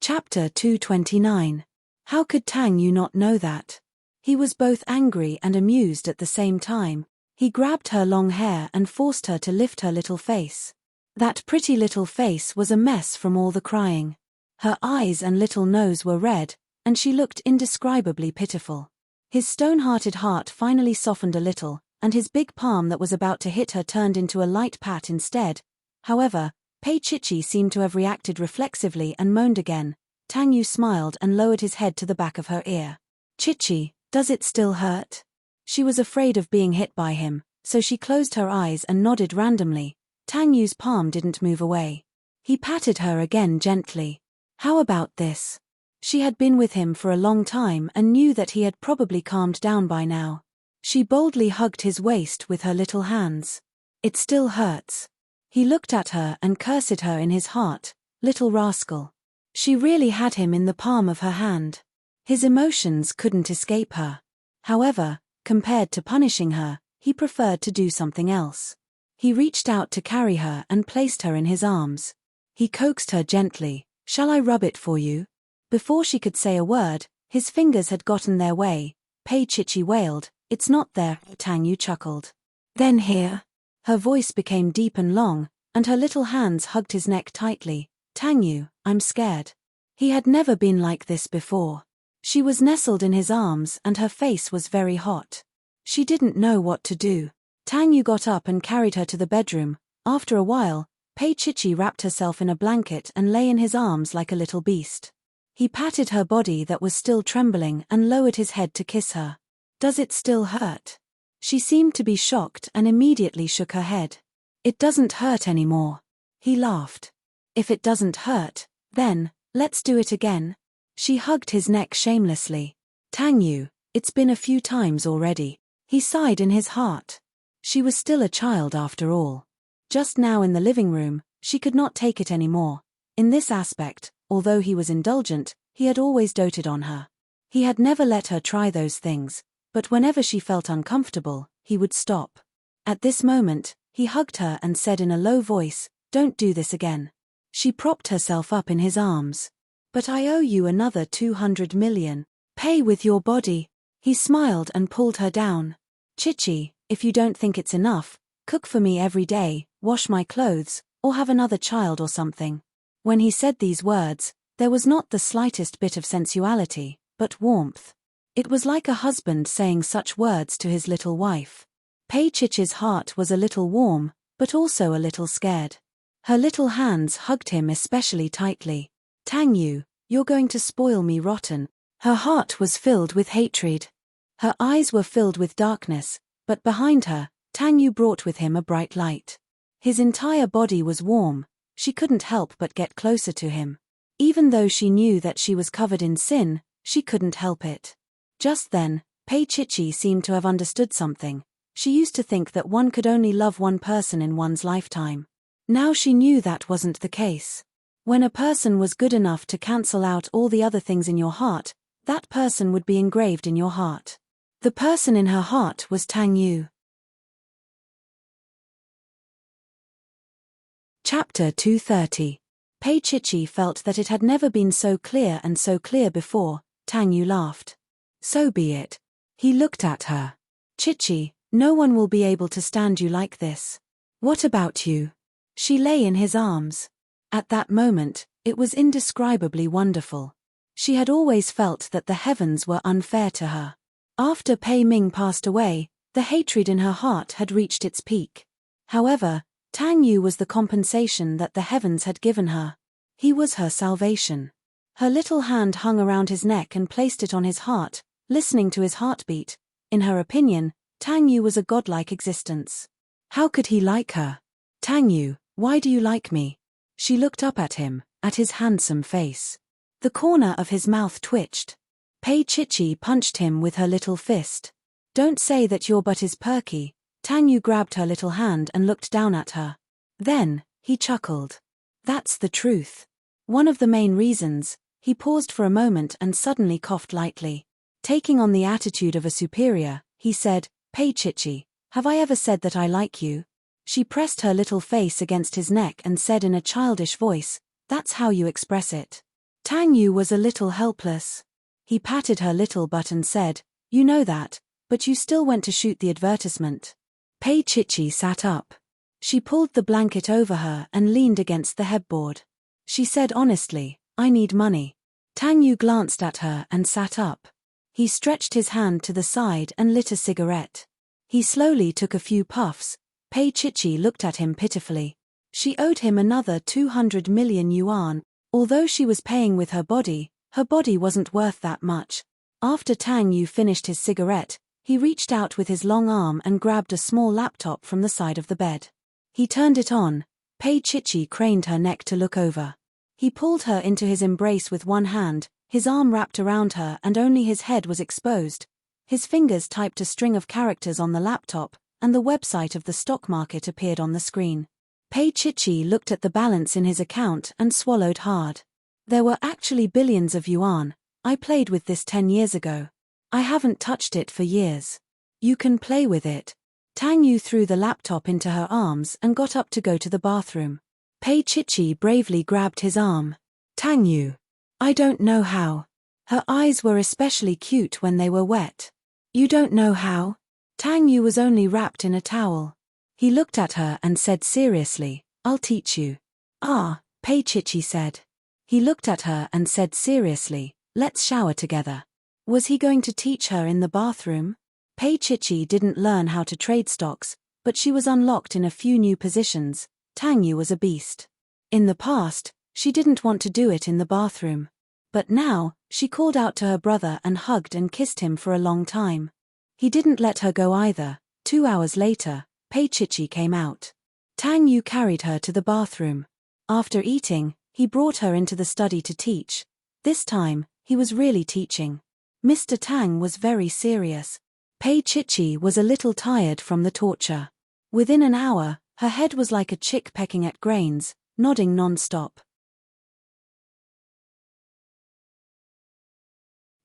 Chapter 229. How could Tang Yu not know that? He was both angry and amused at the same time. He grabbed her long hair and forced her to lift her little face. That pretty little face was a mess from all the crying. Her eyes and little nose were red, and she looked indescribably pitiful. His stone-hearted heart finally softened a little, and his big palm that was about to hit her turned into a light pat instead. However, Pei Chichi seemed to have reacted reflexively and moaned again. Tang Yu smiled and lowered his head to the back of her ear. Chichi, does it still hurt? She was afraid of being hit by him, so she closed her eyes and nodded randomly. Tang Yu's palm didn't move away. He patted her again gently. How about this? She had been with him for a long time and knew that he had probably calmed down by now. She boldly hugged his waist with her little hands. It still hurts. He looked at her and cursed her in his heart. Little rascal. She really had him in the palm of her hand. His emotions couldn't escape her. However, compared to punishing her, he preferred to do something else. He reached out to carry her and placed her in his arms. He coaxed her gently. Shall I rub it for you? Before she could say a word, his fingers had gotten their way. Pei Chichi wailed. It's not there, Tang Yu chuckled. Then here. Her voice became deep and long, and her little hands hugged his neck tightly. Tang Yu, I'm scared. He had never been like this before. She was nestled in his arms and her face was very hot. She didn't know what to do. Tang Yu got up and carried her to the bedroom. After a while, Pei Chichi wrapped herself in a blanket and lay in his arms like a little beast. He patted her body that was still trembling and lowered his head to kiss her. Does it still hurt? She seemed to be shocked and immediately shook her head. It doesn't hurt anymore. He laughed. If it doesn't hurt, then, let's do it again. She hugged his neck shamelessly. Tang Yu, it's been a few times already. He sighed in his heart. She was still a child after all. Just now in the living room, she could not take it anymore. In this aspect, although he was indulgent, he had always doted on her. He had never let her try those things, but whenever she felt uncomfortable, he would stop. At this moment, he hugged her and said in a low voice, "Don't do this again." She propped herself up in his arms. "But I owe you another 200 million. Pay with your body." He smiled and pulled her down. "Chichi, if you don't think it's enough, cook for me every day, wash my clothes, or have another child or something." When he said these words, there was not the slightest bit of sensuality, but warmth. It was like a husband saying such words to his little wife. Pei Chichi's heart was a little warm, but also a little scared. Her little hands hugged him especially tightly. "Tang Yu, you're going to spoil me rotten." Her heart was filled with hatred. Her eyes were filled with darkness, but behind her, Tang Yu brought with him a bright light. His entire body was warm. She couldn't help but get closer to him. Even though she knew that she was covered in sin, she couldn't help it. Just then, Pei Chichi seemed to have understood something. She used to think that one could only love one person in one's lifetime. Now she knew that wasn't the case. When a person was good enough to cancel out all the other things in your heart, that person would be engraved in your heart. The person in her heart was Tang Yu. Chapter 230. Pei Chichi felt that it had never been so clear and so clear before. Tang Yu laughed. "So be it." He looked at her. "Chichi, no one will be able to stand you like this. What about you?" She lay in his arms. At that moment, it was indescribably wonderful. She had always felt that the heavens were unfair to her. After Pei Ming passed away, the hatred in her heart had reached its peak. However, Tang Yu was the compensation that the heavens had given her. He was her salvation. Her little hand hung around his neck and placed it on his heart, listening to his heartbeat. In her opinion, Tang Yu was a godlike existence. How could he like her? "Tang Yu, why do you like me?" She looked up at him, at his handsome face. The corner of his mouth twitched. Pei Chichi punched him with her little fist. "Don't say that your butt is perky." Tang Yu grabbed her little hand and looked down at her. Then, he chuckled. "That's the truth. One of the main reasons." He paused for a moment and suddenly coughed lightly. Taking on the attitude of a superior, he said, "Pei Chichi, have I ever said that I like you?" She pressed her little face against his neck and said in a childish voice, "That's how you express it." Tang Yu was a little helpless. He patted her little butt and said, "You know that, but you still went to shoot the advertisement." Pei Chichi sat up. She pulled the blanket over her and leaned against the headboard. She said honestly, "I need money." Tang Yu glanced at her and sat up. He stretched his hand to the side and lit a cigarette. He slowly took a few puffs. Pei Chichi looked at him pitifully. She owed him another 200 million yuan. Although she was paying with her body wasn't worth that much. After Tang Yu finished his cigarette, he reached out with his long arm and grabbed a small laptop from the side of the bed. He turned it on. Pei Chichi craned her neck to look over. He pulled her into his embrace with one hand, his arm wrapped around her and only his head was exposed. His fingers typed a string of characters on the laptop, and the website of the stock market appeared on the screen. Pei Chichi looked at the balance in his account and swallowed hard. There were actually billions of yuan. "I played with this 10 years ago. I haven't touched it for years." "You can play with it." Tang Yu threw the laptop into her arms and got up to go to the bathroom. Pei Chichi bravely grabbed his arm. "Tang Yu. I don't know how." Her eyes were especially cute when they were wet. "You don't know how?" Tang Yu was only wrapped in a towel. He looked at her and said seriously, "I'll teach you." "Ah," Pei Chichi said. He looked at her and said seriously, "Let's shower together." Was he going to teach her in the bathroom? Pei Chichi didn't learn how to trade stocks, but she was unlocked in a few new positions. Tang Yu was a beast. In the past, she didn't want to do it in the bathroom. But now, she called out to her brother and hugged and kissed him for a long time. He didn't let her go either. 2 hours later, Pei Chichi came out. Tang Yu carried her to the bathroom. After eating, he brought her into the study to teach. This time, he was really teaching. Mr. Tang was very serious. Pei Chichi was a little tired from the torture. Within an hour, her head was like a chick pecking at grains, nodding non-stop.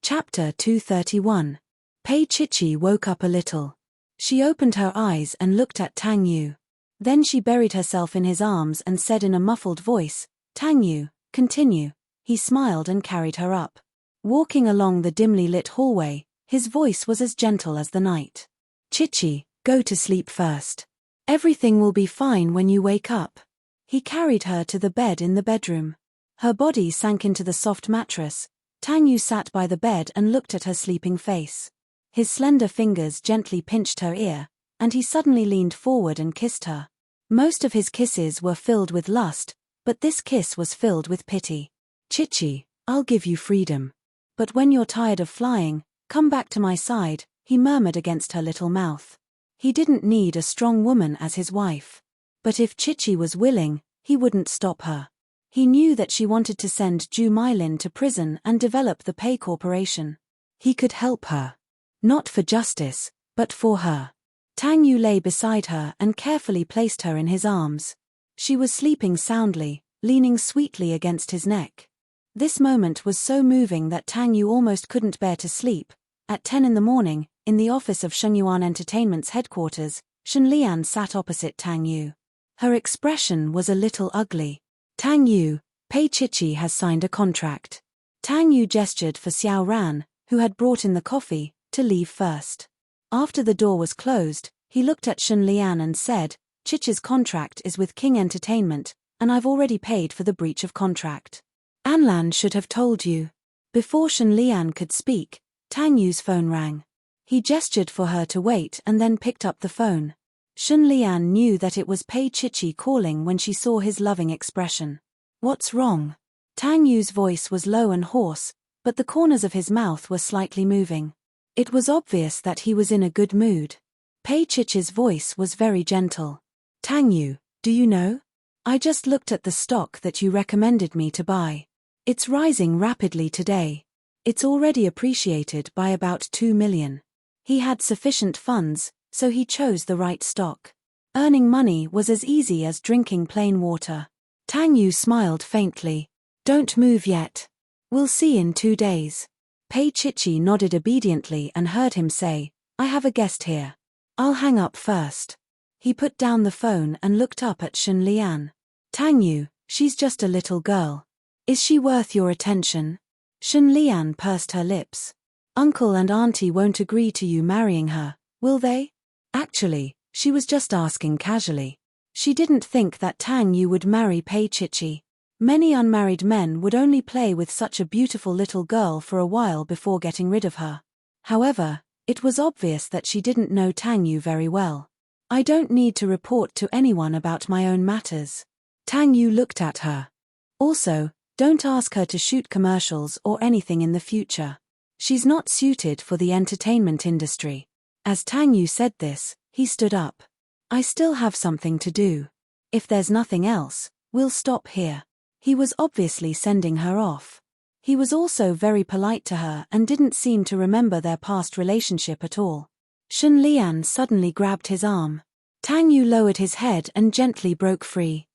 Chapter 231. Pei Chichi woke up a little. She opened her eyes and looked at Tang Yu. Then she buried herself in his arms and said in a muffled voice, "Tang Yu, continue." He smiled and carried her up. Walking along the dimly lit hallway, his voice was as gentle as the night. "Chichi, go to sleep first. Everything will be fine when you wake up." He carried her to the bed in the bedroom. Her body sank into the soft mattress. Tang Yu sat by the bed and looked at her sleeping face. His slender fingers gently pinched her ear, and he suddenly leaned forward and kissed her. Most of his kisses were filled with lust, but this kiss was filled with pity. "Chichi, I'll give you freedom. But when you're tired of flying, come back to my side," he murmured against her little mouth. He didn't need a strong woman as his wife. But if Chichi was willing, he wouldn't stop her. He knew that she wanted to send Ju Mylin to prison and develop the Pei Corporation. He could help her. Not for justice, but for her. Tang Yu lay beside her and carefully placed her in his arms. She was sleeping soundly, leaning sweetly against his neck. This moment was so moving that Tang Yu almost couldn't bear to sleep. At 10 in the morning, in the office of Shengyuan Entertainment's headquarters, Shen Lian sat opposite Tang Yu. Her expression was a little ugly. "Tang Yu, Pei Chichi has signed a contract." Tang Yu gestured for Xiao Ran, who had brought in the coffee, to leave first. After the door was closed, he looked at Shen Lian and said, "Chichi's contract is with King Entertainment, and I've already paid for the breach of contract. Anlan should have told you." Before Shen Lian could speak, Tang Yu's phone rang. He gestured for her to wait and then picked up the phone. Shen Lian knew that it was Pei Chichi calling when she saw his loving expression. "What's wrong?" Tang Yu's voice was low and hoarse, but the corners of his mouth were slightly moving. It was obvious that he was in a good mood. Pei Chichi's voice was very gentle. "Tang Yu, do you know? I just looked at the stock that you recommended me to buy. It's rising rapidly today. It's already appreciated by about 2 million. He had sufficient funds, so he chose the right stock. Earning money was as easy as drinking plain water." Tang Yu smiled faintly. "Don't move yet. We'll see in 2 days." Pei Chichi nodded obediently and heard him say, "I have a guest here. I'll hang up first." He put down the phone and looked up at Shen Lian. "Tang Yu, she's just a little girl. Is she worth your attention?" Shen Lian pursed her lips. "Uncle and auntie won't agree to you marrying her, will they?" Actually, she was just asking casually. She didn't think that Tang Yu would marry Pei Chichi. Many unmarried men would only play with such a beautiful little girl for a while before getting rid of her. However, it was obvious that she didn't know Tang Yu very well. "I don't need to report to anyone about my own matters." Tang Yu looked at her. "Also, don't ask her to shoot commercials or anything in the future. She's not suited for the entertainment industry." As Tang Yu said this, he stood up. "I still have something to do. If there's nothing else, we'll stop here." He was obviously sending her off. He was also very polite to her and didn't seem to remember their past relationship at all. Shen Lian suddenly grabbed his arm. Tang Yu lowered his head and gently broke free.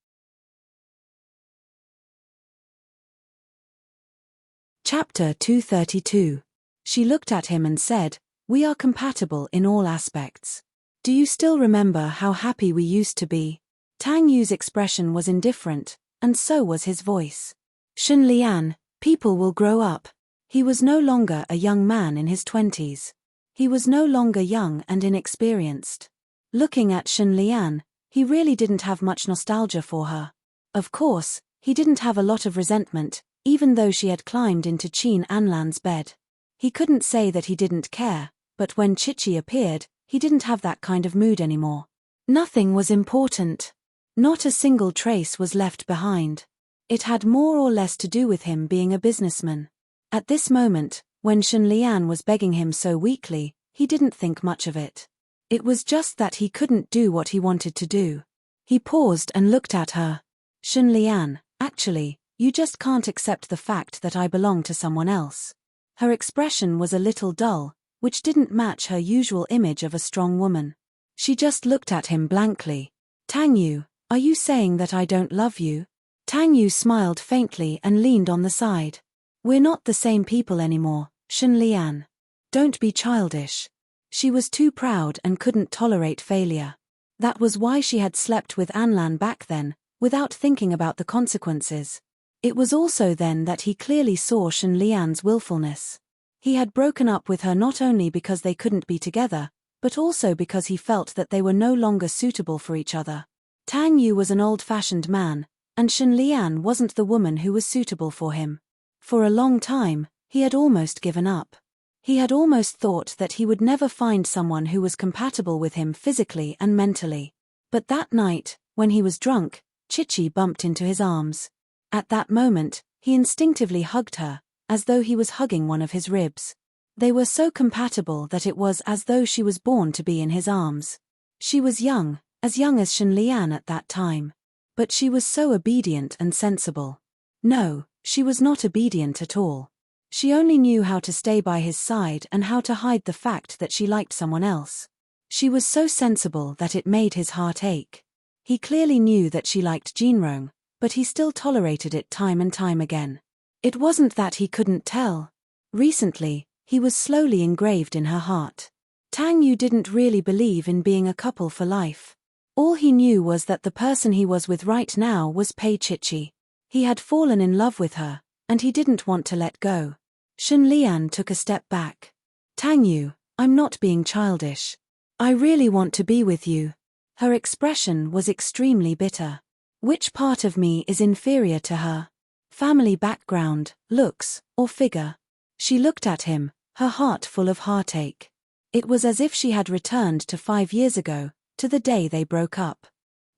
Chapter 232. She looked at him and said, "We are compatible in all aspects. Do you still remember how happy we used to be?" Tang Yu's expression was indifferent, and so was his voice. Shen Lian, people will grow up. He was no longer a young man in his 20s. He was no longer young and inexperienced. Looking at Shen Lian, he really didn't have much nostalgia for her. Of course, he didn't have a lot of resentment, even though she had climbed into Qin Anlan's bed. He couldn't say that he didn't care, but when Chichi appeared, he didn't have that kind of mood anymore. Nothing was important. Not a single trace was left behind. It had more or less to do with him being a businessman. At this moment, when Shen Lian was begging him so weakly, he didn't think much of it. It was just that he couldn't do what he wanted to do. He paused and looked at her. "Shen Lian, actually, you just can't accept the fact that I belong to someone else." Her expression was a little dull, which didn't match her usual image of a strong woman. She just looked at him blankly. "Tang Yu, are you saying that I don't love you?" Tang Yu smiled faintly and leaned on the side. "We're not the same people anymore, Shen Lian. Don't be childish." She was too proud and couldn't tolerate failure. That was why she had slept with Anlan back then, without thinking about the consequences. It was also then that he clearly saw Shen Lian's willfulness. He had broken up with her not only because they couldn't be together, but also because he felt that they were no longer suitable for each other. Tang Yu was an old-fashioned man, and Shen Lian wasn't the woman who was suitable for him. For a long time, he had almost given up. He had almost thought that he would never find someone who was compatible with him physically and mentally. But that night, when he was drunk, Chichi bumped into his arms. At that moment, he instinctively hugged her, as though he was hugging one of his ribs. They were so compatible that it was as though she was born to be in his arms. She was young as Shen Lian at that time. But she was so obedient and sensible. No, she was not obedient at all. She only knew how to stay by his side and how to hide the fact that she liked someone else. She was so sensible that it made his heart ache. He clearly knew that she liked Jinrong, but he still tolerated it time and time again. It wasn't that he couldn't tell. Recently, he was slowly engraved in her heart. Tang Yu didn't really believe in being a couple for life. All he knew was that the person he was with right now was Pei Chichi. He had fallen in love with her, and he didn't want to let go. Shen Lian took a step back. Tang Yu, I'm not being childish. I really want to be with you. Her expression was extremely bitter. Which part of me is inferior to her? Family background, looks, or figure? She looked at him, her heart full of heartache. It was as if she had returned to 5 years ago, to the day they broke up.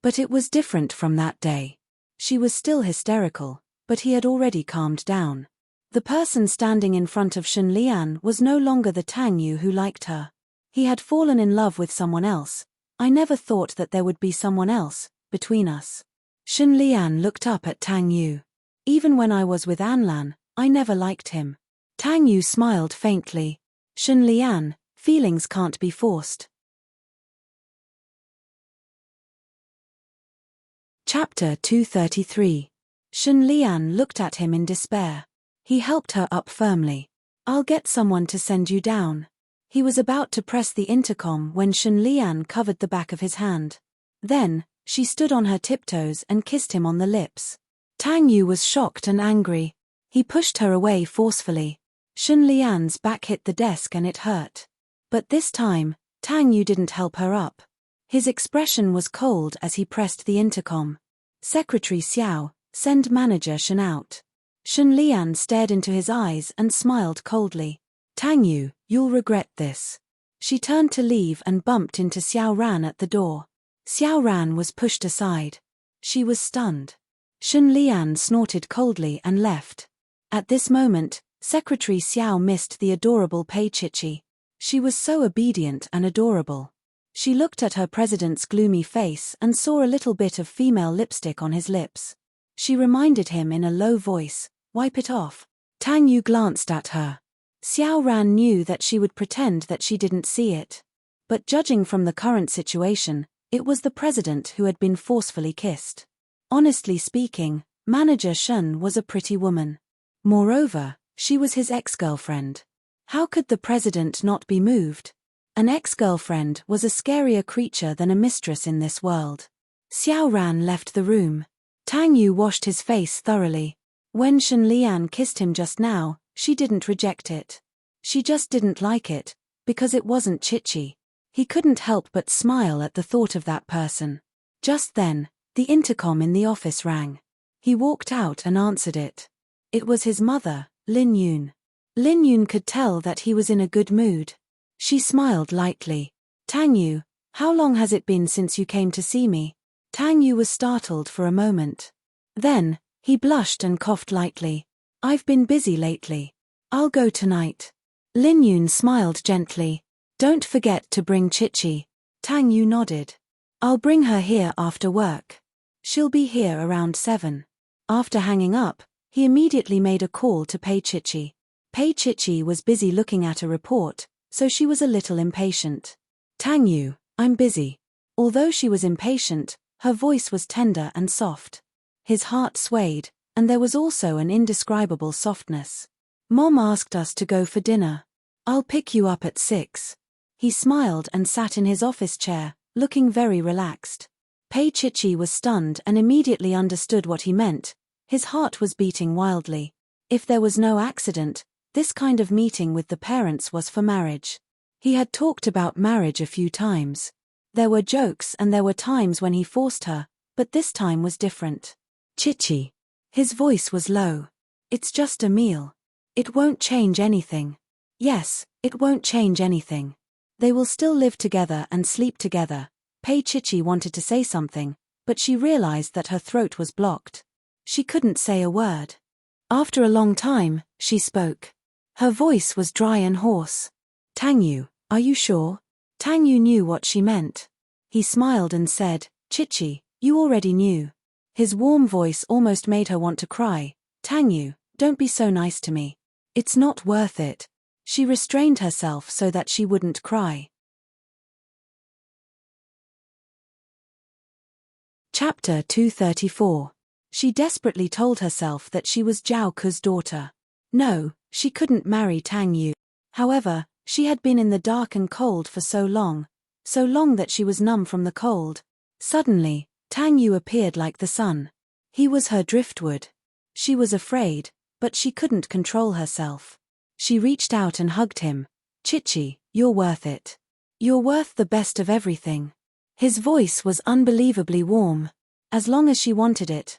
But it was different from that day. She was still hysterical, but he had already calmed down. The person standing in front of Shen Lian was no longer the Tang Yu who liked her. He had fallen in love with someone else. I never thought that there would be someone else between us. Shen Lian looked up at Tang Yu. Even when I was with Anlan, I never liked him. Tang Yu smiled faintly. Shen Lian, feelings can't be forced. Chapter 233. Shen Lian looked at him in despair. He helped her up firmly. I'll get someone to send you down. He was about to press the intercom when Shen Lian covered the back of his hand. Then, she stood on her tiptoes and kissed him on the lips. Tang Yu was shocked and angry. He pushed her away forcefully. Shen Lian's back hit the desk and it hurt. But this time, Tang Yu didn't help her up. His expression was cold as he pressed the intercom. Secretary Xiao, send Manager Shen out. Shen Lian stared into his eyes and smiled coldly. Tang Yu, you'll regret this. She turned to leave and bumped into Xiao Ran at the door. Xiao Ran was pushed aside. She was stunned. Shen Lian snorted coldly and left. At this moment, Secretary Xiao missed the adorable Pei Chichi. She was so obedient and adorable. She looked at her president's gloomy face and saw a little bit of female lipstick on his lips. She reminded him in a low voice, wipe it off. Tang Yu glanced at her. Xiao Ran knew that she would pretend that she didn't see it. But judging from the current situation, it was the president who had been forcefully kissed. Honestly speaking, Manager Shen was a pretty woman. Moreover, she was his ex-girlfriend. How could the president not be moved? An ex-girlfriend was a scarier creature than a mistress in this world. Xiao Ran left the room. Tang Yu washed his face thoroughly. When Shen Lian kissed him just now, she didn't reject it. She just didn't like it, because it wasn't Chichi. He couldn't help but smile at the thought of that person. Just then, the intercom in the office rang. He walked out and answered it. It was his mother, Lin Yun. Lin Yun could tell that he was in a good mood. She smiled lightly. Tang Yu, how long has it been since you came to see me? Tang Yu was startled for a moment. Then, he blushed and coughed lightly. I've been busy lately. I'll go tonight. Lin Yun smiled gently. Don't forget to bring Chichi. Tang Yu nodded. I'll bring her here after work. She'll be here around 7. After hanging up, he immediately made a call to Pei Chichi. Pei Chichi was busy looking at a report, so she was a little impatient. Tang Yu, I'm busy. Although she was impatient, her voice was tender and soft. His heart swayed, and there was also an indescribable softness. Mom asked us to go for dinner. I'll pick you up at 6. He smiled and sat in his office chair, looking very relaxed. Pei Chichi was stunned and immediately understood what he meant. His heart was beating wildly. If there was no accident, this kind of meeting with the parents was for marriage. He had talked about marriage a few times. There were jokes and there were times when he forced her, but this time was different. Chichi. His voice was low. It's just a meal. It won't change anything. Yes, it won't change anything. They will still live together and sleep together. Pei Chichi wanted to say something, but she realized that her throat was blocked. She couldn't say a word. After a long time, she spoke. Her voice was dry and hoarse. Tang Yu, are you sure? Tang Yu knew what she meant. He smiled and said, Chichi, you already knew. His warm voice almost made her want to cry. Tang Yu, don't be so nice to me. It's not worth it. She restrained herself so that she wouldn't cry. Chapter 234. She desperately told herself that she was Zhao Ke's daughter. No, she couldn't marry Tang Yu. However, she had been in the dark and cold for so long that she was numb from the cold. Suddenly, Tang Yu appeared like the sun. He was her driftwood. She was afraid, but she couldn't control herself. She reached out and hugged him. Chichi, you're worth it. You're worth the best of everything. His voice was unbelievably warm. As long as she wanted it,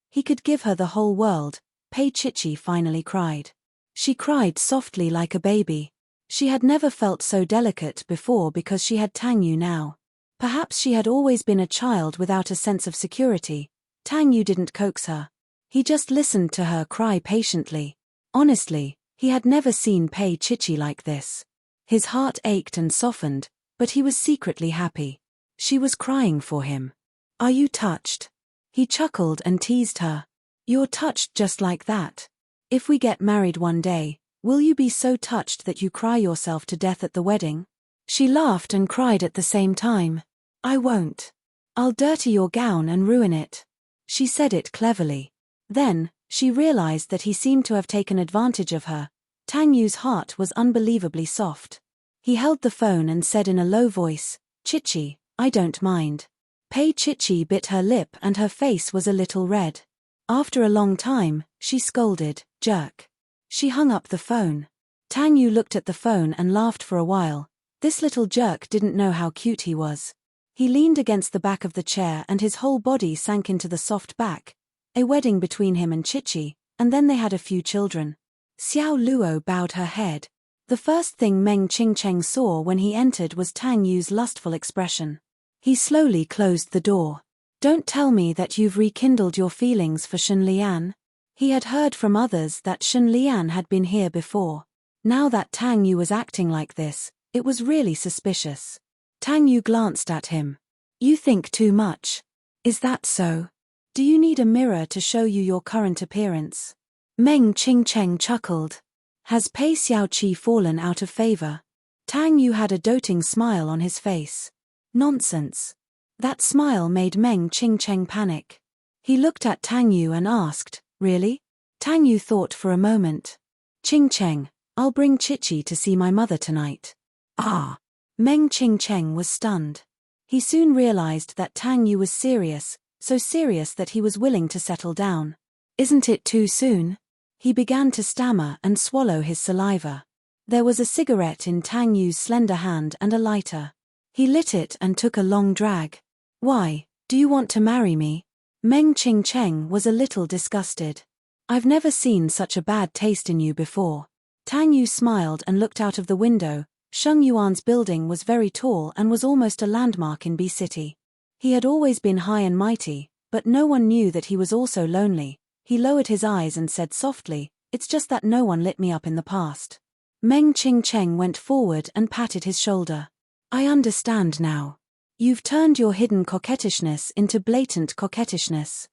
he could give her the whole world. Pei Chichi finally cried. She cried softly like a baby. She had never felt so delicate before because she had Tang Yu now. Perhaps she had always been a child without a sense of security. Tang Yu didn't coax her. He just listened to her cry patiently. Honestly, he had never seen Pei Chichi like this. His heart ached and softened, but he was secretly happy. She was crying for him. Are you touched? He chuckled and teased her. You're touched just like that. If we get married one day, will you be so touched that you cry yourself to death at the wedding? She laughed and cried at the same time. I won't. I'll dirty your gown and ruin it. She said it cleverly. Then, she realized that he seemed to have taken advantage of her. Tang Yu's heart was unbelievably soft. He held the phone and said in a low voice, Chichi, I don't mind. Pei Chichi bit her lip and her face was a little red. After a long time, she scolded, jerk. She hung up the phone. Tang Yu looked at the phone and laughed for a while. This little jerk didn't know how cute he was. He leaned against the back of the chair and his whole body sank into the soft back. A wedding between him and Chichi, and then they had a few children. Xiao Luo bowed her head. The first thing Meng Qingcheng saw when he entered was Tang Yu's lustful expression. He slowly closed the door. Don't tell me that you've rekindled your feelings for Shen Lian. He had heard from others that Shen Lian had been here before. Now that Tang Yu was acting like this, it was really suspicious. Tang Yu glanced at him. You think too much. Is that so? Do you need a mirror to show you your current appearance? Meng Qingcheng chuckled. Has Pei Xiaoqi fallen out of favor? Tang Yu had a doting smile on his face. Nonsense. That smile made Meng Qingcheng panic. He looked at Tang Yu and asked, really? Tang Yu thought for a moment. Qingcheng, I'll bring Chichi to see my mother tonight. Ah! Meng Qingcheng was stunned. He soon realized that Tang Yu was serious, so serious that he was willing to settle down. Isn't it too soon? He began to stammer and swallow his saliva. There was a cigarette in Tang Yu's slender hand and a lighter. He lit it and took a long drag. Why, do you want to marry me? Meng Qingcheng was a little disgusted. I've never seen such a bad taste in you before. Tang Yu smiled and looked out of the window. Sheng Yuan's building was very tall and was almost a landmark in B City. He had always been high and mighty, but no one knew that he was also lonely. He lowered his eyes and said softly, it's just that no one lit me up in the past. Meng Qingcheng went forward and patted his shoulder. I understand now. You've turned your hidden coquettishness into blatant coquettishness.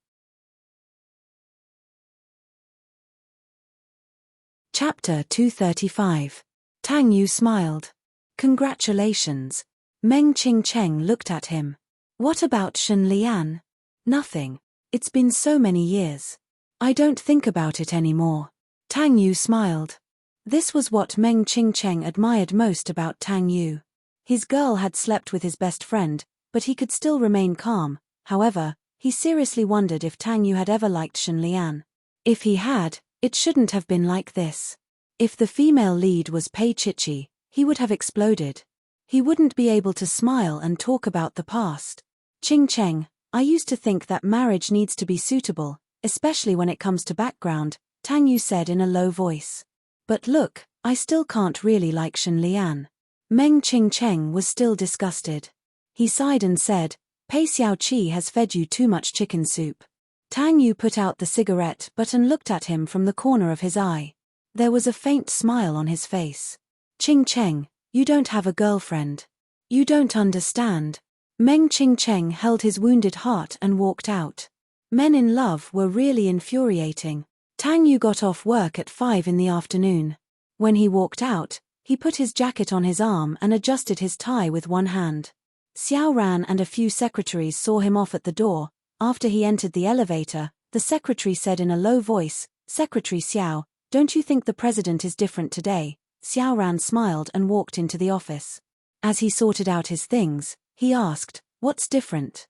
Chapter 235. Tang Yu smiled. Congratulations. Meng Qingcheng looked at him. What about Shen Lian? Nothing. It's been so many years. I don't think about it anymore. Tang Yu smiled. This was what Meng Qingcheng admired most about Tang Yu. His girl had slept with his best friend, but he could still remain calm. However, he seriously wondered if Tang Yu had ever liked Shen Lian. If he had, it shouldn't have been like this. If the female lead was Pei Chichi, he would have exploded. He wouldn't be able to smile and talk about the past. Qingcheng, I used to think that marriage needs to be suitable, especially when it comes to background, Tang Yu said in a low voice. But look, I still can't really like Shen Lian. Meng Qingcheng was still disgusted. He sighed and said, Pei Xiaoqi has fed you too much chicken soup. Tang Yu put out the cigarette butt and looked at him from the corner of his eye. There was a faint smile on his face. Qingcheng, you don't have a girlfriend. You don't understand. Meng Qingcheng held his wounded heart and walked out. Men in love were really infuriating. Tang Yu got off work at 5 in the afternoon. When he walked out, he put his jacket on his arm and adjusted his tie with one hand. Xiao Ran and a few secretaries saw him off at the door. After he entered the elevator, the secretary said in a low voice, Secretary Xiao, don't you think the president is different today? Xiao Ran smiled and walked into the office. As he sorted out his things, he asked, what's different?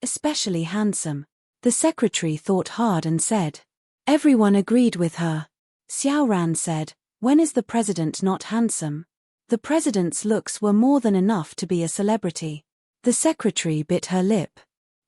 Especially handsome. The secretary thought hard and said. Everyone agreed with her. Xiao Ran said, when is the president not handsome? The president's looks were more than enough to be a celebrity. The secretary bit her lip.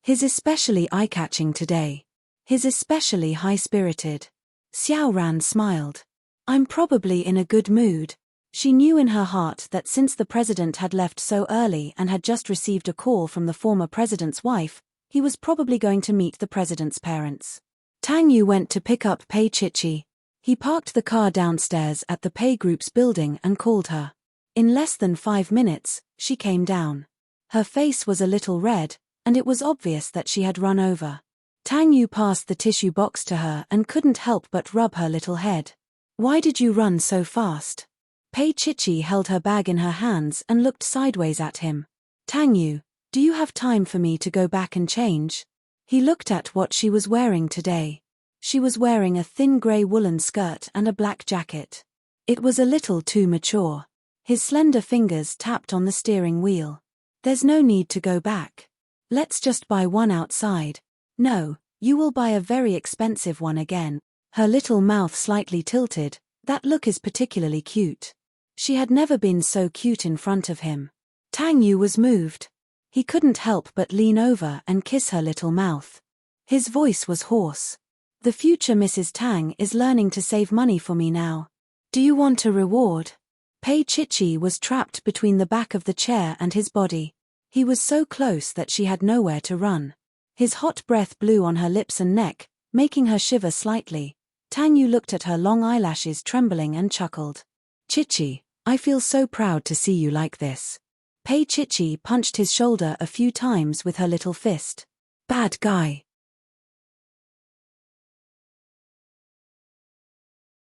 He's especially eye-catching today. He's especially high-spirited. Xiao Ran smiled. I'm probably in a good mood. She knew in her heart that since the president had left so early and had just received a call from the former president's wife, he was probably going to meet the president's parents. Tang Yu went to pick up Pei Chichi. He parked the car downstairs at the Pei Group's building and called her. In less than 5 minutes, she came down. Her face was a little red, and it was obvious that she had run over. Tang Yu passed the tissue box to her and couldn't help but rub her little head. Why did you run so fast? Pei Chichi held her bag in her hands and looked sideways at him. Tang Yu, do you have time for me to go back and change? He looked at what she was wearing today. She was wearing a thin grey woolen skirt and a black jacket. It was a little too mature. His slender fingers tapped on the steering wheel. There's no need to go back. Let's just buy one outside. No, you will buy a very expensive one again. Her little mouth slightly tilted. That look is particularly cute. She had never been so cute in front of him. Tang Yu was moved. He couldn't help but lean over and kiss her little mouth. His voice was hoarse. The future Mrs. Tang is learning to save money for me now. Do you want a reward? Pei Chichi was trapped between the back of the chair and his body. He was so close that she had nowhere to run. His hot breath blew on her lips and neck, making her shiver slightly. Tang Yu looked at her long eyelashes trembling and chuckled. Chichi, I feel so proud to see you like this. Pei Chichi punched his shoulder a few times with her little fist. Bad guy.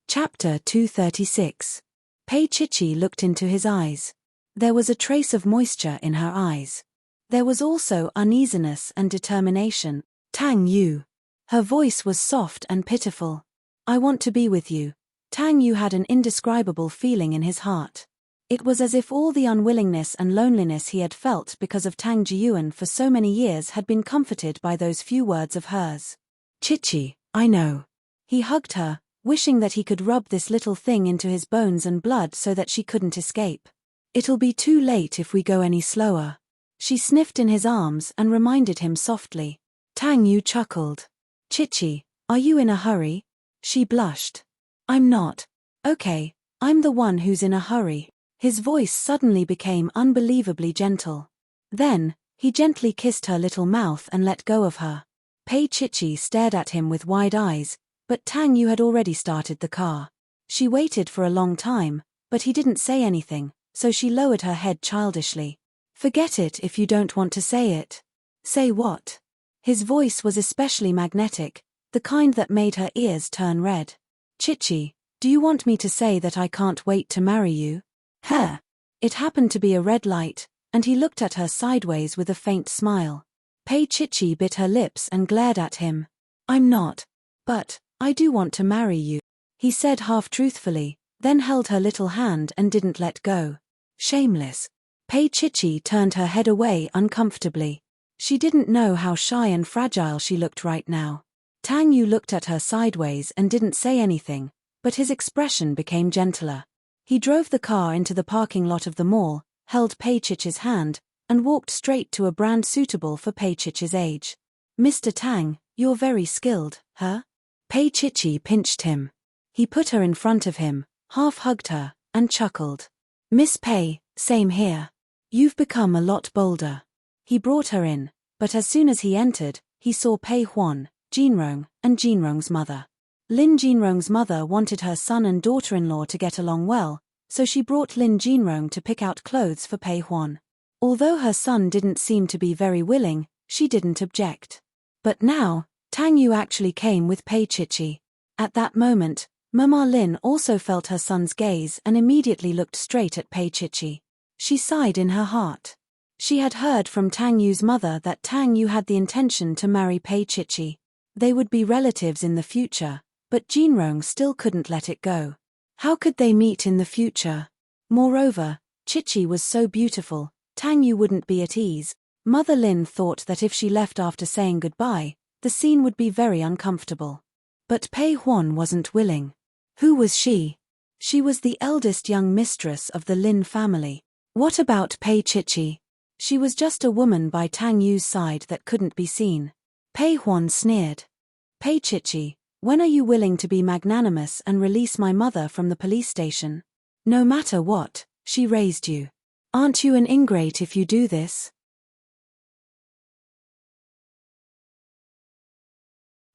Chapter 236. Pei Chichi looked into his eyes. There was a trace of moisture in her eyes. There was also uneasiness and determination. Tang Yu. Her voice was soft and pitiful. I want to be with you. Tang Yu had an indescribable feeling in his heart. It was as if all the unwillingness and loneliness he had felt because of Tang Jiyuan for so many years had been comforted by those few words of hers. Chichi, I know. He hugged her, wishing that he could rub this little thing into his bones and blood so that she couldn't escape. It'll be too late if we go any slower. She sniffed in his arms and reminded him softly. Tang Yu chuckled. Chichi, are you in a hurry? She blushed. I'm not. Okay, I'm the one who's in a hurry. His voice suddenly became unbelievably gentle. Then, he gently kissed her little mouth and let go of her. Pei Chichi stared at him with wide eyes, but Tang Yu had already started the car. She waited for a long time, but he didn't say anything, so she lowered her head childishly. Forget it if you don't want to say it. Say what? His voice was especially magnetic, the kind that made her ears turn red. Chichi, do you want me to say that I can't wait to marry you? Huh. It happened to be a red light, and he looked at her sideways with a faint smile. Pei Chichi bit her lips and glared at him. I'm not. But, I do want to marry you. He said half-truthfully, then held her little hand and didn't let go. Shameless. Pei Chichi turned her head away uncomfortably. She didn't know how shy and fragile she looked right now. Tang Yu looked at her sideways and didn't say anything, but his expression became gentler. He drove the car into the parking lot of the mall, held Pei Chichi's hand, and walked straight to a brand suitable for Pei Chichi's age. "Mr. Tang, you're very skilled, huh?" Pei Chichi pinched him. He put her in front of him, half-hugged her, and chuckled. "Miss Pei, same here. You've become a lot bolder." He brought her in, but as soon as he entered, he saw Pei Huan, Jinrong, and Jinrong's mother. Lin Jinrong's mother wanted her son and daughter-in-law to get along well, so she brought Lin Jinrong to pick out clothes for Pei Huan. Although her son didn't seem to be very willing, she didn't object. But now, Tang Yu actually came with Pei Chichi. At that moment, Mama Lin also felt her son's gaze and immediately looked straight at Pei Chichi. She sighed in her heart. She had heard from Tang Yu's mother that Tang Yu had the intention to marry Pei Chichi. They would be relatives in the future, but Jinrong still couldn't let it go. How could they meet in the future? Moreover, Chichi was so beautiful, Tang Yu wouldn't be at ease. Mother Lin thought that if she left after saying goodbye, the scene would be very uncomfortable. But Pei Huan wasn't willing. Who was she? She was the eldest young mistress of the Lin family. What about Pei Chichi? She was just a woman by Tang Yu's side that couldn't be seen. Pei Huan sneered. "Pei Chichi, when are you willing to be magnanimous and release my mother from the police station? No matter what, she raised you. Aren't you an ingrate if you do this?"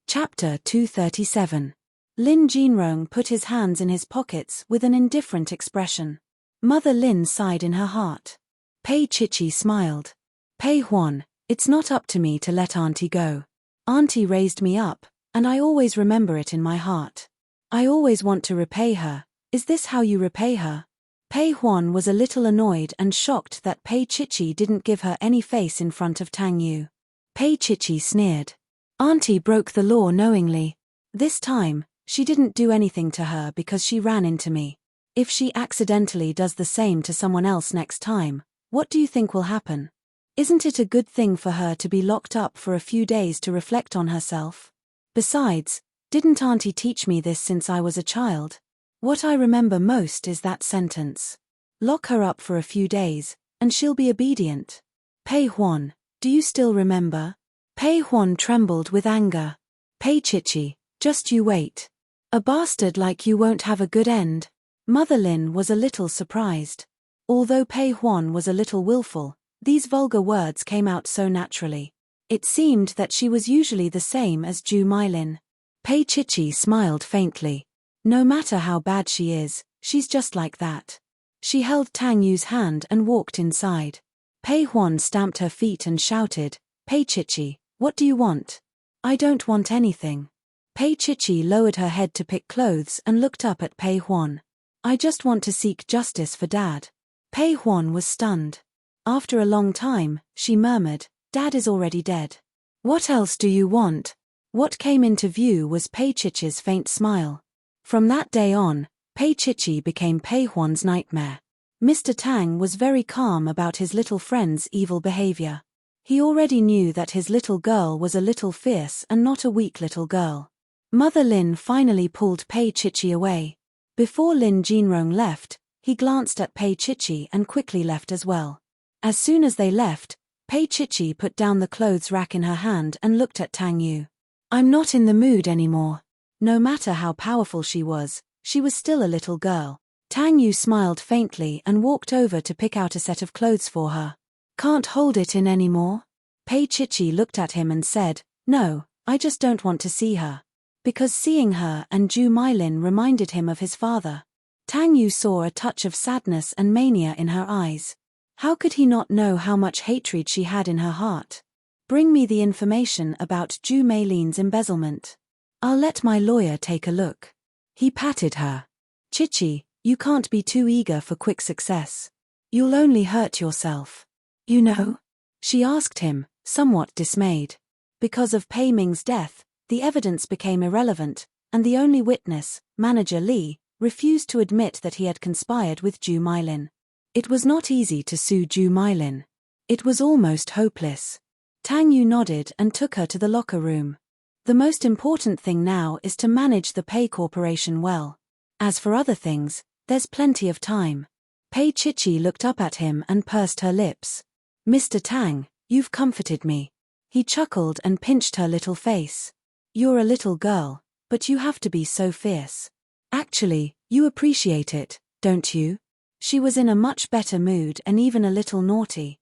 Chapter 237. Lin Jinrong put his hands in his pockets with an indifferent expression. Mother Lin sighed in her heart. Pei Chichi smiled. "Pei Huan, it's not up to me to let Auntie go. Auntie raised me up, and I always remember it in my heart. I always want to repay her. Is this how you repay her?" Pei Huan was a little annoyed and shocked that Pei Chichi didn't give her any face in front of Tang Yu. Pei Chichi sneered. "Auntie broke the law knowingly. This time, she didn't do anything to her because she ran into me. If she accidentally does the same to someone else next time, what do you think will happen? Isn't it a good thing for her to be locked up for a few days to reflect on herself? Besides, didn't Auntie teach me this since I was a child? What I remember most is that sentence. Lock her up for a few days, and she'll be obedient. Pei Huan, do you still remember?" Pei Huan trembled with anger. "Pei Chichi, just you wait. A bastard like you won't have a good end." Mother Lin was a little surprised. Although Pei Huan was a little willful, these vulgar words came out so naturally. It seemed that she was usually the same as Ju Mailin. Pei Chichi smiled faintly. "No matter how bad she is, she's just like that." She held Tang Yu's hand and walked inside. Pei Huan stamped her feet and shouted, "Pei Chichi, what do you want?" "I don't want anything." Pei Chichi lowered her head to pick clothes and looked up at Pei Huan. "I just want to seek justice for Dad." Pei Huan was stunned. After a long time, she murmured, "Dad is already dead. What else do you want?" What came into view was Pei Chichi's faint smile. From that day on, Pei Chichi became Pei Huan's nightmare. Mr. Tang was very calm about his little friend's evil behavior. He already knew that his little girl was a little fierce and not a weak little girl. Mother Lin finally pulled Pei Chichi away. Before Lin Jinrong left, he glanced at Pei Chichi and quickly left as well. As soon as they left, Pei Chichi put down the clothes rack in her hand and looked at Tang Yu. "I'm not in the mood anymore." No matter how powerful she was still a little girl. Tang Yu smiled faintly and walked over to pick out a set of clothes for her. "Can't hold it in anymore?" Pei Chichi looked at him and said, "No, I just don't want to see her." Because seeing her and Ju Mailin reminded him of his father. Tang Yu saw a touch of sadness and mania in her eyes. How could he not know how much hatred she had in her heart? "Bring me the information about Ju Mailin's embezzlement. I'll let my lawyer take a look." He patted her. "Chichi, you can't be too eager for quick success. You'll only hurt yourself." "You know?" she asked him, somewhat dismayed. Because of Pei Ming's death, the evidence became irrelevant, and the only witness, Manager Li, refused to admit that he had conspired with Ju Mylin. It was not easy to sue Ju Mylin. It was almost hopeless. Tang Yu nodded and took her to the locker room. The most important thing now is to manage the Pei Corporation well. As for other things, there's plenty of time. Pei Chichi looked up at him and pursed her lips. Mr. Tang, you've comforted me. He chuckled and pinched her little face. You're a little girl, but you have to be so fierce. Actually, you appreciate it, don't you? She was in a much better mood and even a little naughty.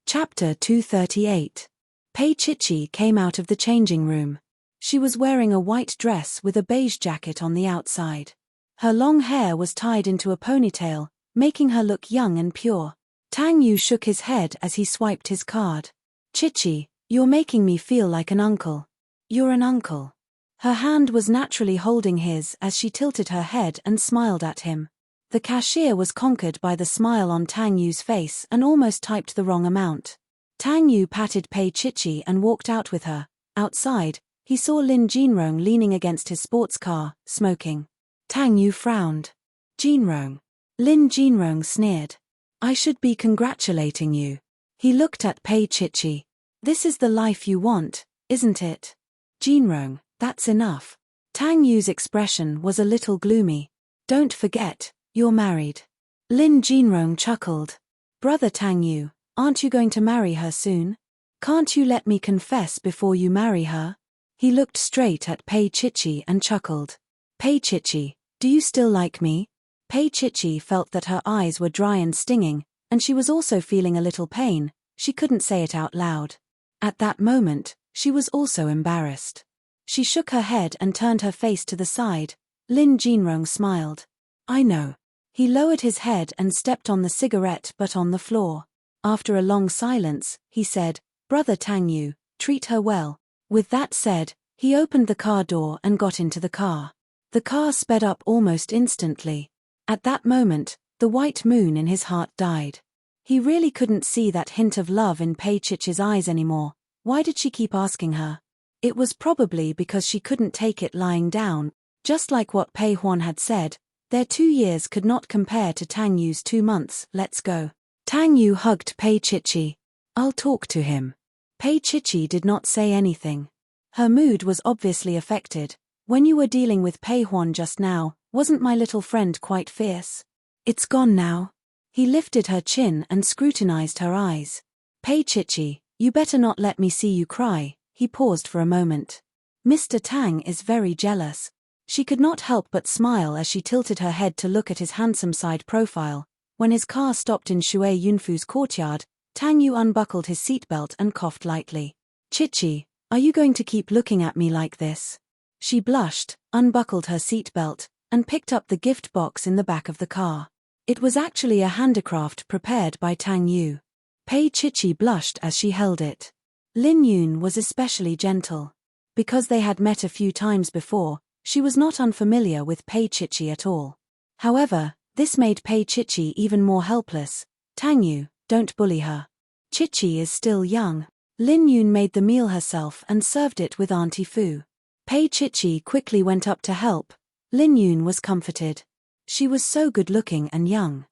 Chapter 238. Pei Chichi came out of the changing room. She was wearing a white dress with a beige jacket on the outside. Her long hair was tied into a ponytail, making her look young and pure. Tang Yu shook his head as he swiped his card. Chichi, you're making me feel like an uncle. You're an uncle. Her hand was naturally holding his as she tilted her head and smiled at him. The cashier was conquered by the smile on Tang Yu's face and almost typed the wrong amount. Tang Yu patted Pei Chichi and walked out with her. Outside, he saw Lin Jinrong leaning against his sports car, smoking. Tang Yu frowned. Jinrong. Lin Jinrong sneered. I should be congratulating you. He looked at Pei Chichi. This is the life you want, isn't it? Jinrong, that's enough. Tang Yu's expression was a little gloomy. Don't forget, you're married. Lin Jinrong chuckled. Brother Tang Yu, aren't you going to marry her soon? Can't you let me confess before you marry her? He looked straight at Pei Chichi and chuckled. Pei Chichi, do you still like me? Pei Chichi felt that her eyes were dry and stinging, and she was also feeling a little pain. She couldn't say it out loud. At that moment, she was also embarrassed. She shook her head and turned her face to the side. Lin Jinrong smiled. I know. He lowered his head and stepped on the cigarette butt on the floor. After a long silence, he said, Brother Tang Yu, treat her well. With that said, he opened the car door and got into the car. The car sped up almost instantly. At that moment, the white moon in his heart died. He really couldn't see that hint of love in Pei Chichi's eyes anymore. Why did she keep asking her? It was probably because she couldn't take it lying down. Just like what Pei Huan had said, their 2 years could not compare to Tang Yu's 2 months. Let's go. Tang Yu hugged Pei Chichi. I'll talk to him. Pei Chichi did not say anything. Her mood was obviously affected. When you were dealing with Pei Huan just now, wasn't my little friend quite fierce? It's gone now. He lifted her chin and scrutinized her eyes. Pei Chichi, you better not let me see you cry. He paused for a moment. Mr. Tang is very jealous. She could not help but smile as she tilted her head to look at his handsome side profile. When his car stopped in Shui Yunfu's courtyard, Tang Yu unbuckled his seatbelt and coughed lightly. Chichi, are you going to keep looking at me like this? She blushed, unbuckled her seatbelt, and picked up the gift box in the back of the car. It was actually a handicraft prepared by Tang Yu. Pei Chichi blushed as she held it. Lin Yun was especially gentle. Because they had met a few times before, she was not unfamiliar with Pei Chichi at all. However, this made Pei Chichi even more helpless. Tang Yu, don't bully her. Chichi is still young. Lin Yun made the meal herself and served it with Auntie Fu. Pei Chichi quickly went up to help. Lin Yun was comforted. She was so good-looking and young.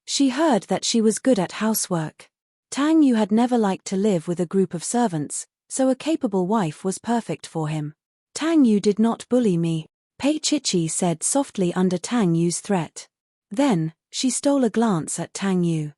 She heard that she was good at housework. Tang Yu had never liked to live with a group of servants, so a capable wife was perfect for him. Tang Yu did not bully me, Pei Chichi said softly under Tang Yu's threat. Then, she stole a glance at Tang Yu.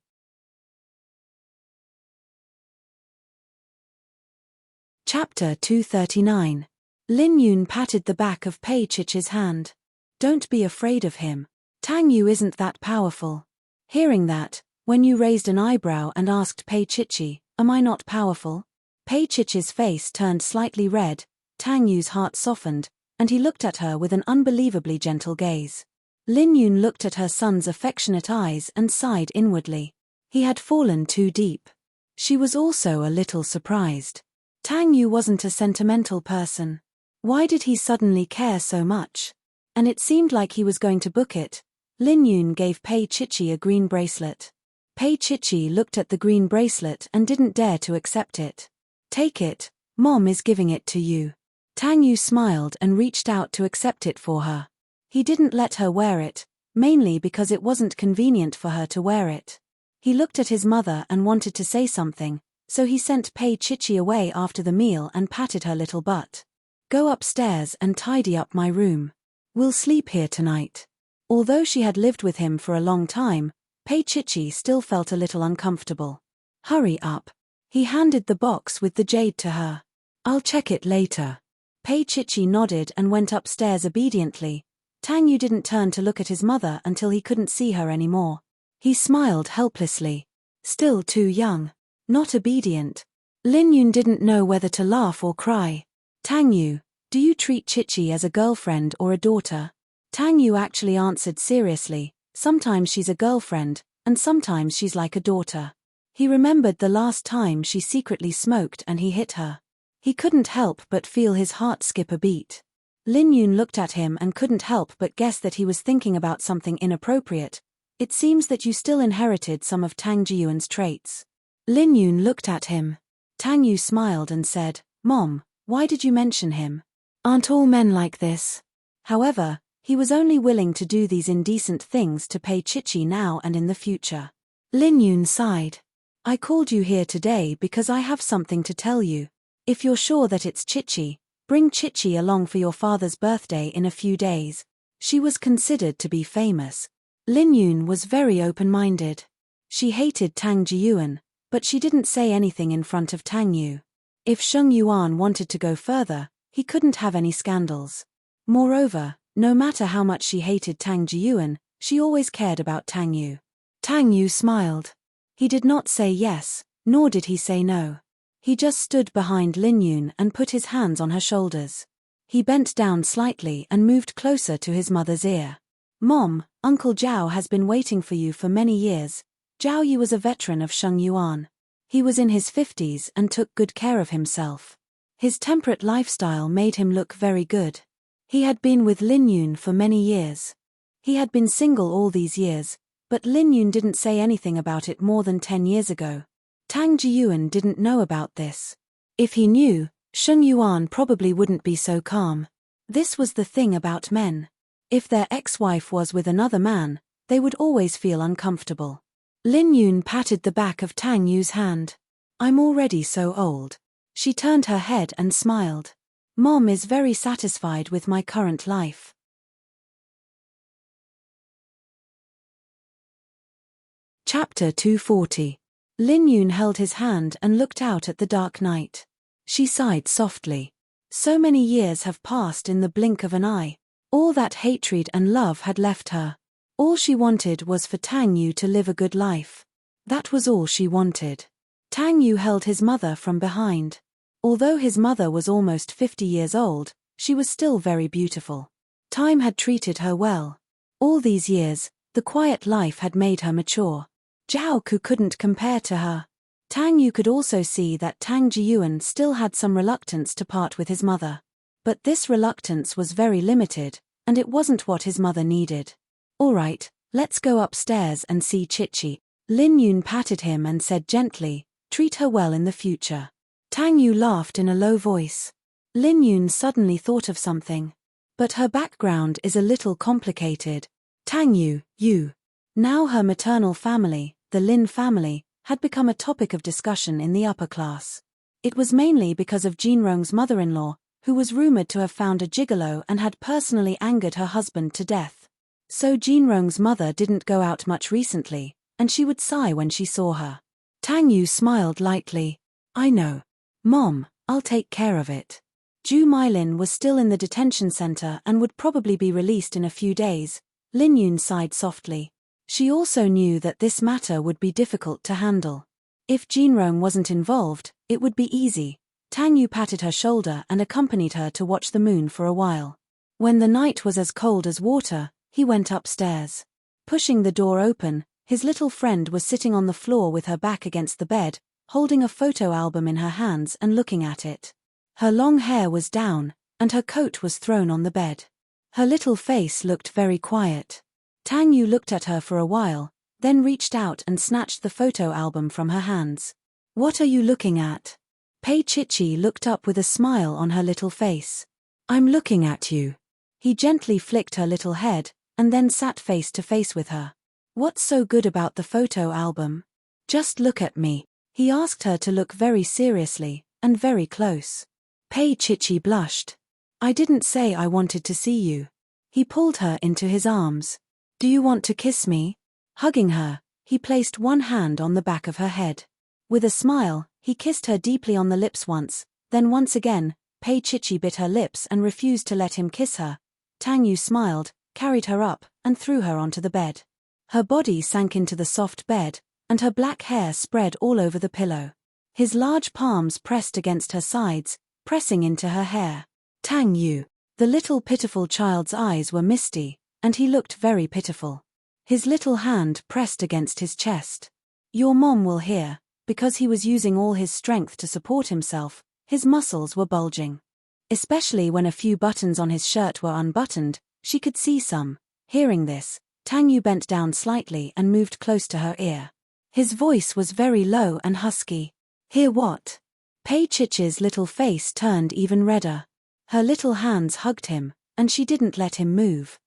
Chapter 239. Lin Yun patted the back of Pei Chichi's hand. Don't be afraid of him. Tang Yu isn't that powerful. Hearing that, Wen Yu raised an eyebrow and asked Pei Chichi, am I not powerful? Pei Chichi's face turned slightly red, Tang Yu's heart softened, and he looked at her with an unbelievably gentle gaze. Lin Yun looked at her son's affectionate eyes and sighed inwardly. He had fallen too deep. She was also a little surprised. Tang Yu wasn't a sentimental person. Why did he suddenly care so much? And it seemed like he was going to book it. Lin Yun gave Pei Chichi a green bracelet. Pei Chichi looked at the green bracelet and didn't dare to accept it. Take it, Mom is giving it to you. Tang Yu smiled and reached out to accept it for her. He didn't let her wear it, mainly because it wasn't convenient for her to wear it. He looked at his mother and wanted to say something, so he sent Pei Chichi away after the meal and patted her little butt. Go upstairs and tidy up my room. We'll sleep here tonight. Although she had lived with him for a long time, Pei Chichi still felt a little uncomfortable. Hurry up. He handed the box with the jade to her. I'll check it later. Pei Chichi nodded and went upstairs obediently. Tang Yu didn't turn to look at his mother until he couldn't see her anymore. He smiled helplessly. Still too young. Not obedient. Lin Yun didn't know whether to laugh or cry. Tang Yu, do you treat Chichi as a girlfriend or a daughter? Tang Yu actually answered seriously, sometimes she's a girlfriend, and sometimes she's like a daughter. He remembered the last time she secretly smoked and he hit her. He couldn't help but feel his heart skip a beat. Lin Yun looked at him and couldn't help but guess that he was thinking about something inappropriate. It seems that you still inherited some of Tang Jiyuan's traits. Lin Yun looked at him. Tang Yu smiled and said, Mom, why did you mention him? Aren't all men like this? However, he was only willing to do these indecent things to Pei Chichi now and in the future. Lin Yun sighed. I called you here today because I have something to tell you. If you're sure that it's Chichi, bring Chichi along for your father's birthday in a few days. She was considered to be famous. Lin Yun was very open-minded. She hated Tang Jiyuan, but she didn't say anything in front of Tang Yu. If Sheng Yuan wanted to go further, he couldn't have any scandals. Moreover, no matter how much she hated Tang Jiyuan, she always cared about Tang Yu. Tang Yu smiled. He did not say yes, nor did he say no. He just stood behind Lin Yun and put his hands on her shoulders. He bent down slightly and moved closer to his mother's ear. Mom, Uncle Zhao has been waiting for you for many years. Zhao Yu was a veteran of Sheng Yuan. He was in his 50s and took good care of himself. His temperate lifestyle made him look very good. He had been with Lin Yun for many years. He had been single all these years, but Lin Yun didn't say anything about it more than 10 years ago. Tang Jiyuan didn't know about this. If he knew, Sheng Yuan probably wouldn't be so calm. This was the thing about men. If their ex-wife was with another man, they would always feel uncomfortable. Lin Yun patted the back of Tang Yu's hand. I'm already so old. She turned her head and smiled. Mom is very satisfied with my current life. Chapter 240. Lin Yun held his hand and looked out at the dark night. She sighed softly. So many years have passed in the blink of an eye. All that hatred and love had left her. All she wanted was for Tang Yu to live a good life. That was all she wanted. Tang Yu held his mother from behind. Although his mother was almost 50 years old, she was still very beautiful. Time had treated her well. All these years, the quiet life had made her mature. Zhao Ku couldn't compare to her. Tang Yu could also see that Tang Jiyuan still had some reluctance to part with his mother. But this reluctance was very limited, and it wasn't what his mother needed. All right, let's go upstairs and see Chichi. Lin Yun patted him and said gently, treat her well in the future. Tang Yu laughed in a low voice. Lin Yun suddenly thought of something. But her background is a little complicated. Tang Yu, you. Now her maternal family, the Lin family, had become a topic of discussion in the upper class. It was mainly because of Jinrong's mother-in-law, who was rumored to have found a gigolo and had personally angered her husband to death. So Jinrong's mother didn't go out much recently, and she would sigh when she saw her. Tang Yu smiled lightly. I know. Mom, I'll take care of it. Zhu Mailin was still in the detention center and would probably be released in a few days. Lin Yun sighed softly. She also knew that this matter would be difficult to handle. If Jinrong wasn't involved, it would be easy. Tang Yu patted her shoulder and accompanied her to watch the moon for a while. When the night was as cold as water, he went upstairs. Pushing the door open, his little friend was sitting on the floor with her back against the bed, holding a photo album in her hands and looking at it. Her long hair was down, and her coat was thrown on the bed. Her little face looked very quiet. Tang Yu looked at her for a while, then reached out and snatched the photo album from her hands. What are you looking at? Pei Chichi looked up with a smile on her little face. I'm looking at you. He gently flicked her little head, and then sat face to face with her. What's so good about the photo album? Just look at me. He asked her to look very seriously, and very close. Pei Chichi blushed. I didn't say I wanted to see you. He pulled her into his arms. Do you want to kiss me? Hugging her, he placed one hand on the back of her head. With a smile, he kissed her deeply on the lips once, then once again. Pei Chichi bit her lips and refused to let him kiss her. Tang Yu smiled, carried her up, and threw her onto the bed. Her body sank into the soft bed, and her black hair spread all over the pillow. His large palms pressed against her sides, pressing into her hair. Tang Yu. The little pitiful child's eyes were misty, and he looked very pitiful. His little hand pressed against his chest. Your mom will hear. Because he was using all his strength to support himself, his muscles were bulging. Especially when a few buttons on his shirt were unbuttoned, she could see some. Hearing this, Tang Yu bent down slightly and moved close to her ear. His voice was very low and husky. Hear what? Pei Chichi's little face turned even redder. Her little hands hugged him, and she didn't let him move.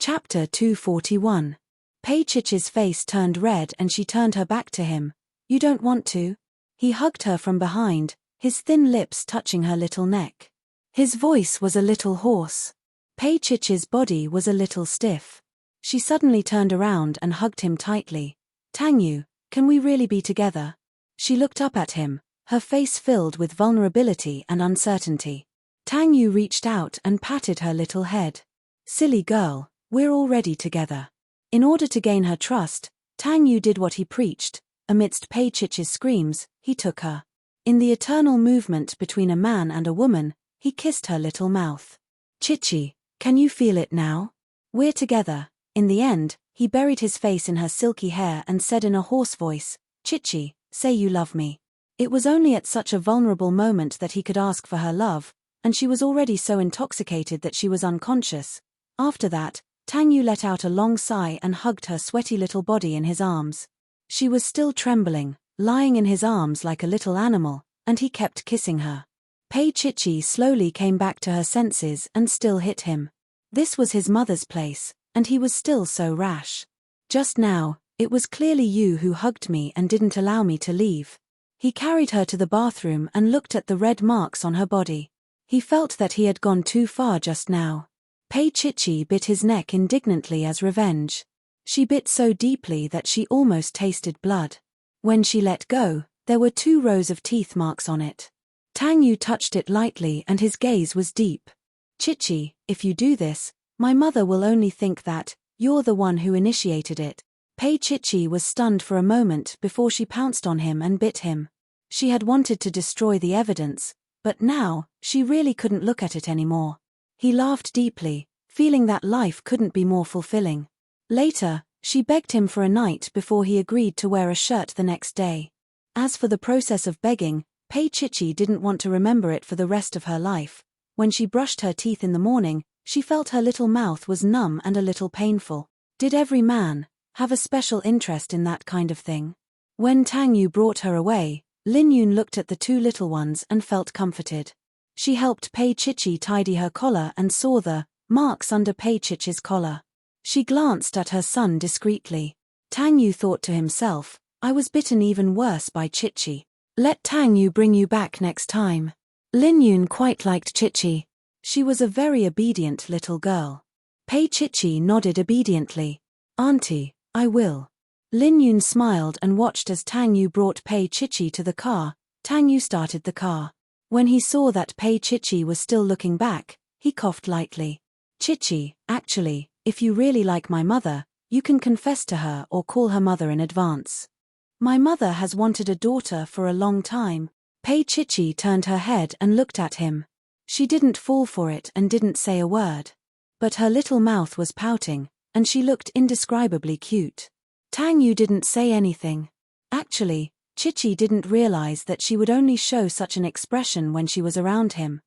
Chapter 241. Pei Chichi's face turned red and she turned her back to him. You don't want to? He hugged her from behind, his thin lips touching her little neck. His voice was a little hoarse. Pei Chichi's body was a little stiff. She suddenly turned around and hugged him tightly. Tang Yu, can we really be together? She looked up at him, her face filled with vulnerability and uncertainty. Tang Yu reached out and patted her little head. Silly girl, we're already together. In order to gain her trust, Tang Yu did what he preached. Amidst Pei Chichi's screams, he took her. In the eternal movement between a man and a woman, he kissed her little mouth. Chichi, can you feel it now? We're together. In the end, he buried his face in her silky hair and said in a hoarse voice, Chichi, say you love me. It was only at such a vulnerable moment that he could ask for her love, and she was already so intoxicated that she was unconscious. After that, Tang Yu let out a long sigh and hugged her sweaty little body in his arms. She was still trembling, lying in his arms like a little animal, and he kept kissing her. Pei Chichi slowly came back to her senses and still hit him. This was his mother's place, and he was still so rash. Just now, it was clearly you who hugged me and didn't allow me to leave. He carried her to the bathroom and looked at the red marks on her body. He felt that he had gone too far just now. Pei Chichi bit his neck indignantly as revenge. She bit so deeply that she almost tasted blood. When she let go, there were 2 rows of teeth marks on it. Tang Yu touched it lightly and his gaze was deep. Chichi, if you do this, my mother will only think that you're the one who initiated it. Pei Chichi was stunned for a moment before she pounced on him and bit him. She had wanted to destroy the evidence, but now, she really couldn't look at it anymore. He laughed deeply, feeling that life couldn't be more fulfilling. Later, she begged him for a night before he agreed to wear a shirt the next day. As for the process of begging, Pei Chichi didn't want to remember it for the rest of her life. When she brushed her teeth in the morning, she felt her little mouth was numb and a little painful. Did every man have a special interest in that kind of thing? When Tang Yu brought her away, Lin Yun looked at the 2 little ones and felt comforted. She helped Pei Chichi tidy her collar and saw the marks under Pei Chichi's collar. She glanced at her son discreetly. Tang Yu thought to himself, I was bitten even worse by Chichi. Let Tang Yu bring you back next time. Lin Yun quite liked Chichi. She was a very obedient little girl. Pei Chichi nodded obediently. Auntie, I will. Lin Yun smiled and watched as Tang Yu brought Pei Chichi to the car. Tang Yu started the car. When he saw that Pei Chichi was still looking back, he coughed lightly. Chichi, actually, if you really like my mother, you can confess to her or call her mother in advance. My mother has wanted a daughter for a long time. Pei Chichi turned her head and looked at him. She didn't fall for it and didn't say a word. But her little mouth was pouting, and she looked indescribably cute. Tang Yu didn't say anything. Actually, Chichi didn't realize that she would only show such an expression when she was around him.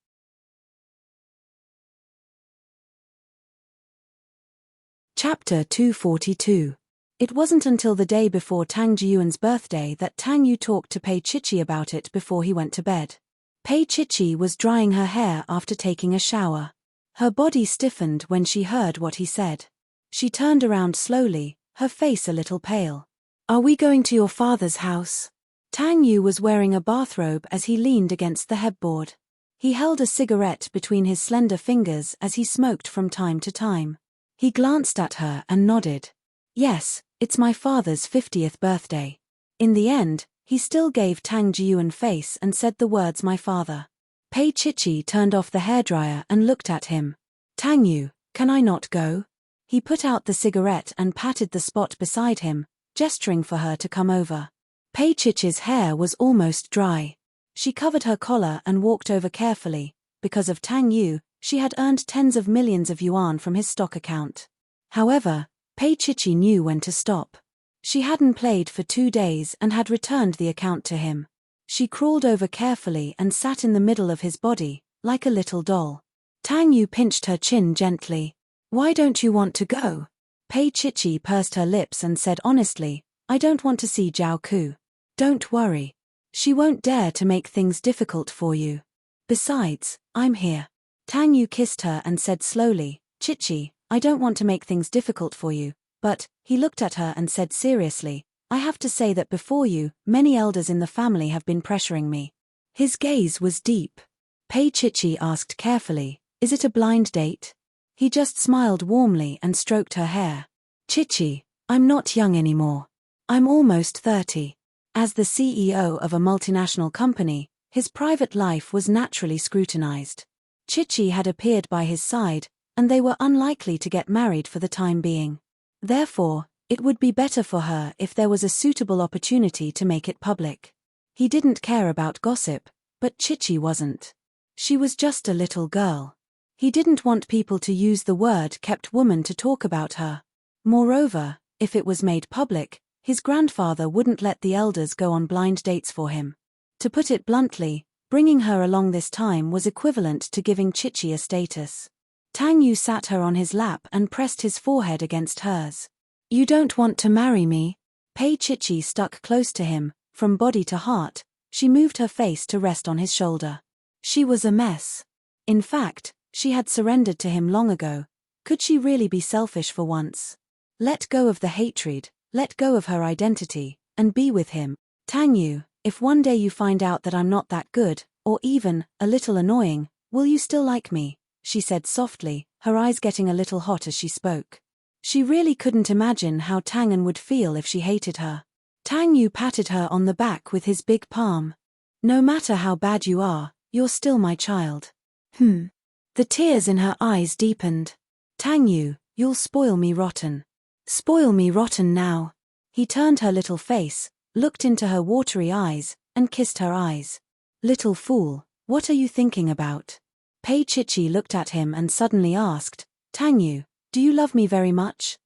Chapter 242. It wasn't until the day before Tang Jiyuan's birthday that Tang Yu talked to Pei Chichi about it before he went to bed. Pei Chichi was drying her hair after taking a shower. Her body stiffened when she heard what he said. She turned around slowly, her face a little pale. "Are we going to your father's house?" Tang Yu was wearing a bathrobe as he leaned against the headboard. He held a cigarette between his slender fingers as he smoked from time to time. He glanced at her and nodded. "Yes, it's my father's 50th birthday." In the end, he still gave Tang Jiyuan face and said the words "my father." Pei Chichi turned off the hairdryer and looked at him. "Tang Yu, can I not go?" He put out the cigarette and patted the spot beside him, gesturing for her to come over. Pei Chichi's hair was almost dry. She covered her collar and walked over carefully. Because of Tang Yu, she had earned tens of millions of yuan from his stock account. However, Pei Chichi knew when to stop. She hadn't played for 2 days and had returned the account to him. She crawled over carefully and sat in the middle of his body, like a little doll. Tang Yu pinched her chin gently. "Why don't you want to go?" Pei Chichi pursed her lips and said honestly, "I don't want to see Zhao Ku." "Don't worry. She won't dare to make things difficult for you. Besides, I'm here." Tang Yu kissed her and said slowly, "Chichi, I don't want to make things difficult for you, but," he looked at her and said seriously, "I have to say that before you, many elders in the family have been pressuring me." His gaze was deep. Pei Chichi asked carefully, "Is it a blind date?" He just smiled warmly and stroked her hair. "Chichi, I'm not young anymore. I'm almost 30. As the CEO of a multinational company, his private life was naturally scrutinized. Chichi had appeared by his side, and they were unlikely to get married for the time being. Therefore, it would be better for her if there was a suitable opportunity to make it public. He didn't care about gossip, but Chichi wasn't. She was just a little girl. He didn't want people to use the word kept woman to talk about her. Moreover, if it was made public, his grandfather wouldn't let the elders go on blind dates for him. To put it bluntly, bringing her along this time was equivalent to giving Chichi a status. Tang Yu sat her on his lap and pressed his forehead against hers. "You don't want to marry me?" Pei Chichi stuck close to him, from body to heart. She moved her face to rest on his shoulder. She was a mess. In fact, she had surrendered to him long ago. Could she really be selfish for once? Let go of the hatred, let go of her identity, and be with him. "Tang Yu, if one day you find out that I'm not that good, or even a little annoying, will you still like me?" she said softly, her eyes getting a little hot as she spoke. She really couldn't imagine how Tang An would feel if she hated her. Tang Yu patted her on the back with his big palm. "No matter how bad you are, you're still my child." The tears in her eyes deepened. "Tang Yu, you'll spoil me rotten." "Spoil me rotten now." He turned her little face, looked into her watery eyes, and kissed her eyes. "Little fool, what are you thinking about?" Pei Chichi looked at him and suddenly asked, "Tang Yu, do you love me very much?"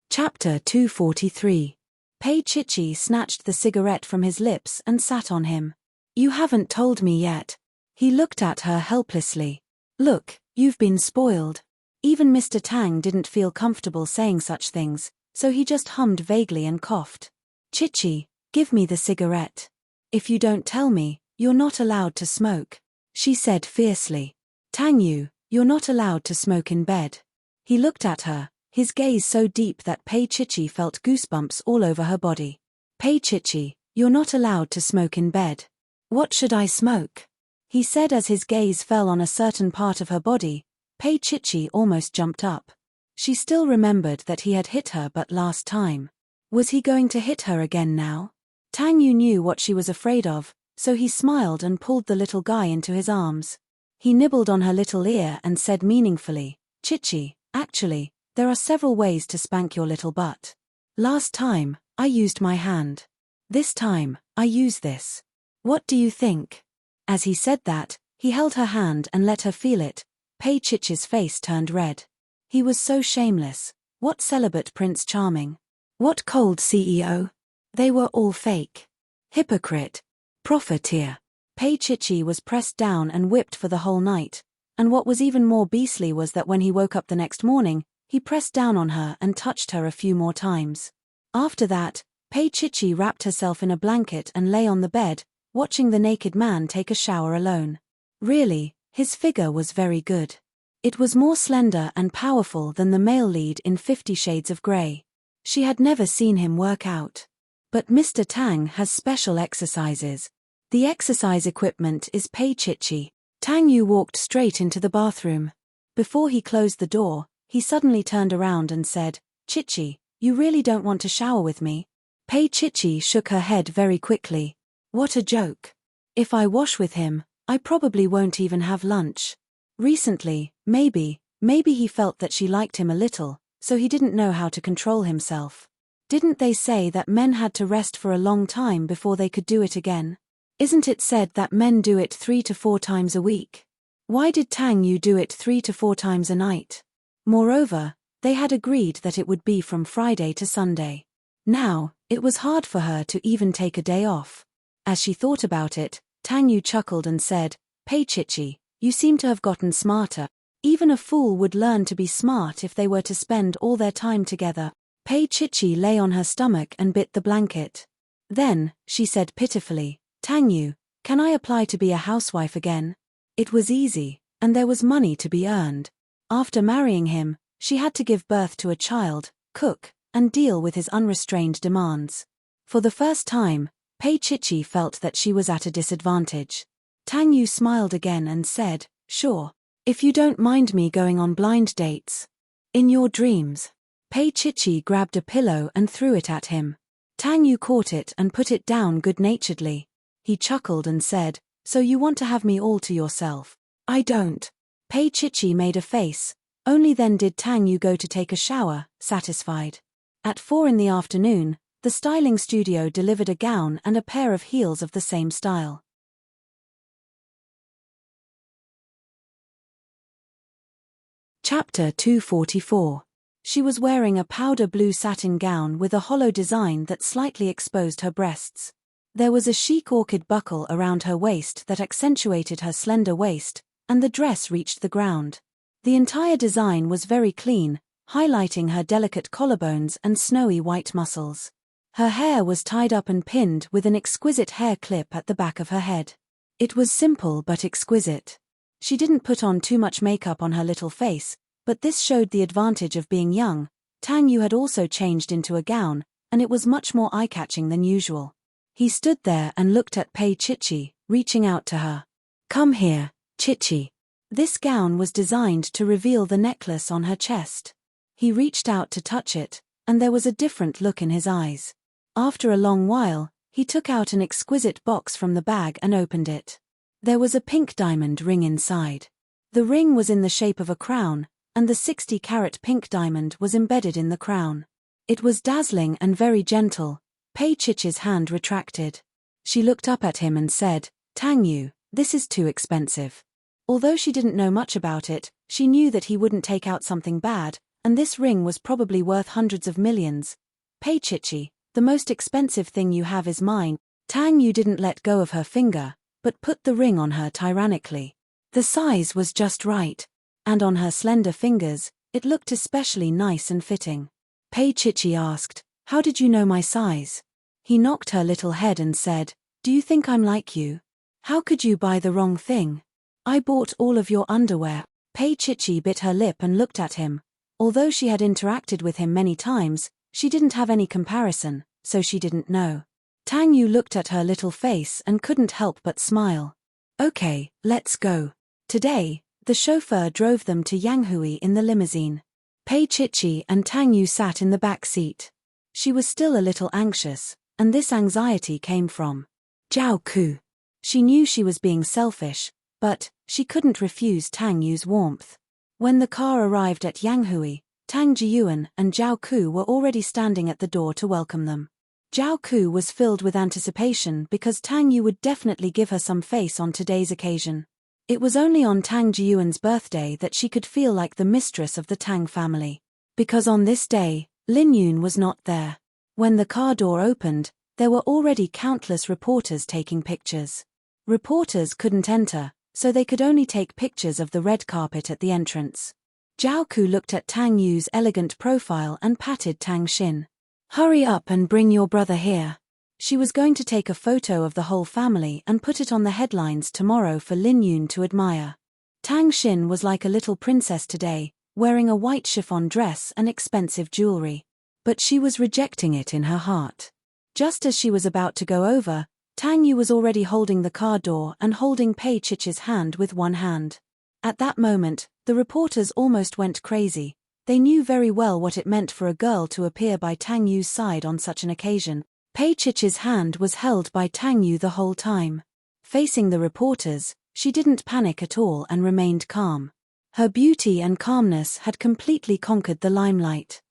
Chapter 243. Pei Chichi snatched the cigarette from his lips and sat on him. "You haven't told me yet." He looked at her helplessly. "Look, you've been spoiled." Even Mr. Tang didn't feel comfortable saying such things, so he just hummed vaguely and coughed. "Chichi, give me the cigarette. If you don't tell me, you're not allowed to smoke," she said fiercely. "Tang Yu, you're not allowed to smoke in bed." He looked at her, his gaze so deep that Pei Chichi felt goosebumps all over her body. "Pei Chichi, you're not allowed to smoke in bed." "What should I smoke?" he said as his gaze fell on a certain part of her body. Pei Chichi almost jumped up. She still remembered that he had hit her but last time. Was he going to hit her again now? Tang Yu knew what she was afraid of, so he smiled and pulled the little guy into his arms. He nibbled on her little ear and said meaningfully, "Chichi, actually, there are several ways to spank your little butt. Last time, I used my hand. This time, I use this. What do you think?" As he said that, he held her hand and let her feel it. Pei Chichi's face turned red. He was so shameless. What celibate Prince Charming? What cold CEO? They were all fake. Hypocrite. Profiteer. Pei Chichi was pressed down and whipped for the whole night, And what was even more beastly was that when he woke up the next morning, he pressed down on her and touched her a few more times. After that, Pei Chichi wrapped herself in a blanket and lay on the bed, watching the naked man take a shower alone. Really, his figure was very good. It was more slender and powerful than the male lead in 50 Shades of Grey. She had never seen him work out. But Mr. Tang has special exercises. The exercise equipment is Pei Chichi. Tang Yu walked straight into the bathroom. Before he closed the door, he suddenly turned around and said, "Chichi, you really don't want to shower with me?" Pei Chichi shook her head very quickly. "What a joke. If I wash with him, I probably won't even have lunch." Recently, maybe he felt that she liked him a little, so he didn't know how to control himself. Didn't they say that men had to rest for a long time before they could do it again? Isn't it said that men do it 3 to 4 times a week? Why did Tang Yu do it 3 to 4 times a night? Moreover, they had agreed that it would be from Friday to Sunday. Now, it was hard for her to even take a day off. As she thought about it, Tang Yu chuckled and said, "Pei Chichi, you seem to have gotten smarter. Even a fool would learn to be smart if they were to spend all their time together." Pei Chichi lay on her stomach and bit the blanket. Then, she said pitifully, "Tang Yu, can I apply to be a housewife again?" It was easy, and there was money to be earned. After marrying him, she had to give birth to a child, cook, and deal with his unrestrained demands. For the first time, Pei Chichi felt that she was at a disadvantage. Tang Yu smiled again and said, "Sure. If you don't mind me going on blind dates." "In your dreams." Pei Chichi grabbed a pillow and threw it at him. Tang Yu caught it and put it down good-naturedly. He chuckled and said, "So you want to have me all to yourself?" "I don't." Pei Chichi made a face. Only then did Tang Yu go to take a shower, satisfied. At 4 in the afternoon, the styling studio delivered a gown and a pair of heels of the same style. Chapter 244. She was wearing a powder blue satin gown with a hollow design that slightly exposed her breasts. There was a chic orchid buckle around her waist that accentuated her slender waist, and the dress reached the ground. The entire design was very clean, highlighting her delicate collarbones and snowy white muscles. Her hair was tied up and pinned with an exquisite hair clip at the back of her head. It was simple but exquisite. She didn't put on too much makeup on her little face, but this showed the advantage of being young. Tang Yu had also changed into a gown, and it was much more eye-catching than usual. He stood there and looked at Pei Chichi, reaching out to her. "Come here, Chichi." This gown was designed to reveal the necklace on her chest. He reached out to touch it, and there was a different look in his eyes. After a long while, he took out an exquisite box from the bag and opened it. There was a pink diamond ring inside. The ring was in the shape of a crown, and the 60-carat pink diamond was embedded in the crown. It was dazzling and very gentle. Pei Chichi's hand retracted. She looked up at him and said, "Tang Yu, this is too expensive." Although she didn't know much about it, she knew that he wouldn't take out something bad, and this ring was probably worth hundreds of millions. "Pei Chichi, the most expensive thing you have is mine." Tang Yu didn't let go of her finger, but put the ring on her tyrannically. The size was just right, and on her slender fingers, it looked especially nice and fitting. Pei Chichi asked, "How did you know my size?" He knocked her little head and said, "Do you think I'm like you? How could you buy the wrong thing? I bought all of your underwear." Pei Chichi bit her lip and looked at him. Although she had interacted with him many times, she didn't have any comparison, so she didn't know. Tang Yu looked at her little face and couldn't help but smile. "Okay, let's go." Today, the chauffeur drove them to Yanghui in the limousine. Pei Chichi and Tang Yu sat in the back seat. She was still a little anxious, and this anxiety came from Zhao Ku. She knew she was being selfish, but she couldn't refuse Tang Yu's warmth. When the car arrived at Yanghui, Tang Jiyuan and Zhao Ku were already standing at the door to welcome them. Zhao Ku was filled with anticipation because Tang Yu would definitely give her some face on today's occasion. It was only on Tang Jiyuan's birthday that she could feel like the mistress of the Tang family. Because on this day, Lin Yun was not there. When the car door opened, there were already countless reporters taking pictures. Reporters couldn't enter, so they could only take pictures of the red carpet at the entrance. Zhao Ku looked at Tang Yu's elegant profile and patted Tang Xin. "Hurry up and bring your brother here." She was going to take a photo of the whole family and put it on the headlines tomorrow for Lin Yun to admire. Tang Xin was like a little princess today, wearing a white chiffon dress and expensive jewelry. But she was rejecting it in her heart. Just as she was about to go over, Tang Yu was already holding the car door and holding Pei Chichi's hand with one hand. At that moment, the reporters almost went crazy. They knew very well what it meant for a girl to appear by Tang Yu's side on such an occasion. Pei Chichi's hand was held by Tang Yu the whole time. Facing the reporters, she didn't panic at all and remained calm. Her beauty and calmness had completely conquered the limelight.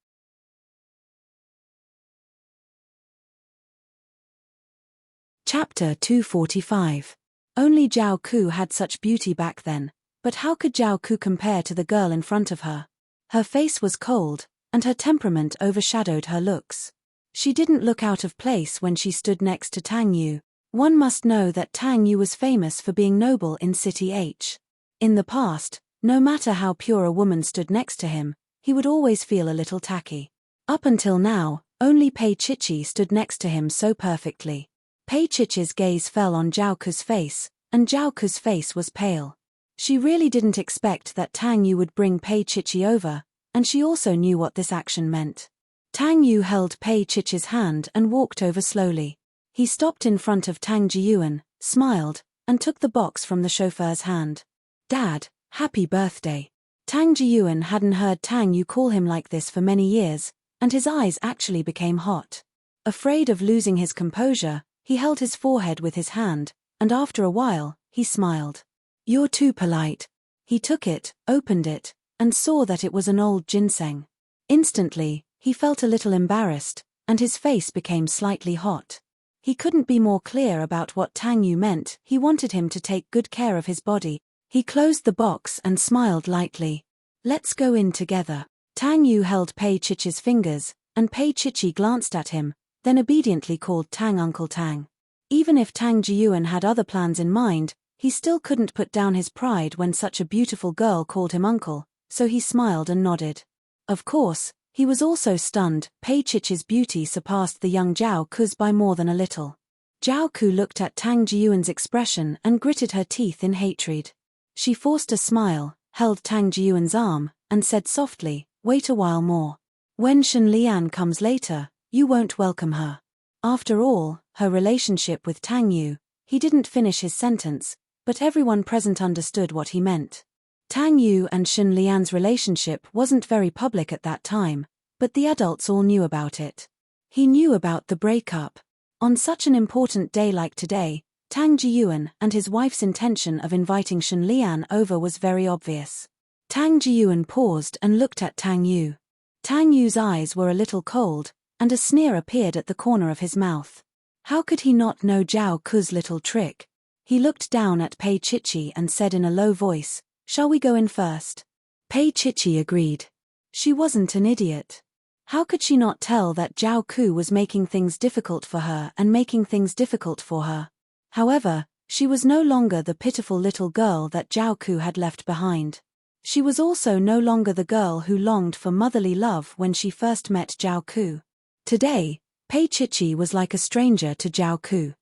Chapter 245. Only Zhao Ku had such beauty back then, but how could Zhao Ku compare to the girl in front of her? Her face was cold, and her temperament overshadowed her looks. She didn't look out of place when she stood next to Tang Yu. One must know that Tang Yu was famous for being noble in City H. In the past, no matter how pure a woman stood next to him, he would always feel a little tacky. Up until now, only Pei Chichi stood next to him so perfectly. Pei Chichi's gaze fell on Zhao Ku's face, and Zhao Ku's face was pale. She really didn't expect that Tang Yu would bring Pei Chichi over, and she also knew what this action meant. Tang Yu held Pei Chichi's hand and walked over slowly. He stopped in front of Tang Jiyuan, smiled, and took the box from the chauffeur's hand. "Dad, happy birthday." Tang Jiyuan hadn't heard Tang Yu call him like this for many years, and his eyes actually became hot. Afraid of losing his composure, he held his forehead with his hand, and after a while, he smiled. "You're too polite." He took it, opened it, and saw that it was an old ginseng. Instantly, he felt a little embarrassed, and his face became slightly hot. He couldn't be more clear about what Tang Yu meant. He wanted him to take good care of his body. He closed the box and smiled lightly. "Let's go in together." Tang Yu held Pei Chichi's fingers, and Pei Chichi glanced at him, then obediently called Tang Uncle Tang. Even if Tang Jiyuan had other plans in mind, he still couldn't put down his pride when such a beautiful girl called him uncle, so he smiled and nodded. Of course, he was also stunned. Pei Chichi's beauty surpassed the young Zhao Ku's by more than a little. Zhao Ku looked at Tang Jiyuan's expression and gritted her teeth in hatred. She forced a smile, held Tang Jiyuan's arm, and said softly, "Wait a while more. When Shen Lian comes later, you won't welcome her." After all, her relationship with Tang Yu, he didn't finish his sentence, but everyone present understood what he meant. Tang Yu and Shen Lian's relationship wasn't very public at that time, but the adults all knew about it. He knew about the breakup. On such an important day like today, Tang Jiyuan and his wife's intention of inviting Shen Lian over was very obvious. Tang Jiyuan paused and looked at Tang Yu. Tang Yu's eyes were a little cold, and a sneer appeared at the corner of his mouth. How could he not know Zhao Ku's little trick? He looked down at Pei Chichi and said in a low voice, "Shall we go in first?" Pei Chichi agreed. She wasn't an idiot. How could she not tell that Zhao Ku was making things difficult for her and making things difficult for her? However, she was no longer the pitiful little girl that Zhao Ku had left behind. She was also no longer the girl who longed for motherly love when she first met Zhao Ku. Today, Pei Chichi was like a stranger to Zhao Ku.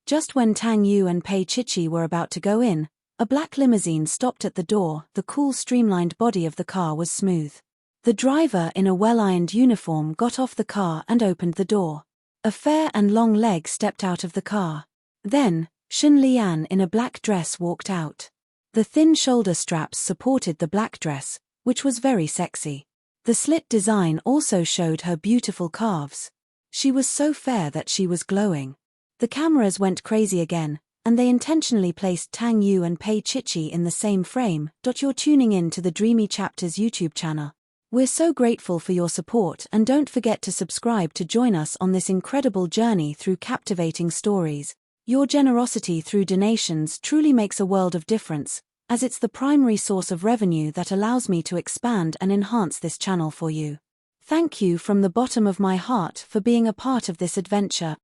Just when Tang Yu and Pei Chichi were about to go in, a black limousine stopped at the door. The cool streamlined body of the car was smooth. The driver in a well-ironed uniform got off the car and opened the door. A fair and long leg stepped out of the car. Then, Shen Lian in a black dress walked out. The thin shoulder straps supported the black dress, which was very sexy. The slit design also showed her beautiful calves. She was so fair that she was glowing. The cameras went crazy again, and they intentionally placed Tang Yu and Pei Chichi in the same frame. You're tuning in to the Dreamy Chapters YouTube channel. We're so grateful for your support, and don't forget to subscribe to join us on this incredible journey through captivating stories. Your generosity through donations truly makes a world of difference, as it's the primary source of revenue that allows me to expand and enhance this channel for you. Thank you from the bottom of my heart for being a part of this adventure.